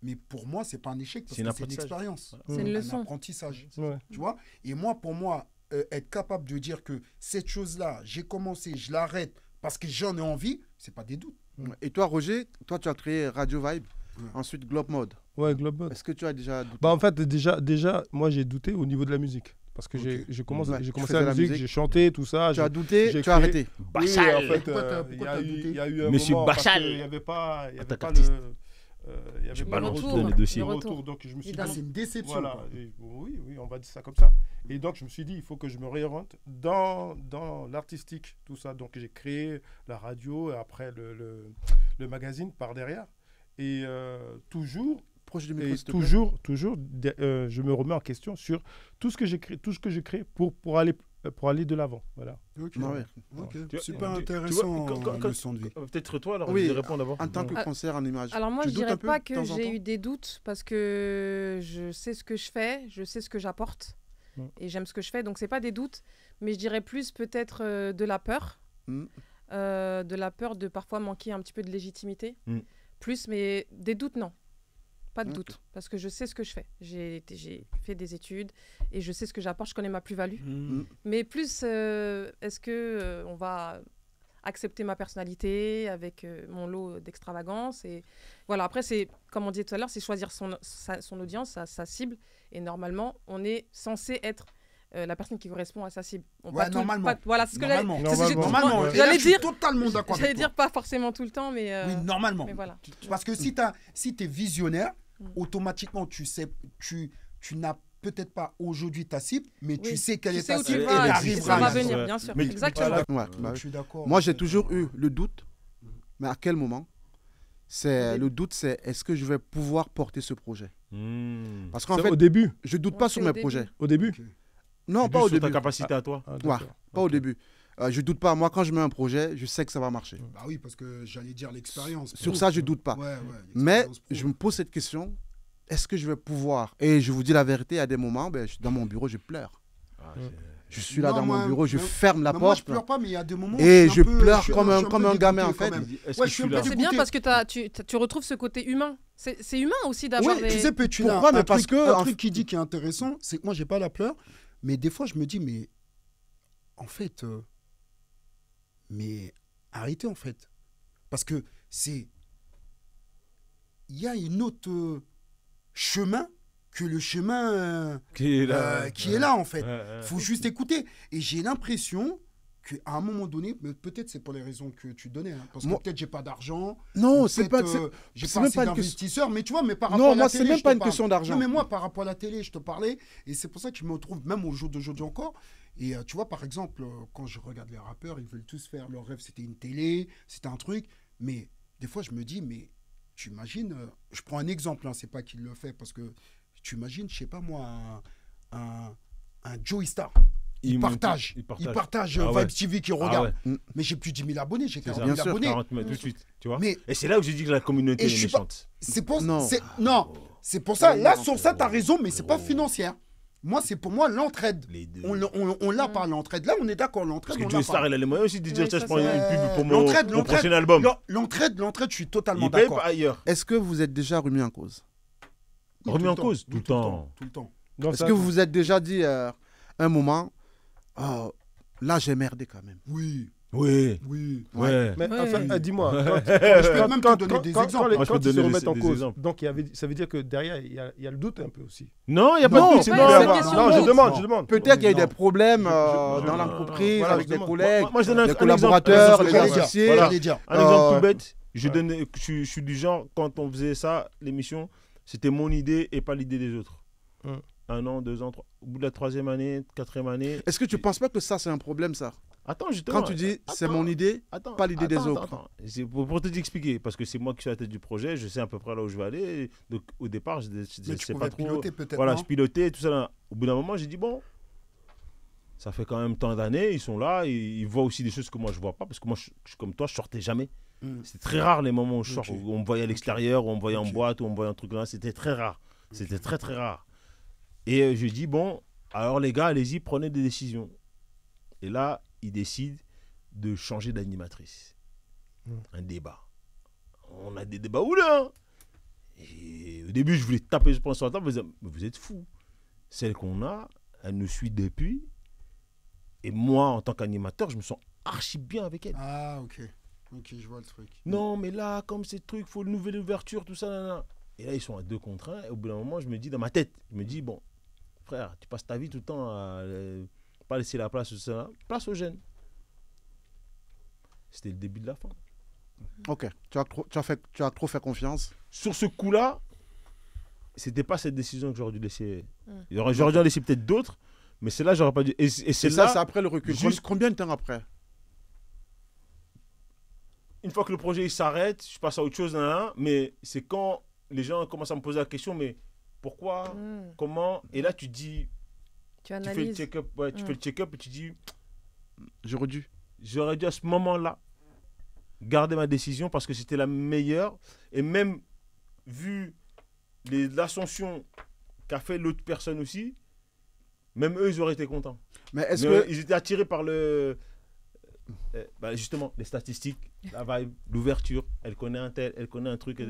mais pour moi, c'est pas un échec parce C'est que un c'est une apprentissage. expérience. C'est une Un leçon. apprentissage. Ouais. Tu vois. Et moi, pour moi, être capable de dire que cette chose-là, j'ai commencé, je l'arrête parce que j'en ai envie, c'est pas des doutes. Et toi, Roger, toi, tu as créé Radio Vibe, Ouais. ensuite Globe Mode. Ouais, Global. Est-ce que tu as déjà douté? Bah, en fait, déjà, moi, j'ai douté au niveau de la musique. Parce que Ok. j'ai commencé, Ouais, j'ai tu commencé faisais la la musique, musique. j'ai chanté, tout ça. Tu as douté, j'ai tu as créé- arrêté. Oui, Bachal. en fait, Pourquoi t'as il y a douté eu un Monsieur moment parce Bachal. qu'il n'y avait pas, il y avait Attaque pas artiste. il y avait Le pas le retour, retour. les dossiers. Le le retour. retour. Donc je me suis Ah, Évidemment. dit, c'est une déception. voilà, quoi. oui, on va dire ça comme ça. Et donc je me suis dit, il faut que je me réoriente dans l'artistique, tout ça. Donc j'ai créé la radio et après le magazine par derrière. Et toujours, Proche du micro, et s'il te plaît. toujours, je me remets en question sur tout ce que j'ai créé, pour aller de l'avant. Voilà. Ok. Ah ouais. Ok. Tu- Super tu- tu intéressant, vois, quand- leçon de vie. Peut-être toi, alors, Oui, je vais répondre d'abord. En tant que Ah, concert en image. Alors moi, Tu je doutes dirais un peu pas de que temps en j'ai temps eu des doutes parce que je sais ce que je fais, je sais ce que j'apporte Mm. et j'aime ce que je fais. Donc c'est pas des doutes, mais je dirais plus peut-être de la peur, Mm. de la peur de parfois manquer un petit peu de légitimité. Mm. Plus, mais des doutes non, pas de Ok. doutes parce que je sais ce que je fais. J'ai fait des études et je sais ce que j'apporte. Je connais ma plus-value. Mm. Mais plus, est-ce que on va accepter ma personnalité avec mon lot d'extravagance et voilà. Après, c'est comme on disait tout à l'heure, c'est choisir son audience, sa cible. Et normalement, on est censé être la personne qui correspond à sa cible. Ouais, normalement. Voilà, c'est ce que j'allais Normalement. c'est ce que j'ai- Normalement. Ouais. Et là, J'allais je suis dire- totalement d'accord J'allais avec dire toi. pas forcément tout le temps, mais, Oui, normalement. mais voilà. Parce que si tu es visionnaire, Mm. automatiquement, tu sais, tu n'as peut-être pas aujourd'hui ta cible, mais tu Oui. sais quelle Tu est sais ta où tu cible et vas, et t'arriveras ça à va la venir, Ouais. bien sûr. Mais- Exactement. Voilà. Ouais, bah Donc, oui. je suis d'accord. Moi, en j'ai fait. toujours eu le doute. Mais à quel moment? Au Le doute, c'est est-ce que je vais pouvoir porter ce projet? Mmh. Parce qu'en C'est fait, au début. je doute Ouais, pas c'est sur au mes début. projets. Au début. Ok. Non, Tu pas doutes au sur ta début. capacité à toi. Ah, Ouais, d'accord. pas au Ok. début. Je doute pas. Moi, quand je mets un projet, je sais que ça va marcher. Bah oui, parce que j'allais dire l'expérience. Sur ça, je doute pas. Ouais, ouais, Mais l'expérience prouve. je me pose cette question, est-ce que je vais pouvoir? Et je vous dis la vérité, à des moments, ben, dans mon bureau, je pleure. Ah, Ouais. Je suis là Non, dans moi, mon bureau, je moi- ferme la Mais moi, je porte. pleure pas, mais il y a des moments où Et suis je un peu- pleure je suis comme un un peu gamin, en dégoûté fait. quand même. Est-ce Ouais, que je suis je suis un là peu C'est bien dégoûté. parce que tu retrouves ce côté humain. C'est humain aussi d'avoir Oui, des... tu sais, Pétula, Pourquoi? Mais un parce truc- que, un en truc qui dit qui est intéressant, c'est que moi, j'ai pas la peur, mais des fois, je me dis, mais en fait, mais arrêtez, en fait. Parce que c'est. Il y a une autre chemin que le chemin Qui est là. qui est là, en fait. Ouais, ouais. Faut juste écouter. Et j'ai l'impression qu'à un moment donné, mais peut-être c'est pour les raisons que tu donnais, hein, parce que Moi- peut-être j'ai pas d'argent. Non, ou c'est peut-être, pas. j'ai c'est pas même assez pas une question- d'investisseurs, mais tu vois, mais par rapport Non, à la moi, c'est télé, même je pas te une parle. question d'argent. Non, mais moi, par rapport à la télé, je te parlais, et c'est pour ça que je me retrouve même au jour d'aujourd'hui encore. Et tu vois, par exemple, quand je regarde les rappeurs, ils veulent tous faire leur rêve, c'était une télé, c'était un truc, mais des fois, je me dis, mais tu imagines, je prends un exemple, hein, c'est pas qu'il le fait, parce que tu imagines, je sais pas moi, un Joey Star. Ils partagent. Ah ouais. Vibe TV qui Ah regarde. ouais. Mais j'ai plus de 10 000 abonnés, j'ai C'est 40 ça. 000 Bien sûr, abonnés. 40 000 tout de suite, tu vois. Mais Et c'est là où j'ai dit que la communauté Et est je suis pas- méchante. c'est pour Non. non, c'est pour ça. Là, Non, sur ça, t'as raison, mais c'est pas financière. Moi, c'est pour moi l'entraide. Les deux. On l'a par l'entraide. Là, on est d'accord, l'entraide, Parce que on Joe l'a Star, par. il a les moyens aussi de dire Oui, tiens, ça, je prends c'est une vrai. pub pour L'entraide, mon prochain album. L'entraide, je suis totalement Il paye d'accord. pas ailleurs. Est-ce que vous êtes déjà remis en cause? Remis Tout en le temps. cause Oui, tout le temps. Tout le temps. Non, Est-ce ça- que vous vous êtes déjà dit un moment, oh, là j'ai merdé quand même? Oui, Oui. oui. Ouais. Mais Ouais. enfin, dis-moi, Je peux même te donner des exemples. Moi, je peux quand te ils se donner remettent en des cause, exemples. donc ça veut dire que derrière, il y a le doute un peu aussi. Non, il n'y a pas Non, de doute. c'est c'est pas bon. une question Non, de je doute. demande. Peut-être qu'il y a eu Non. des problèmes Je- dans je- l'entreprise, voilà, avec je des demande. collègues, Moi, je donne un des exemple. collaborateurs, les J'allais dire. associés. Voilà. J'allais dire. Un exemple Euh, tout bête. Je suis du genre, quand on faisait ça, l'émission, c'était mon idée et pas l'idée des autres. 1 an, 2 ans, 3. Au bout de la 3e année, 4e année. Est-ce que tu ne penses pas que ça, c'est un problème, ça? Attends, justement. Quand tu dis, c'est attends, mon idée, attends, pas l'idée des attends, autres. attends. C'est pour te expliquer, parce que c'est moi qui suis à la tête du projet, je sais à peu près là où je vais aller. Donc au départ, je Mais sais tu pas pouvais trop. piloter peut-être. Voilà, non je pilotais, tout ça. Là. Au bout d'un moment, j'ai dit, bon, ça fait quand même tant d'années, ils sont là, ils voient aussi des choses que moi je vois pas, parce que moi, je suis comme toi, je sortais jamais. Mm. C'était très rare les moments où je sors, Ok. où on me voyait à l'extérieur, où on me voyait en Ok. boîte, où on me voyait un truc là, c'était très rare. C'était très très rare. Et je dis, bon, alors les gars, allez-y, prenez des décisions. Et là, ils décident de changer d'animatrice. Un débat. On a des débats houleux, hein. Et au début, je voulais taper, je pense, sur la table, je me disais, mais vous êtes fous. Celle qu'on a, elle nous suit depuis. Et moi, en tant qu'animateur, je me sens archi bien avec elle. Ah, ok. Ok, je vois le truc. Non, mais là, comme ces trucs, il faut une nouvelle ouverture, tout ça, nanana. Et là, ils sont à 2 contre 1. Et au bout d'un moment, je me dis, dans ma tête, je me dis, bon, frère, tu passes ta vie tout le temps à pas laisser la place, tout ça, place aux jeunes. C'était le début de la fin. Ok, tu as trop fait confiance. Sur ce coup-là, c'était pas cette décision que j'aurais dû laisser. J'aurais dû en laisser peut-être d'autres, mais celle-là, j'aurais pas dû. Et c'est Et là, ça, c'est après le recul. juste- Combien de temps après? une fois que le projet il s'arrête, je passe à autre chose, nanana, mais c'est quand les gens commencent à me poser la question, mais pourquoi, comment, et là tu dis, Tu tu fais le analyses. check-up, ouais, tu fais le check-up et tu dis, j'aurais dû à ce moment-là garder ma décision parce que c'était la meilleure, et même vu l'ascension qu'a fait l'autre personne aussi, même eux ils auraient été contents. Mais est-ce Mais, que... ils étaient attirés par justement les statistiques, la vibe, l'ouverture. Elle connaît un tel, elle connaît un truc.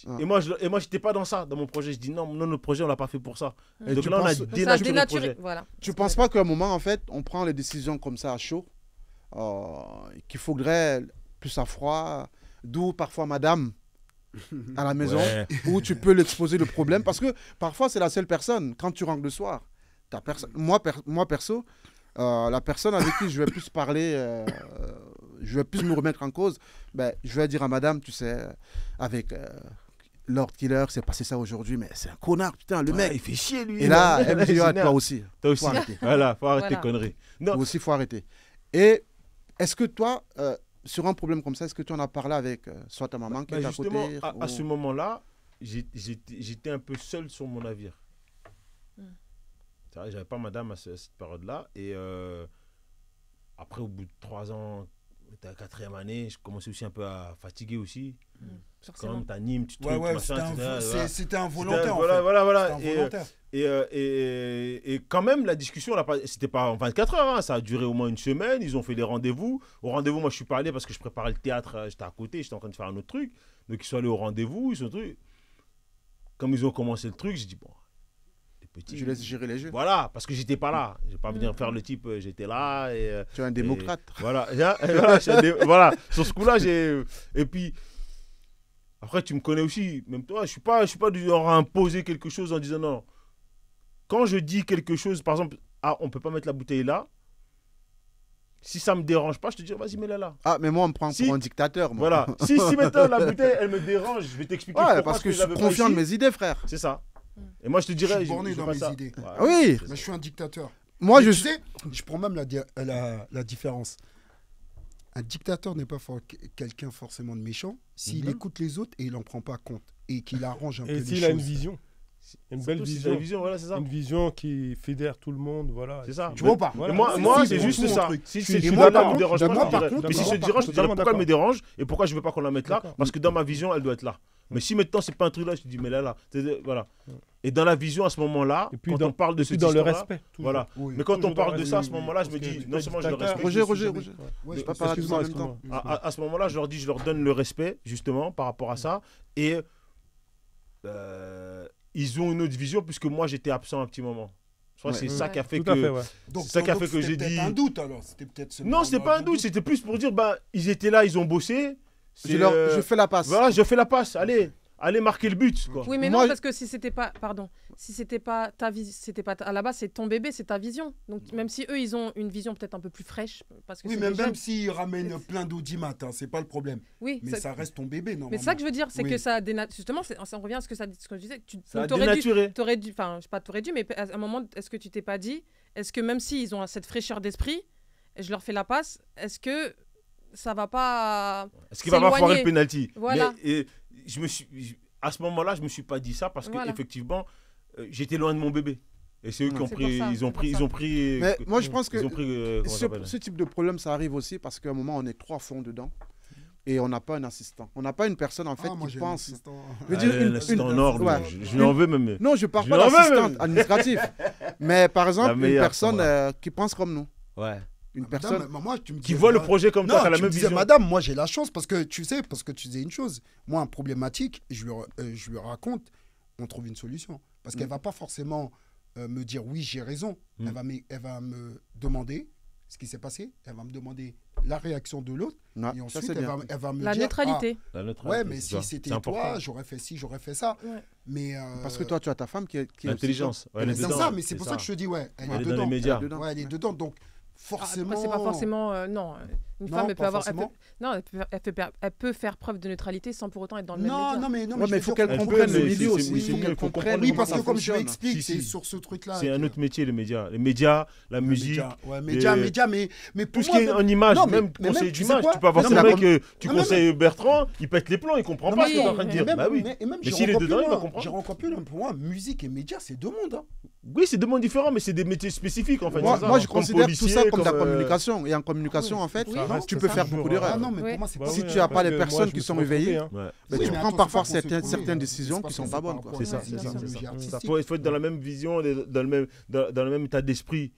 Ah. Et moi, j'étais pas dans ça, dans mon projet. Je dis non, notre projet, on l'a pas fait pour ça. Et Donc tu là, on a penses- Donc, ça a dénaturé le dénaturé. projet. Voilà. Tu penses pas qu'à un moment, en fait, on prend les décisions comme ça à chaud, qu'il faudrait plus à froid, d'où parfois madame à la maison, Ouais. où tu peux l'exposer le problème, parce que parfois c'est la seule personne, quand tu rentres le soir, moi perso, la personne avec qui je vais plus parler, je vais plus me remettre en cause, ben, je vais dire à madame, tu sais, avec Lord Killer, c'est passé ça aujourd'hui, mais c'est un connard, putain, le Ouais, mec. il fait chier, lui. Et là, elle me dit, Il ouais, s'énerve. toi aussi. Toi aussi. Faut arrêter. Voilà, faut arrêter Voilà. tes conneries. Non, Toi aussi, il faut arrêter. Et est-ce que toi, sur un problème comme ça, est-ce que tu en as parlé avec soit ta maman qui bah, est à justement, côté à ce moment-là, j'étais un peu seul sur mon navire. C'est vrai, j'avais pas madame à cette période-là. Et après, au bout de 3 ans, t'es à la 4e année, je commençais aussi un peu à fatiguer aussi. Parce que quand même, t'animes, tu trucs, Ouais, machin, etc. Voilà. c'était involontaire. Voilà, en fait. voilà. C'était involontaire. Et quand même, la discussion, c'était pas en 24 heures, hein, ça a duré au moins une semaine. Ils ont fait des rendez-vous. Au rendez-vous, moi, je suis pas allé parce que je préparais le théâtre. J'étais à côté, j'étais en train de faire un autre truc. Donc, ils sont allés au rendez-vous. Comme ils ont commencé le truc, j'ai dit, bon, les petits. Je laisse gérer les jeux. Voilà, parce que j'étais pas là. Je vais pas venir faire le type, j'étais là. Et, Tu es un démocrate. voilà, voilà, voilà, sur ce coup-là, et puis, après, tu me connais aussi, même toi, je suis pas du genre à imposer quelque chose en disant non. Quand je dis quelque chose, par exemple, on peut pas mettre la bouteille là, si ça me dérange pas, je te dis, vas-y, mets-la là. Ah, mais moi, on me prend Si. pour un dictateur. Moi. Voilà. Si maintenant la bouteille, elle me dérange, je vais t'expliquer Ouais, pourquoi parce que je suis l'avais pas confiant de ici. mes idées, frère. C'est ça. Et moi, je te dirais, Je suis borné dans pas mes ça. idées. Ouais, Oui. c'est Mais je suis un dictateur. Moi, Mais je tu suis. sais, je prends même la différence. Un dictateur n'est pas quelqu'un forcément de méchant s'il écoute les autres et il n'en prend pas compte et qu'il arrange un peu Et les s'il a une choses. vision. Une belle Surtout si vision. t'as une vision, voilà, c'est ça. Une vision qui fédère tout le monde, voilà. C'est ça. Et Tu vois ou pas? voilà. Et moi, Si, c'est pour juste tout mon ça. truc. Si Et c'est moi, là, par me contre, dérange moi, pas, par je dirais. contre, Mais si moi, je par dérange, je contre, dirais totalement pourquoi elle me d'accord. dérange et pourquoi je veux pas qu'on la mette là. D'accord. Parce que dans ma vision, elle doit être là. Mais si maintenant c'est pas un truc là, je te dis mais là, voilà. Et dans la vision à ce moment-là, Et puis quand dans- on parle de Et cette puis dans le histoire-là, respect. toujours. voilà. Oui. Mais quand on Toujours parle dans de le- ça, à oui, ce oui, moment-là, je me parce dis que non seulement je le dictateur- respecte. Roger. Ouais, Je ouais, peux pas excuse-moi, tout en même temps. excuse-moi. À ce moment-là, je leur dis, je leur donne le respect, justement, par rapport à ça. Et ils ont une autre vision, puisque moi, j'étais absent un petit moment. Je crois que c'est ça qui a fait Tout à fait, que... ouais. Donc, C'est ça qui a donc, fait que c'était j'ai peut-être dit- un doute alors. C'était peut-être seulement Non, c'était pas un ordre de doute, c'était plus pour dire, bah, ils étaient là, ils ont bossé. C'est, Je fais la passe. Voilà, je fais la passe, allez marquer le but, quoi. Oui, mais Moi, non, parce que si c'était pas, si c'était pas ta vision, c'était pas à la base, c'est ton bébé, c'est ta vision. Donc même si eux, ils ont une vision peut-être un peu plus fraîche, parce que Oui, c'est mais des même jeunes. s'ils ramènent plein d'audimat, c'est pas le problème. Oui, Mais ça reste ton bébé, normalement. mais c'est ça que je veux dire, c'est Oui. que ça justement, on revient à ce que je disais. Ça a t'aurais dénaturé. dû, enfin, je sais pas, t'aurais dû, mais à un moment, est-ce que tu t'es pas dit, est-ce que même s'ils ont cette fraîcheur d'esprit, et je leur fais la passe, est-ce que ça va pas Est-ce qu'il va pas foirer le s'éloigner. penalty? Voilà. Mais, à ce moment-là, je me suis pas dit ça parce Voilà. qu'effectivement, j'étais loin de mon bébé. Et c'est eux qui ont C'est pris, pour ça, ils ont c'est pris, pour ils ont pris. Mais moi, je pense que ils ont pris. Comment ça s'appelle ce type de problème, ça arrive aussi parce qu'à un moment, on est trop à fond dedans et on n'a pas un assistant. On n'a pas une personne, en fait, Ah, moi, qui j'ai pense. un assistant. Je veux dire, une- l'assistant une- en or, lui, ouais. je lui en veux même. Non, je parle Je pas l'en veux, d'assistante même. administrative. Mais par La exemple, une meilleure, personne Sandra. qui pense comme nous. Ouais. Une Madame, personne. moi, tu me Qui disais, voit le bah, projet comme non, toi, qui a la tu me même disais, vision. madame, moi j'ai la chance parce que tu disais une chose. Moi, un problématique, je lui raconte, on trouve une solution. Parce qu'elle va pas forcément me dire oui, j'ai raison. Mm. Elle va me demander ce qui s'est passé. Elle va me demander la réaction de l'autre. Non, Et ça, ensuite, c'est bien. elle va me la dire neutralité. La ah, neutralité, ouais, mais c'est si ça. c'était C'est toi, important. j'aurais fait ci, j'aurais fait ça. Ouais. Mais Parce que toi, tu as ta femme qui est aussi- L'intelligence. Ouais, elle est c'est dedans. ça, mais c'est pour ça que je te dis, ouais, elle Elle est est dans les dedans. médias. dedans. Ouais, elle est dedans. Donc, Après, forcément. c'est pas forcément. Non, une Non, femme, elle peut pas avoir. forcément. Elle peut faire preuve de neutralité sans pour autant être dans le même Non, média. non, mais Ouais, mais je il faut veux qu'elle dire- Elle comprenne peut, le mais milieu c'est- aussi. c'est- Il faut il qu'elle faut comprenne comprendre Oui, comment parce ça que comme je fonctionne. l'explique, Si, c'est si. sur ce truc-là. C'est un que- autre métier, les médias. Les médias, la musique. Ouais, les- médias, mais Tout pour ce moi, qui est même- en image, Non, mais- même mais conseil même, tu sais d'image. quoi Tu peux avoir Non, ce mais mec, tu non, mais conseilles Bertrand, il pète les plombs, il comprend Non, pas mais- ce que tu es en train de dire. même- Bah oui. mais même, Mais j'irai s'il est encore dedans, plus il va loin. comprendre. J'irai encore plus loin. Pour moi, musique et médias, c'est deux mondes. Hein. Oui, c'est deux mondes différents, mais c'est des métiers spécifiques en fait. Moi, c'est ça. moi, je Comme considère tout policier, ça comme de la comme, communication. Et en communication, en fait, Oui. Ça reste tu peux ça, faire toujours, beaucoup d'erreurs. Ah non, mais Oui. pour moi, c'est Bah pas Si oui, tu n'as hein, pas parce les que personnes moi, je qui me sont suis retrouvé, éveillées, hein. Ouais. ben, Oui, tu mais prends attention, parfois pas qu'on se trompe, certaines oui. décisions C'est qui parce sont que pas c'est bonnes. par quoi. rapport C'est ça, à c'est ça, la c'est musique ça. artistique. Il faut être dans la même vision, dans le même état d'esprit.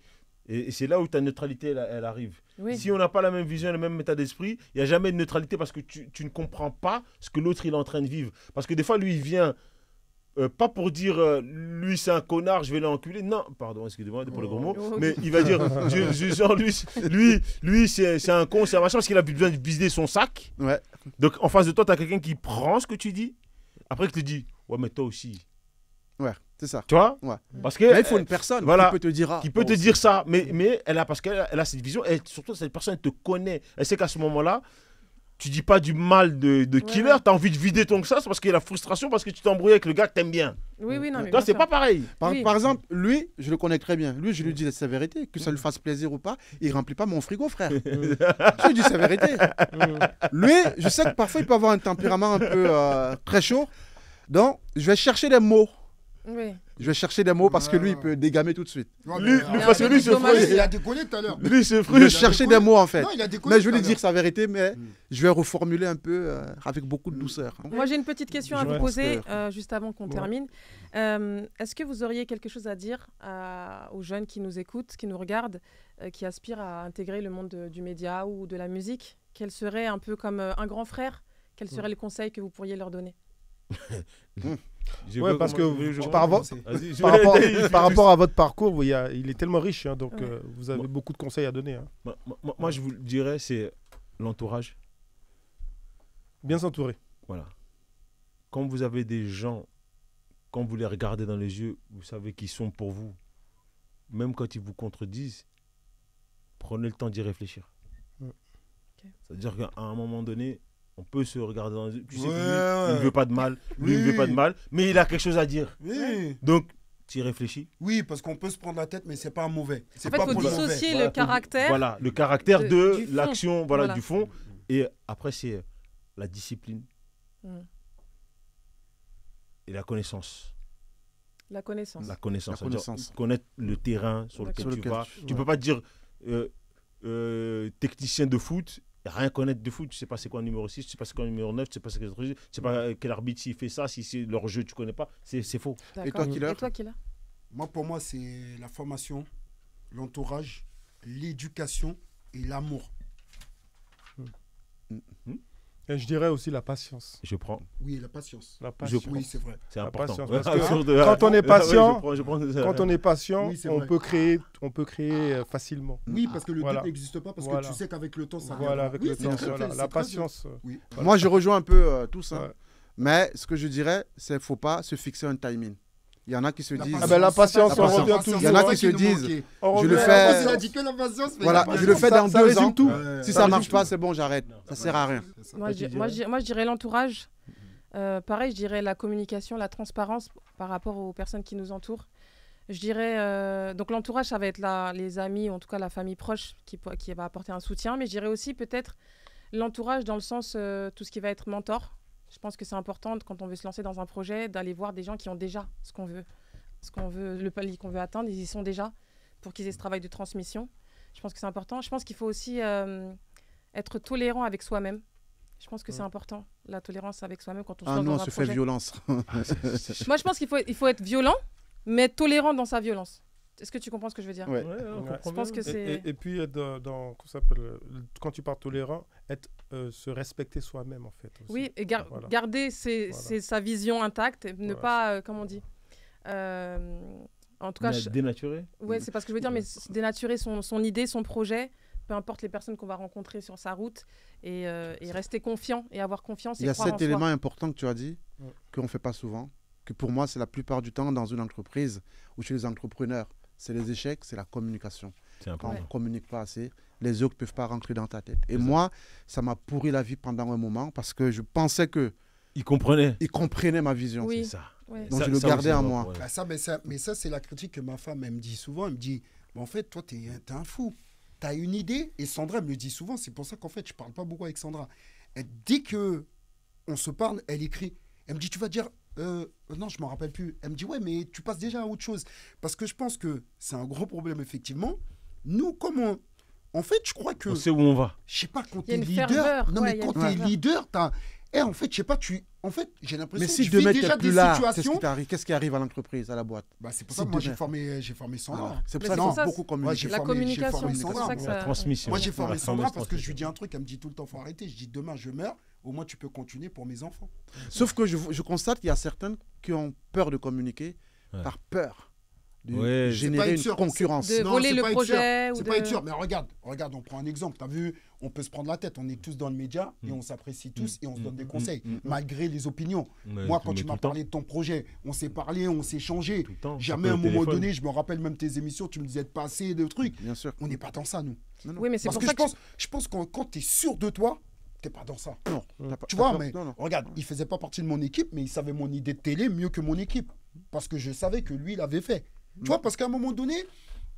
Et c'est là où ta neutralité, elle arrive. Oui. Si on n'a pas la même vision, le même état d'esprit, il n'y a jamais de neutralité parce que tu ne comprends pas ce que l'autre il est en train de vivre. Parce que des fois, lui, il vient, pas pour dire lui, c'est un connard, je vais l'enculer. Non, pardon, excusez-moi pour le gros mot. Oh. Mais il va dire, genre, lui c'est un con, c'est un machin parce qu'il a besoin de vider son sac. Ouais. Donc, en face de toi, tu as quelqu'un qui prend ce que tu dis. Après, qui te dit, ouais, mais toi aussi. Ouais, c'est ça. Tu vois Ouais. Parce que. Mais il faut une personne voilà, qui peut te dire. Ah, qui peut bon, te dire ça, mais parce qu'elle a cette vision, et surtout cette personne elle te connaît. Elle sait qu'à ce moment-là, tu dis pas du mal de Killer, ouais. tu as envie de vider ton sas parce qu'il y a la frustration, parce que tu t'es embrouillé avec le gars que t'aimes bien. Oui, oui, non, mais Toi, bien c'est sûr. pas pareil. Oui. Par exemple, lui, je le connais très bien. Lui, je lui dis sa vérité, que ça lui fasse plaisir ou pas, il remplit pas mon frigo, frère. Je lui dis sa vérité. Lui, je sais que parfois il peut avoir un tempérament un peu très chaud. Donc, je vais chercher des mots. Oui. Je vais chercher des mots parce que lui, il peut dégamer tout de suite. Ouais, Lui, mais, parce que lui, se dommage. frustre. il a décollé tout à l'heure. Lui, se Je vais frustre. chercher des mots, en fait. Non, il a décollé Mais je vais tout à lui dire l'heure. sa vérité, mais je vais reformuler un peu avec beaucoup de douceur. Moi, j'ai une petite question à Je vous reste, poser juste avant qu'on ouais. termine. Est-ce que vous auriez quelque chose à dire aux jeunes qui nous écoutent, qui nous regardent, qui aspirent à intégrer le monde du média ou de la musique? Quel serait un peu comme un grand frère? Quels seraient les conseils que vous pourriez leur donner? Ouais, parce que par Vas-y, par rapport à votre parcours, il est tellement riche, hein, donc Ouais. vous avez beaucoup de conseils à donner. Hein. Moi, je vous le dirais, c'est l'entourage. Bien s'entourer. Voilà. Quand vous avez des gens, quand vous les regardez dans les yeux, vous savez qu'ils sont pour vous. Même quand ils vous contredisent, prenez le temps d'y réfléchir. Ok. C'est-à-dire qu'à un moment donné, on peut se regarder dans les yeux. Tu sais que lui, Ouais, il ne veut pas de mal. Lui, il ne Oui. veut pas de mal. Mais il a quelque chose à dire. Oui. Donc, tu y réfléchis. Oui, parce qu'on peut se prendre la tête, mais c'est pas un mauvais. C'est En fait, pas il faut pour le mauvais. dissocier Voilà, le caractère. Voilà, le caractère du de fond. l'action, Voilà. du fond. Et après, c'est la discipline Mm. et la connaissance. La connaissance. La connaissance. La connaissance. Connaître le terrain sur lequel Sur tu lequel vas. tu- Tu ne peux pas te dire technicien de foot, rien connaître de foot. Tu ne sais pas c'est quoi le numéro 6, tu ne sais pas c'est quoi le numéro 9, tu ne sais pas tu sais pas quel arbitre s'il fait ça, si c'est leur jeu, tu ne connais pas. C'est faux. D'accord. Killer Et toi, Killer? Moi, pour moi, c'est la formation, l'entourage, l'éducation et l'amour. Et je dirais aussi la patience. Je prends. Oui, et la patience. La Je patience. prends. Oui, c'est vrai. C'est La important. patience, parce que Sur de- quand on est Ouais, patient, je prends. Quand on est patient, Oui, c'est on vrai. peut créer facilement. Oui, parce que le Voilà. doute n'existe pas, parce Voilà. que tu sais qu'avec le temps, ça Voilà, viendra. avec Oui, le c'est temps, très voilà. bien, La c'est très patience. bien. Oui. Voilà. Moi, je rejoins un peu tous. Hein. Ouais. Mais ce que je dirais, c'est qu'il ne faut pas se fixer un timing. Il y en a qui se disent. Ah ben, la patience, on La revient patience, toujours. Il y en a c'est qui ça se nous disent, manquait. On je revient le à la fais- Il patience. a dit que la patience, mais Voilà, la patience, je le fais dans ça 2 résume ans. tout. Si Ça ça ne marche résume pas, tout. c'est bon, j'arrête. Ça ne sert à rien. C'est ça. Moi, je dirais l'entourage. Pareil, je dirais la communication, la transparence par rapport aux personnes qui nous entourent. Je dirais, donc l'entourage, ça va être les amis, en tout cas la famille proche qui va apporter un soutien. Mais je dirais aussi peut-être l'entourage dans le sens, tout ce qui va être mentor. Je pense que c'est important quand on veut se lancer dans un projet, d'aller voir des gens qui ont déjà ce qu'on veut, le palier qu'on veut atteindre, ils y sont déjà, pour qu'ils aient ce travail de transmission. Je pense que c'est important. Je pense qu'il faut aussi être tolérant avec soi-même. Je pense que c'est important, la tolérance avec soi-même quand on se Ah lance non, dans on un se fait projet. violence. Moi, je pense qu'il faut être violent, mais tolérant dans sa violence. Est-ce que tu comprends ce que je veux dire? Ouais. Je pense que c'est... Et puis, comment ça s'appelle, quand tu parles tolérant, se respecter soi-même, en fait. Aussi. Oui, et Voilà. garder sa vision intacte, et ne Voilà. pas, comment on dit en tout cas, Dénaturé. ouais, c'est pas ce que je veux dire, mais dénaturer son idée, son projet, peu importe les personnes qu'on va rencontrer sur sa route, et rester confiant, et avoir confiance, Il et y a croire en cet soi. élément important que tu as dit, Ouais. qu'on ne fait pas souvent, que pour moi, c'est la plupart du temps dans une entreprise ou chez les entrepreneurs. C'est les échecs, c'est la communication. C'est Quand important. on ne communique pas assez, les autres ne peuvent pas rentrer dans ta tête. Et C'est ça. moi, ça m'a pourri la vie pendant un moment parce que je pensais qu'ils Il comprenait. comprenaient ma vision. Oui. C'est ça. Ouais. Donc Ça- je le ça gardais aussi, en c'est moi. bon, ouais. Ah, mais ça, c'est la critique que ma femme, elle me dit souvent. Elle me dit, bah, en fait, toi, t'es un fou. T'as une idée. Et Sandra me le dit souvent. C'est pour ça qu'en fait, je parle pas beaucoup avec Sandra. Dès que on se parle, elle écrit. Elle me dit, tu vas dire, non, je m'en rappelle plus. Elle me dit, ouais, mais tu passes déjà à autre chose. Parce que je pense que c'est un gros problème, effectivement. Nous, comment... En fait, je crois que... On sait où on va. Je sais pas, quand Il y a t'es une leader... ferveur, Non, ouais, mais il y a quand une t'es ferveur. leader, t'as... En fait, je sais pas, En fait, j'ai l'impression Mais que si je demain vis tu déjà n'es plus des là, situations... qu'est-ce qui arrive à l'entreprise, à la boîte? Bah, c'est pour Si ça que moi, demain. j'ai formé Sandra. Alors, c'est pour Mais ça c'est qu'on pour ça, beaucoup Ouais, communiqué. j'ai La formé communication, c'est Sandra, pour ça que moi. La ça... transmission. Moi, j'ai formé La Sandra fameuse parce que je lui transmission. dis un truc, elle me dit tout le temps, faut arrêter. Je dis, demain, je meurs, au moins tu peux continuer pour mes enfants. Sauf que je constate qu'il y a certaines qui ont peur de communiquer Ouais. par peur de Ouais, c'est pas générer être une sûr, concurrence. De Non, voler c'est le pas être projet ou C'est de... pas être sûr, mais regarde, on prend un exemple. Tu as vu, on peut se prendre la tête. On est tous dans le média et on s'apprécie tous et on se donne des conseils, malgré les opinions. Ouais, Moi, tu quand mets tu tout m'as le temps. parlé de ton projet, on s'est parlé, on s'est changé. Tout le temps. Jamais à un Sur le moment téléphone. donné, je me rappelle même tes émissions, tu me disais de passer, de trucs. Bien sûr. On n'est pas dans ça, nous. Oui, mais c'est Parce pour que ça je pense que quand tu es sûr de toi, tu n'es pas dans ça. Non, t'as pas- Tu t'as vois, pas- mais non, non. regarde, il faisait pas partie de mon équipe, mais il savait mon idée de télé mieux que mon équipe. Parce que je savais que lui, il avait fait. Tu vois, parce qu'à un moment donné,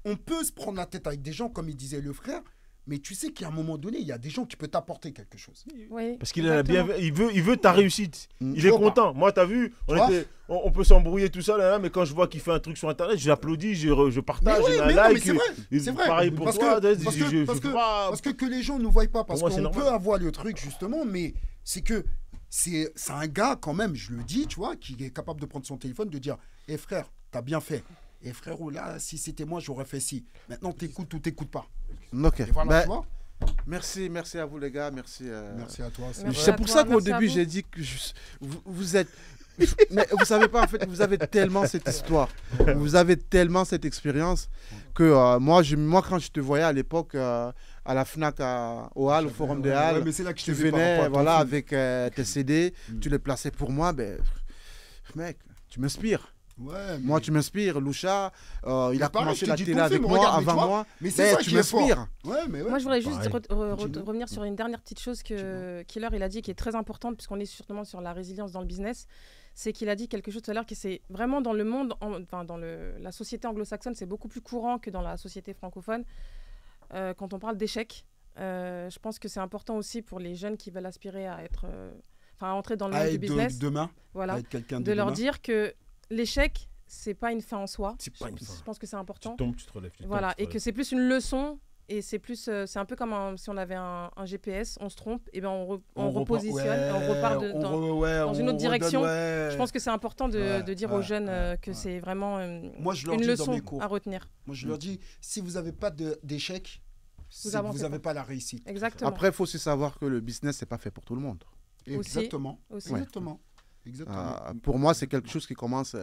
on peut se prendre la tête avec des gens, comme il disait le frère, mais tu sais qu'à un moment donné, il y a des gens qui peuvent t'apporter quelque chose. Oui, Parce qu'il a exactement. il veut ta réussite. Il Tu est vois content. Moi, t'as vu, Tu vois on peut s'embrouiller tout ça, là, mais quand je vois qu'il fait un truc sur Internet, je l'applaudis, je partage, Mais oui, je mais mets non, un mais like. c'est vrai, Et c'est vrai. Pareil pour Parce toi. que- je- parce que- je parce fais que- pas- Parce que les gens ne nous voient pas, parce Pour moi, c'est qu'on normal. peut avoir le truc, justement, mais c'est que c'est un gars, quand même, je le dis, tu vois, qui est capable de prendre son téléphone, de dire « Eh frère, t'as bien fait. Et frérot, là, si c'était moi, j'aurais fait ci. Maintenant, t'écoutes ou t'écoutes pas. » Ok. Et voilà, Ben, tu vois. merci à vous les gars, merci. Merci à toi. Merci. C'est pour à ça toi, qu'au merci à début vous. j'ai dit que vous êtes. Mais vous savez pas en fait, vous avez tellement cette histoire, vous avez tellement cette expérience que moi quand je te voyais à l'époque à la Fnac au Halles, au Forum des Halles, Ouais, mais c'est là que je tu te fais par rapport venais à ton voilà film. avec tes CD, tu les plaçais pour moi, ben mec, tu m'inspires. Ouais, Moi, tu m'inspires. Loucha, il a Mais pareil, commencé je te la dis télé ton avec film, moi, regarde, mais tu avant vois, moi. mais c'est Ben, ça tu qui est fort. m'inspires. Ouais, mais ouais. Moi, je voudrais juste Pareil. revenir sur une dernière petite chose que Killer il a dit qui est très importante, puisqu'on est justement sur la résilience dans le business. C'est qu'il a dit quelque chose tout à l'heure, que c'est vraiment dans le monde, enfin dans la société anglo-saxonne, c'est beaucoup plus courant que dans la société francophone. Quand on parle d'échec, je pense que c'est important aussi pour les jeunes qui veulent aspirer à à entrer dans le monde du business. Demain, Voilà. à être quelqu'un De leur demain. dire que l'échec, c'est pas une fin en soi. C'est pas une fin. Je pense que c'est Tu important. tombes, tu te relèves. tu tombes, Voilà, tu te et que relèves. c'est plus une leçon. Et c'est plus, c'est un peu comme si on avait un GPS, on se trompe, et ben on repositionne, et on repart dans une autre direction. Je pense que c'est important de dire aux jeunes que c'est vraiment Moi, je leur une dis dans leçon mes cours. à retenir. Moi, je leur dis, si vous n'avez pas d'échec, vous avancez n'avez pas. pas la réussite. Exactement. Après, il faut aussi savoir que le business, c'est pas fait pour tout le monde. Exactement. Aussi. Exactement. Exactement. Pour moi, c'est quelque chose qui commence.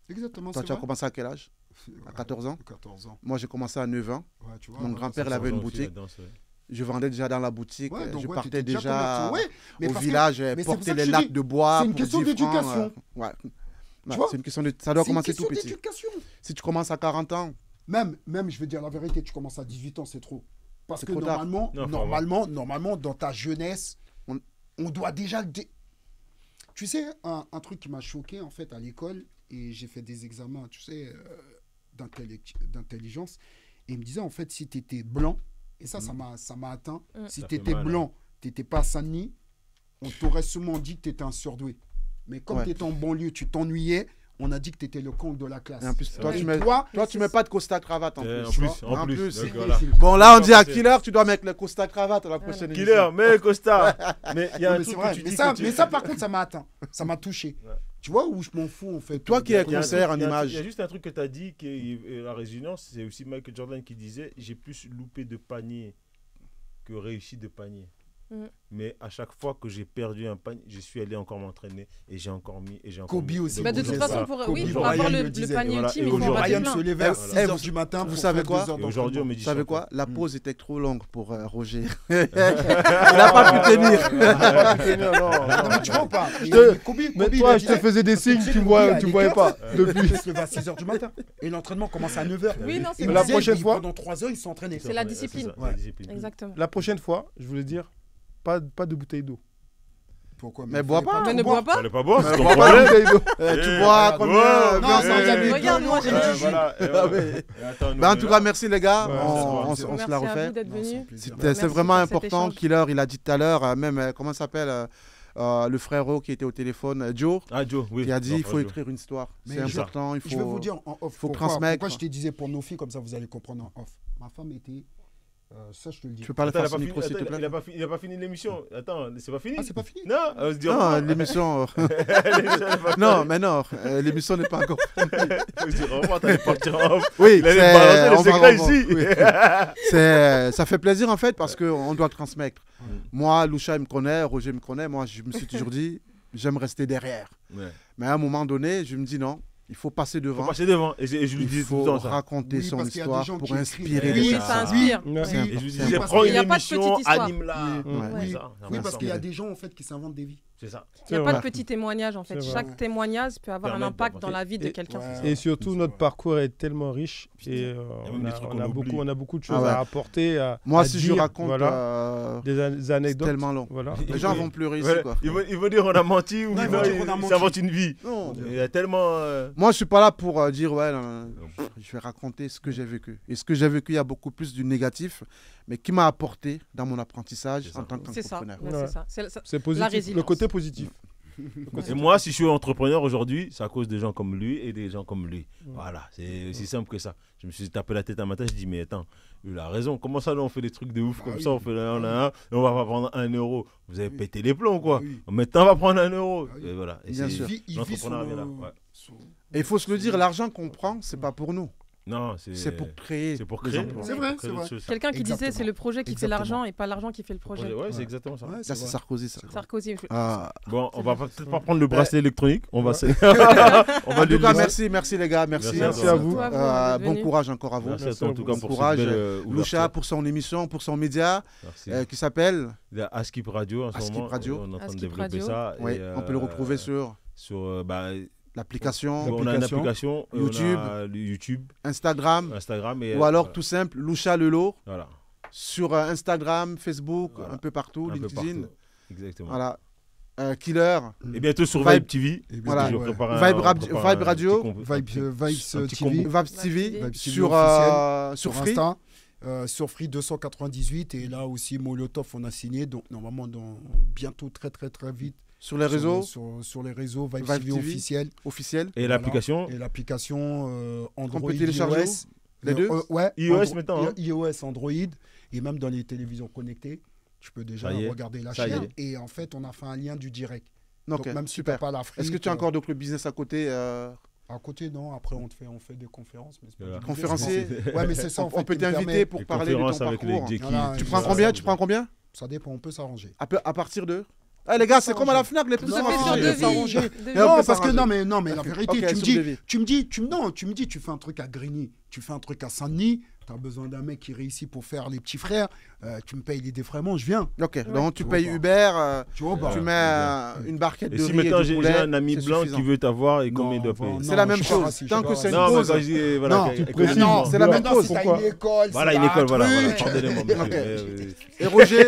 Exactement. Toi, c'est tu as vrai. commencé à quel âge? À 14 ans? 14 ans. Moi, j'ai commencé à 9 ans. Ouais, tu vois, Mon ouais, grand-père, ça, il avait Dans une aussi la boutique. danse, ouais. Je vendais déjà dans la boutique. Ouais, donc, je ouais, partais t'étais déjà commercial. Ouais, mais au parce que- village, mais c'est pour porter ça que les je lattes dis, de bois. c'est une pour question 10 francs, d'éducation. Ouais. Tu vois, C'est une question ça doit c'est une commencer tout question petit. d'éducation. Si tu commences à 40 ans, Même, je vais dire la vérité, tu commences à 18 ans, c'est trop. Parce C'est que trop tard. normalement, dans ta jeunesse, on doit déjà le... Tu sais, un truc qui m'a choqué, en fait, à l'école, et j'ai fait des examens, tu sais, d'intelligence, et il me disait, en fait, si tu étais blanc, et ça m'a atteint, si Ça tu fait étais mal, blanc, tu n'étais pas à Saint-Denis, on t'aurait sûrement dit que tu étais un surdoué. Mais comme Ouais. tu étais en banlieue, tu t'ennuyais, on a dit que tu étais le con de la classe. et en plus, toi, Et tu mets, toi, tu mets pas de costard cravate en En plus. plus, tu vois. en plus. Donc, c'est- voilà. Bon, là, on dit à C'est- Killer, tu dois mettre le costard cravate à la prochaine émission. Killer, mais Costa. Mais il y a Non, un mais truc c'est vrai. que tu Mais dis ça, que tu- mais ça, par contre, ça m'a atteint. Ça m'a touché. Ouais. Tu vois où je m'en fous, en fait. Toi qui es Il y a un concert truc- en il y a un image. truc- Il y a juste un truc que tu as dit, qui est la résilience, c'est aussi Michael Jordan qui disait j'ai plus loupé de panier que réussi de panier. Mais à chaque fois que j'ai perdu un panier, je suis allé encore m'entraîner et j'ai encore mis et j'ai encore Kobe mis. aussi. Donc, Bah, de toute Kobe, façon, voilà. pour Kobe avoir Bryant le le disait. panier Voilà. ultime, Et il faut en aujourd'hui, battre Ryan plein. se levait à 6h du matin. vous pour savez faire quoi 2 heures Et aujourd'hui, on d'entraînement. me Vous dit savez champion. quoi? La pause était trop longue pour Roger. Il n'a pas pu tenir. Non, mais tu vois ou pas? Je te- Kobe, Mais il toi, le je te disait. faisais des signes, tu Kobe, me il voyais est pas. quatre. Depuis. Il se levait à 6h du matin. Et l'entraînement commence à 9h. Oui, non, c'est Et la vrai. prochaine fois- pendant 3 heures, il s'entraînait. C'est la discipline. C'est la discipline. Exactement. La prochaine fois, je voulais dire, pas de bouteille d'eau. Pourquoi? Mais bois pas. Mais ne bois pas. Fallait pas boire, c'est ton bois pas, problème. Bouteille d'eau. Tu bois Eh, combien? ouais, non, Viens, ça, il y a des Regarde, moi, j'ai deux, dit. Voilà. Et Ah ouais. ouais. Et attends, nous, Ben, en on tout est cas, là. merci les gars. Ouais, On c'est se Merci la à vous refait. d'être Non, c'est un venus. plaisir. C'est Merci vraiment pour cet important. échange. Killer, il a dit tout à l'heure, même, comment ça s'appelle le frérot qui était au téléphone, Joe, Ah, Joe, oui. qui a dit il faut Joe. écrire une histoire. Mais C'est je- important. Il Je vais vous faut. dire en off. faut pourquoi, transmettre. pourquoi je te disais pour nos filles, comme ça vous allez comprendre en off. Ma femme était. Ça, je te le dis. Tu peux parler Attends, face au micro, s'il te il plaît. a pas fini l'émission. Attends, c'est pas fini. Ah, c'est pas fini? Non, on se dit Non, l'émission. Non, mais non, l'émission n'est pas encore. On se dit au revoir, t'allais partir en off. Oui, Il allait balancer les on va secrets revoir. ici. Oui. Ça fait plaisir en fait parce qu'on doit transmettre. Moi, Loucha il me connaît, Roger me connaît. Moi, je me suis toujours dit, j'aime rester derrière. Ouais. Mais à un moment donné, je me dis non, il faut passer Faut devant. passer devant. Et je lui Il dis tout le faut temps ça. raconter Oui, son parce qu'il y a des histoire gens pour qui écrivent. inspirer Oui, les ça. ça gens. inspire. Ouais. C'est Et je lui important. disais, parce prends qu'il une y a pas de petite émission, histoire. anime-la. Ouais. C'est Oui, ça. oui, parce ça. qu'il y a des gens en fait qui s'inventent des vies. C'est ça. Il n'y a C'est pas vrai. de petit témoignage en fait. C'est vrai. Chaque témoignage peut avoir un Permettre impact d'avancer. dans la vie de Et- quelqu'un. Ouais. Et surtout, c'est notre vrai. parcours est tellement riche et y a même des trucs qu'on oublie. on a beaucoup de choses Ah ouais. à apporter. Moi, à si je dire, raconte, voilà, des c'est anecdotes. tellement long. Voilà. Les gens vont pleurer ici, Ouais, quoi. Ils vont dire on a menti ou Non, ils non, vont dire on a ils menti. s'inventent une vie. Non. Il y a tellement. Moi, je suis pas là pour dire, ouais, non, je vais raconter ce que j'ai vécu. Et ce que j'ai vécu, il y a beaucoup plus du négatif, mais qui m'a apporté dans mon apprentissage C'est ça. en tant C'est ça. qu'entrepreneur. Ouais, Ouais. c'est ça. C'est C'est positif. Le résilience. côté positif. Et moi, si je suis entrepreneur aujourd'hui, c'est à cause des gens comme lui et des gens comme lui. Voilà, c'est aussi simple que ça. Je me suis tapé la tête un matin, je dis, mais attends, il a raison. Comment ça, là, on fait des trucs de ouf comme ça, on fait là, et on va pas prendre 1 euro. Vous avez pété les plombs, quoi. Oui. Maintenant, on va prendre 1 euro. Ah oui. Et voilà. Et Bien c'est- sûr. Il vit L'entrepreneur son- vient là. Ouais. Et il faut se le dire, l'argent qu'on prend, c'est pas pour nous. Non, C'est pour créer c'est pour des créer. emplois. C'est vrai, Pour créer c'est vrai. des choses. quelqu'un qui disait Exactement. c'est le projet qui fait Exactement. l'argent et pas l'argent qui fait le projet. Ouais, c'est exactement ça. Ouais, Ça, c'est vrai. Sarkozy, ça. Sarkozy. Ah. Bon, on va peut-être pas prendre le bracelet électronique. On va on En va tout lui cas, laisser. merci les gars, merci. Merci à vous. Toi, d'être Bon venu. courage encore à vous. Merci à toi en tout cas Bon pour courage. cette belle Loucha ouverture. pour son émission, pour son média Merci. qui s'appelle. Il y a Askip Radio en ce Askip moment. Radio. On est en train de Askip développer Radio. ça. Oui, Et, on peut le retrouver sur bah, l'application, on a une application, et YouTube. on a le YouTube, Instagram, Instagram et ou alors voilà. tout simple, Loucha Lelo, Voilà, sur Instagram, Facebook, Voilà. un peu partout, un peu LinkedIn. partout. Exactement. Voilà. Killer, Et bientôt sur Vibe. Vibe TV. Voilà. Je Ouais. prépare Vibe Radio. Vibes un petit TV, combo. Vibes TV. TV, Vibes TV sur, officiel, sur sur Free. Insta, sur Free 298 et là aussi Molotov on a signé donc normalement bientôt très vite Sur les réseaux sur les réseaux, Vibe Vibe TV TV. officiel. officiels. Et Voilà. l'application Et l'application Android, peut télécharger iOS. Les deux Ouais. iOS maintenant, hein. iOS, Android. Et même dans les télévisions connectées, tu peux déjà Ça y est. regarder la Ça y chaîne. est. Et en fait, on a fait un lien du direct. Ok, Donc même si tu super. n'as pas l'Afrique. Est-ce que tu as encore d'autres business à côté À côté, non. Après, on fait des conférences. Mais c'est pas Voilà. du Conférencier business. Ouais, mais c'est ça, en fait, On peut qui me t'inviter permet- pour Les parler de ton conférences avec les parcours. Jackie. Voilà, Tu et prends ça, combien ça, Tu prends combien Ça dépend, on peut s'arranger. à partir de les gars, c'est comme à la FNAC, les Tout plus se Non, fait sur je vais devis. s'arranger. Devis. Et on Non, peut parce que s'arranger. non, mais la vérité, Ok, tu sur me devis. dis, tu fais un truc à Grigny, tu fais un truc à Saint-Denis, tu as besoin d'un mec qui réussit pour faire les petits frères, tu me payes les défraiements, je viens. Ok, donc tu Tu payes vois pas. Uber, Tu vois, bah, tu mets une barquette Et de si riz maintenant et du j'ai poulet, un ami c'est blanc suffisant. qui veut t'avoir et combien il doit Non, payer C'est la même je suis pas chose. raciste, Tant je que suis c'est pas une Non, mais cause. quand je dis, voilà, Non, économiquement. c'est la même maintenant, cause. si t'as Pourquoi une école, Voilà, si une t'as école, un voilà, voilà. truc. Pardonnez-moi, monsieur.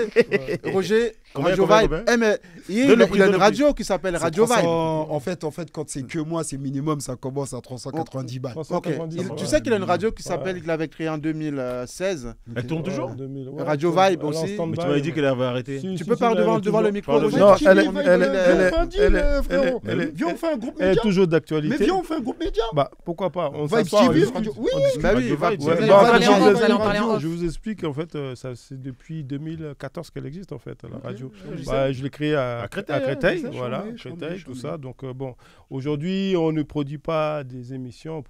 Ok. Oui. Et Roger, Combien, Radio combien, Vibe. combien Mais il Donne le a prix, une donne le radio qui s'appelle C'est Radio 300 Vibe. En fait, quand c'est que moi, c'est minimum, ça commence à 390 balles. Ok. 390, Tu ouais. sais qu'il a une radio qui s'appelle, Ouais. qu'il avait créée en 2016. Elle tourne toujours 2000, ouais, Radio elle Vibe est en aussi. stand-by, Mais tu m'avais dit ouais. qu'elle avait arrêté. Si, Tu si, peux si, parler elle est devant toujours- le micro, Parle Roger. devant- Non, Qui elle est- Vibe, elle est- viens, elle est- on fait un deal, elle est- frérot. elle est- Viens, on fait un groupe Elle est média. toujours Mais d'actualité. viens, on fait un groupe média. Bah, pourquoi pas on Vibe s'assoit, on TV, discute. radio. Oui. Bah oui, Radio va- Vibe, ouais, c'est Ouais, vrai. bah, en va fait, aller je en vous off, explique- vous allez en parler en off. je vous explique, en fait, ça c'est depuis 2014 qu'elle existe, en fait, la radio. je Bah, je l'ai créée à Créteil, hein, Créteil, c'est ça, voilà, chambé, Créteil, chambé, tout chambé. ça. Donc, bon, aujourd'hui, on ne produit pas des émissions,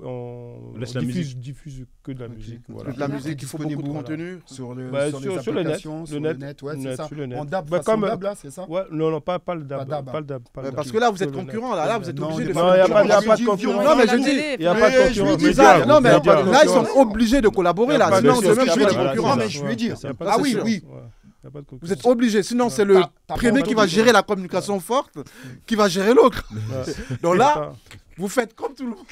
on laisse la diffuse que de la Ok. musique. Voilà. De la musique, il faut beaucoup de Disponible, contenu. Sur Bah, les sur le net, applications, sur le net, ouais, c'est ça. sur le net. En DAB, Bah, façon comme- DAB, là, c'est ça. Ouais, non, pas le DAB. Pas DAB. Pas le DAB. pas le Ouais, DAB. parce que là, vous êtes Sur le net. concurrents. Là, vous êtes Non, obligés de on est faire Non, il n'y a du pas concurrence. de concurrence. Non, mais la je dis- télé, Il n'y a faut- pas de Mais je concurrence. lui dis Média, ça. Non, mais il y a pas de là, ils sont concurrence. obligés de collaborer. Il y a Là, pas de sinon, concurrence. c'est même je pas veux la dire. concurrence. Non, mais je veux dire. Il y a pas Ah de oui, concurrence. oui. Ouais. Il y a pas de concurrence. Vous êtes obligés. Sinon, Ouais. c'est le T'as premier pas qui de va concurrence. gérer la communication forte qui va gérer l'autre. Ouais. Donc là, vous faites comme tout le monde.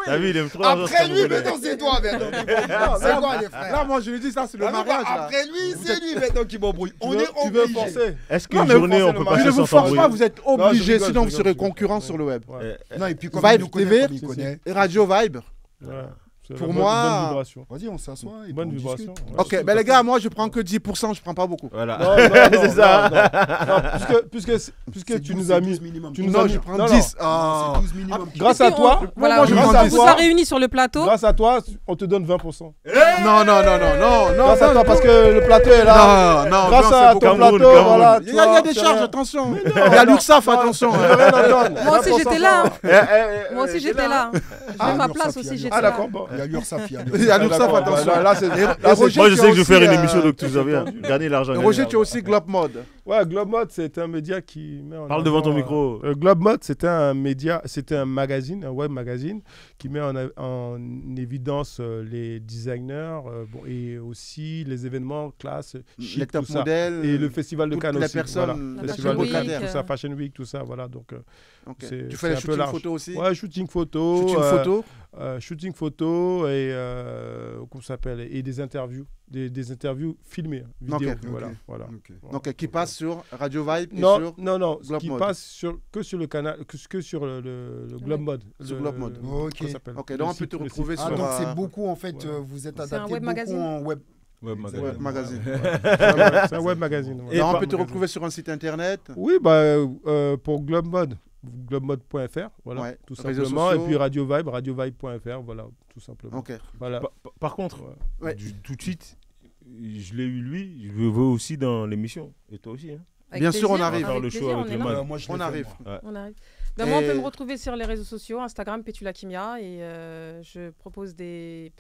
T'as vu, il aime trop l'argent, Après ce lui, Congolais. maintenant, c'est toi, maintenant. Non, C'est quoi, les frères? Là, moi, je lui dis ça, c'est le Ah, mais mariage. là. Après lui, c'est lui maintenant qui m'embrouille. On est Tu veux obligé. forcer Est-ce Non, qu'une mais journée, vous on pensez peut le passer Je ne sans vous force s'embrouiller pas, vous êtes Non, je obligés, rigole, sinon je vous serez rigole, concurrents je sur le web. Ouais. Non, et puis comme Vibe il nous connaît, TV, comme il connaît. Et Radio Vibe. Ouais. C'est Pour la moi- bonne vibration. Vas-y, on s'assoit et Bonne puis on vibration. discute. ouais. Ok, ben les gars, moi, je prends que 10%, je prends pas beaucoup. Voilà. Non, non, non, C'est ça. non, non, puisque C'est tu 12, nous as c'est mis. 12 minimum. Tu nous Non, as je mis. prends Non, 10. Non, Ah. c'est 12 minimum. Grâce à toi, Moi, je grâce prends à On 10. vous toi, a réunis sur le plateau. grâce à toi, on te donne 20%. Non, non, non, non, non, non. Grâce à toi, parce que le plateau est là. Non, non, Grâce non, à c'est ton beaucoup. Cameroun, plateau, Cameroun. voilà. Il y a des charges, attention. Il y a l'URSSAF, attention. Moi aussi, j'étais là. Moi aussi, Moi j'étais là. J'ai Ah, ma l'URSSAF, place il y aussi, a j'étais Ah, là. d'accord, bon. Il y a l'URSSAF, il y a Il y a l'URSSAF. l'URSSAF, D'accord, attention. là, c'est- là, c'est- Roger, Moi, je tu sais as que je vais faire aussi, une émission, donc tout ça vient. Gagner l'argent. gagner Roger, l'argent. tu as aussi Globe Mode. Ouais, Globe Mode, c'est un média qui met en Parle avant, devant ton micro. Globe Mode, c'était un média, c'était un magazine, un web magazine qui met en évidence les designers bon, et aussi les événements, classe, Les chic, top tout ça. modèles. Et le festival de toutes Cannes les aussi. personnes, voilà. la Festival de Fashion Cannes, Week, tout ça, Fashion Week, tout ça, voilà. Donc, Ok. c'est- Tu c'est fais les un peu shootings large. photos aussi. ouais, shooting photo. Shooting photo. Shooting photo et comment ça s'appelle, et des interviews, des interviews filmées, vidéo, Ok, voilà, ok. voilà. Ok. Donc, qui passe sur Radio Vibe et Non, sur. non, non, ce Globe qui Mode. passe que sur le canal, que sur le Globe Mode. Sur Globe Mode. Ok. Comment ça s'appelle Ok, Le donc on peut site, te le retrouver site. Ah, sur. donc euh, c'est beaucoup en fait, Voilà. vous êtes C'est un adapté web beaucoup magazine. en web. Ouais, magazine. Web magazine. C'est un web magazine. ouais. Et Donc, on par- peut te retrouver sur un site internet. Oui, bah, pour Globe Mode, globemode.fr, voilà, Ouais. tout Réseaux simplement. Et sociaux. puis Radio Vibe, radiovibe.fr, voilà, tout simplement. Ok. Voilà. Par contre, Ouais. Ouais. tout de suite, je l'ai eu lui, je le veux aussi dans l'émission. Et toi aussi. Hein. Avec Bien sûr, on plaisir, arrive. Faire le avec show plaisir, avec on le est là. mag. Moi, je On l'ai fait, arrive. moi. On arrive. Ben, moi, on peut Et- me retrouver sur les réseaux sociaux, Instagram, Petula Kimia, et je propose des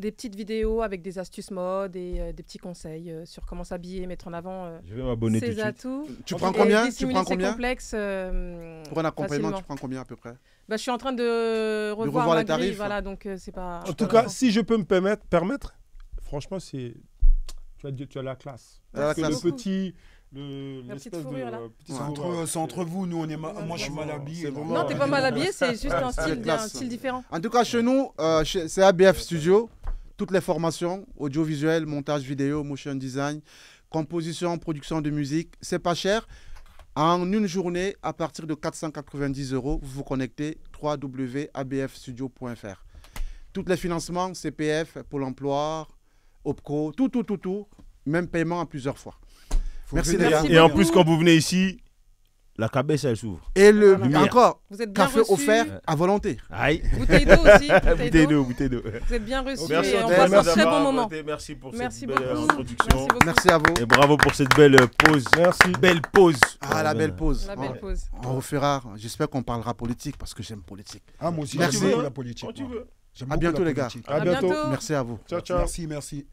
petites vidéos avec des astuces mode et des petits conseils sur comment s'habiller, mettre en avant Je vais m'abonner tout de ses suite. atouts. Tu prends et combien Tu dissimuler prends ses combien complexes, Pour un accompagnement, facilement. tu prends combien à peu près Bah, je suis en train de revoir, revoir ma les tarifs. grille, voilà, donc c'est pas. En tout cas, si je peux me permettre, franchement, tu as la classe. Ah, la Parce que classe. le petit. La petite l'espèce fourrure, là. petit C'est fourrure, c'est entre vous, nous on est moi je suis mal vraiment- habillé. c'est là. vraiment- Non, t'es pas mal habillé, c'est juste un c'est style, classe. un style différent. En tout cas, chez nous, c'est ABF Studio. Toutes les formations, audiovisuel, montage vidéo, motion design, composition, production de musique, c'est pas cher. En une journée, à partir de 490 €, vous vous connectez www.abfstudio.fr. Tous les financements, CPF, Pôle emploi, OPCO, tout. Même paiement en plusieurs fois. Faut Merci, venir. les gars. Merci Et en beaucoup. plus, quand vous venez ici, la cabesse, elle s'ouvre. Et le Voilà. encore, Vous êtes bien café reçus. offert à volonté. Aïe. Bouteille d'eau aussi. Bouteille d'eau. Vous êtes bien reçus Merci et à on toi passe un d'avoir très bon moment. voté. Merci pour Merci cette belle beaucoup. introduction. Merci beaucoup. Merci à vous. Et bravo pour cette belle pause. Merci. Belle pause. Ah, la belle pause. La belle pause. On refera. J'espère qu'on parlera politique parce que j'aime politique. Ah, moi aussi, Merci. j'aime beaucoup la politique. Quand tu moi. veux. J'aime À beaucoup bientôt, la les gars. politique. À bientôt. Merci à vous. Ciao, ciao. Merci.